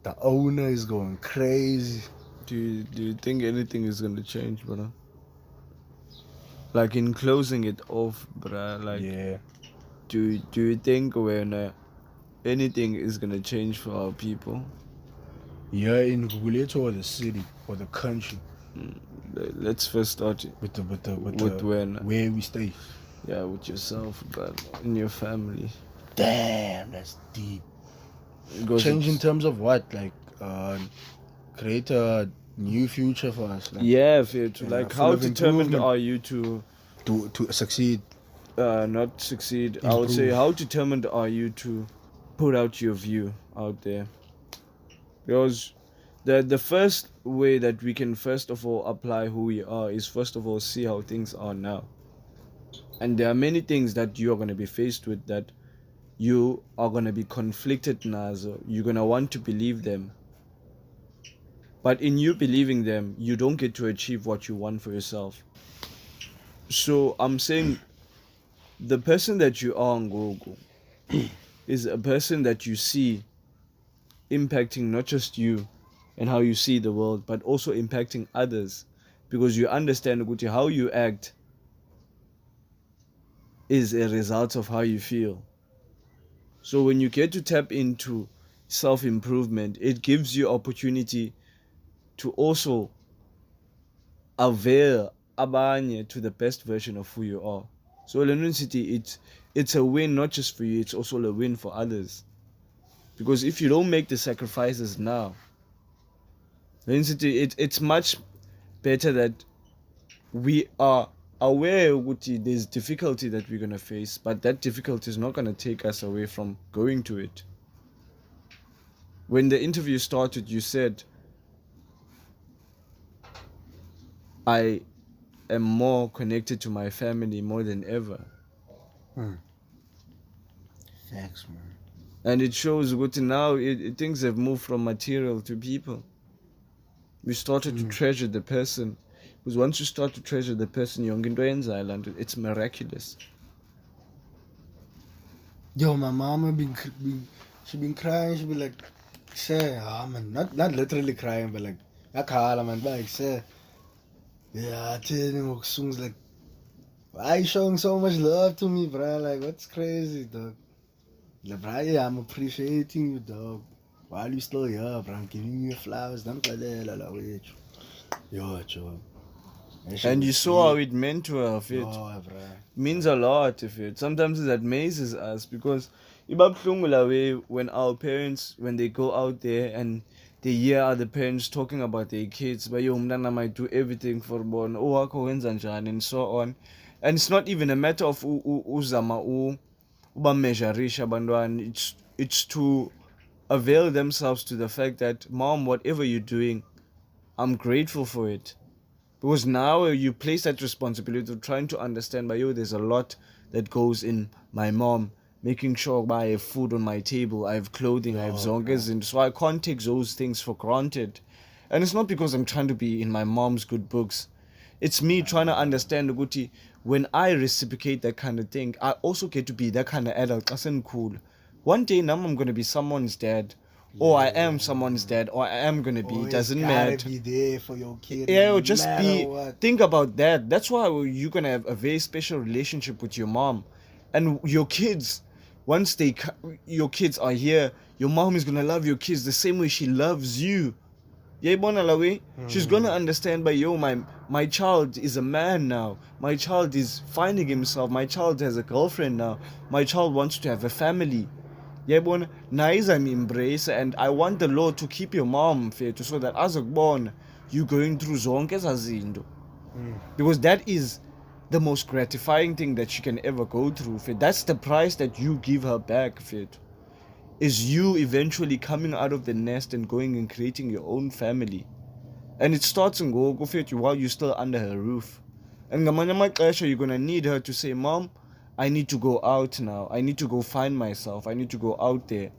The owner is going crazy. Do you think anything is gonna change, brother? Like in closing it off, bruh, like Yeah. do you think when anything is gonna change for our people? Yeah, in Guguletho or the city or the country. Let's first start With when where we stay. Yeah, with yourself, but in your family. Damn, that's deep. Because Change in terms of what? Like create a new future for us. Like, yeah, like full how of determined improvement. are you to succeed? not succeed? I would say, how determined are you to put out your view out there? Because the first way that we can first of all apply who we are is first of all see how things are now. And there are many things that you are going to be faced with that you are going to be conflicted now. So you're going to want to believe them. But in you believing them, you don't get to achieve what you want for yourself. So I'm saying the person that you are on Google is a person that you see impacting not just you and how you see the world, but also impacting others. Because you understand how you act is a result of how you feel. So when you get to tap into self-improvement, it gives you opportunity to also avail abanye to the best version of who you are. So Lenon City, it's a win not just for you, it's also a win for others. Because if you don't make the sacrifices now, Lenon City, it's much better that we are aware that there's difficulty that we're going to face, but that difficulty is not going to take us away from going to it. When the interview started, you said, I am more connected to my family more than ever. Thanks, man. And it shows that now things have moved from material to people. We started to treasure the person. Because once you start to treasure the person, you're going to Island. It's miraculous. Yo, my mama she been crying. She be like, say, man, not literally crying, but like, I call man, like, say, yeah, I tell him songs like, why you showing so much love to me, bro? Like, what's crazy, dog? Like, bro, yeah, I'm appreciating you, dog. While you still here, bro, I'm giving you flowers. Don't like that, yo, Joe. And you saw how it meant to her. It means a lot. Sometimes it amazes us because when our parents, when they go out there and they hear other parents talking about their kids, but your umntana might do everything for bon, and so on. And it's not even a matter of uzama uba measurisha abantwana. It's to avail themselves to the fact that, Mom, whatever you're doing, I'm grateful for it. Because now you place that responsibility of trying to understand, there's a lot that goes in my mom, making sure I have food on my table, I have clothing, I have zongas, and so I can't take those things for granted. And it's not because I'm trying to be in my mom's good books. It's me trying to understand, Guti, when I reciprocate that kind of thing, I also get to be that kind of adult. That's cool. One day now I'm going to be someone's dad. Or I am someone's dad, or I am gonna be. It doesn't matter. Be there for your kid. Yeah, or just be. What. Think about that. That's why you're gonna have a very special relationship with your mom, and your kids. Once your kids are here, your mom is gonna love your kids the same way she loves you. Yayibona la way? She's gonna understand by yo, my child is a man now. My child is finding himself. My child has a girlfriend now. My child wants to have a family. Yayibona, nayiza embrace, and I want the Lord to keep your mom mfethu, so that azokubona you going through zonke ezazinto. Because that is the most gratifying thing that she can ever go through. That's the price that you give her back, is you eventually coming out of the nest and going and creating your own family. And it starts in go while you're still under her roof. And ngamanye amaxesha you're gonna need her to say, Mom, I need to go out now. I need to go find myself. I need to go out there.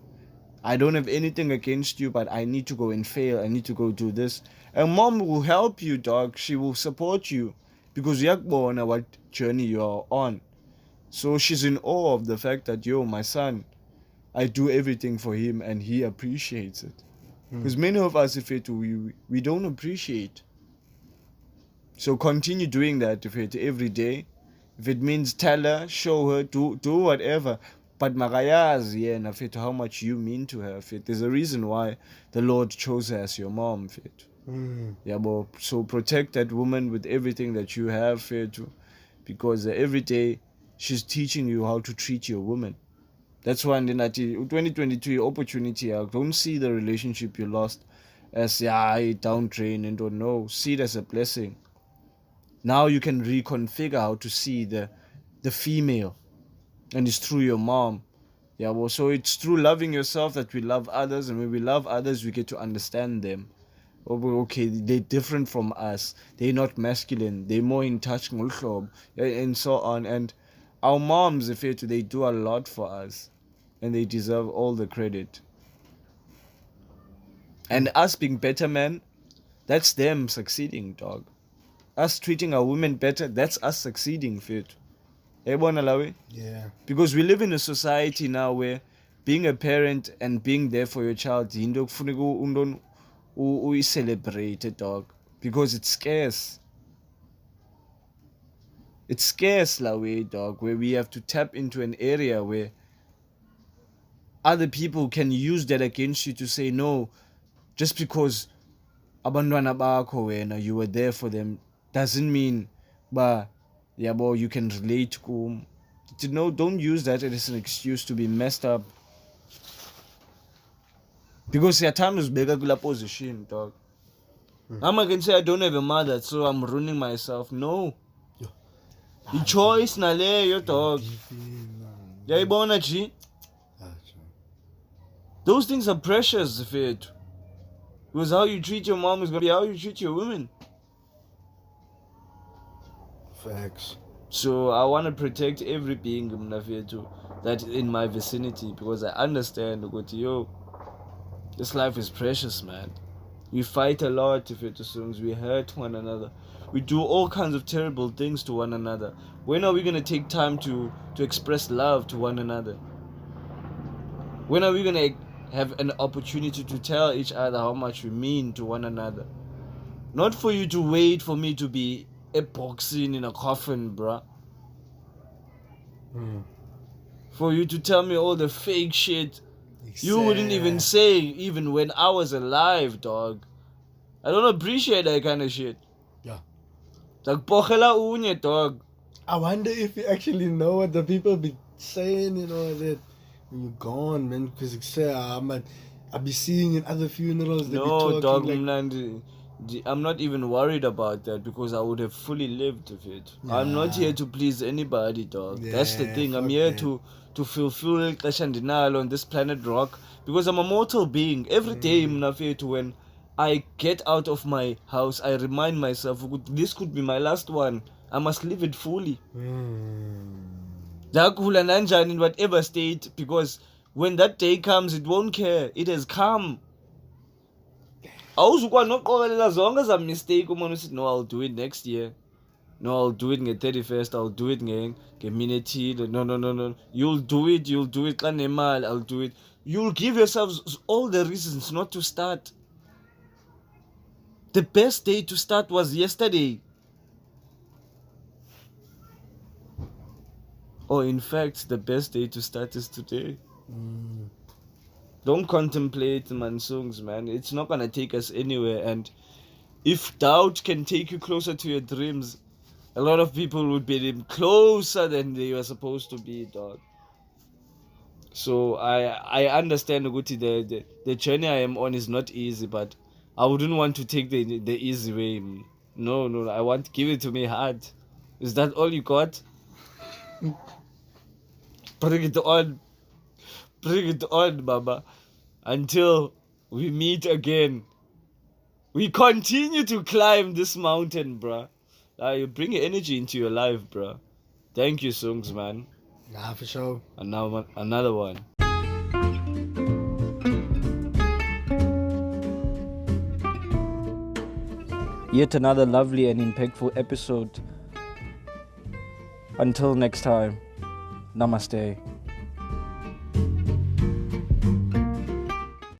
I don't have anything against you, but I need to go and fail. I need to go do this. And mom will help you, dog. She will support you because yakubona what journey you are on. So she's in awe of the fact that, yo, my son, I do everything for him and he appreciates it. Because many of us, we don't appreciate. So continue doing that every day. If it means tell her, show her, do whatever. But makayazi yena mfethu how much you mean to her. There's a reason why the Lord chose her as your mom. Yabo. So protect that woman with everything that you have, because every day she's teaching you how to treat your woman. That's why in 2022 opportunity, don't see the relationship you lost as downdrain and don't know. See it as a blessing. Now you can reconfigure how to see the female, and it's through your mom. So it's through loving yourself that we love others, and when we love others, we get to understand them. Okay, they're different from us. They're not masculine. They're more in touch, and so on. And our moms, they do a lot for us, and they deserve all the credit. And us being better men, that's them succeeding, dog. Us treating our women better, that's us succeeding, Yeah. Because we live in a society now where being a parent and being there for your child, we celebrate it, dog. Because it's scarce. It's scarce, dog, where we have to tap into an area where other people can use that against you to say, no, just because abantwana bakho wena, you were there for them, doesn't mean you can relate kum. No, don't use that as an excuse to be messed up. Because your time is bigger kula position, dog. I can say I don't have a mother, so I'm ruining myself. No. The choice naleyo, dog. Yayibona G. Those things are precious, because how you treat your mom is gonna be how you treat your women. Facts. So I want to protect every being that in my vicinity, because I understand this life is precious, man. We fight a lot, we hurt one another. We do all kinds of terrible things to one another. When are we going to take time to express love to one another? When are we going to have an opportunity to tell each other how much we mean to one another? Not for you to wait for me to be a boxing in a coffin, bruh. For you to tell me all the fake shit you wouldn't even say even when I was alive, dog. I don't appreciate that kind of shit. Yeah. Like pochela unye, dog. I wonder if you actually know what the people be saying, that when you're gone, man. Because I'll be seeing in other funerals. No, dog, I'm not even worried about that, because I would have fully lived with it. Yeah. I'm not here to please anybody, dog. Yeah, that's the thing. I'm here to fulfill Kashandinal on this planet rock, because I'm a mortal being. Every day, when I get out of my house, I remind myself, this could be my last one. I must live it fully. In whatever state, because when that day comes, it won't care. It has come. As long as I'm mistaken, no, I'll do it next year. No, I'll do it on the 31st. I'll do it on the minute. No. You'll do it. I'll do it. You'll give yourselves all the reasons not to start. The best day to start was yesterday. Or in fact, the best day to start is today. Don't contemplate Mansongs, man. It's not gonna take us anywhere. And if doubt can take you closer to your dreams, a lot of people would be closer than they were supposed to be, dog. So I understand Guti, the journey I am on is not easy, but I wouldn't want to take the easy way. No, I want to give it to me hard. Is that all you got? Bring it on. Bring it on, Baba. Until we meet again. We continue to climb this mountain, bruh. You bring energy into your life, bruh. Thank you, Songs, man. Nah, for sure. And now another one. Yet another lovely and impactful episode. Until next time, namaste.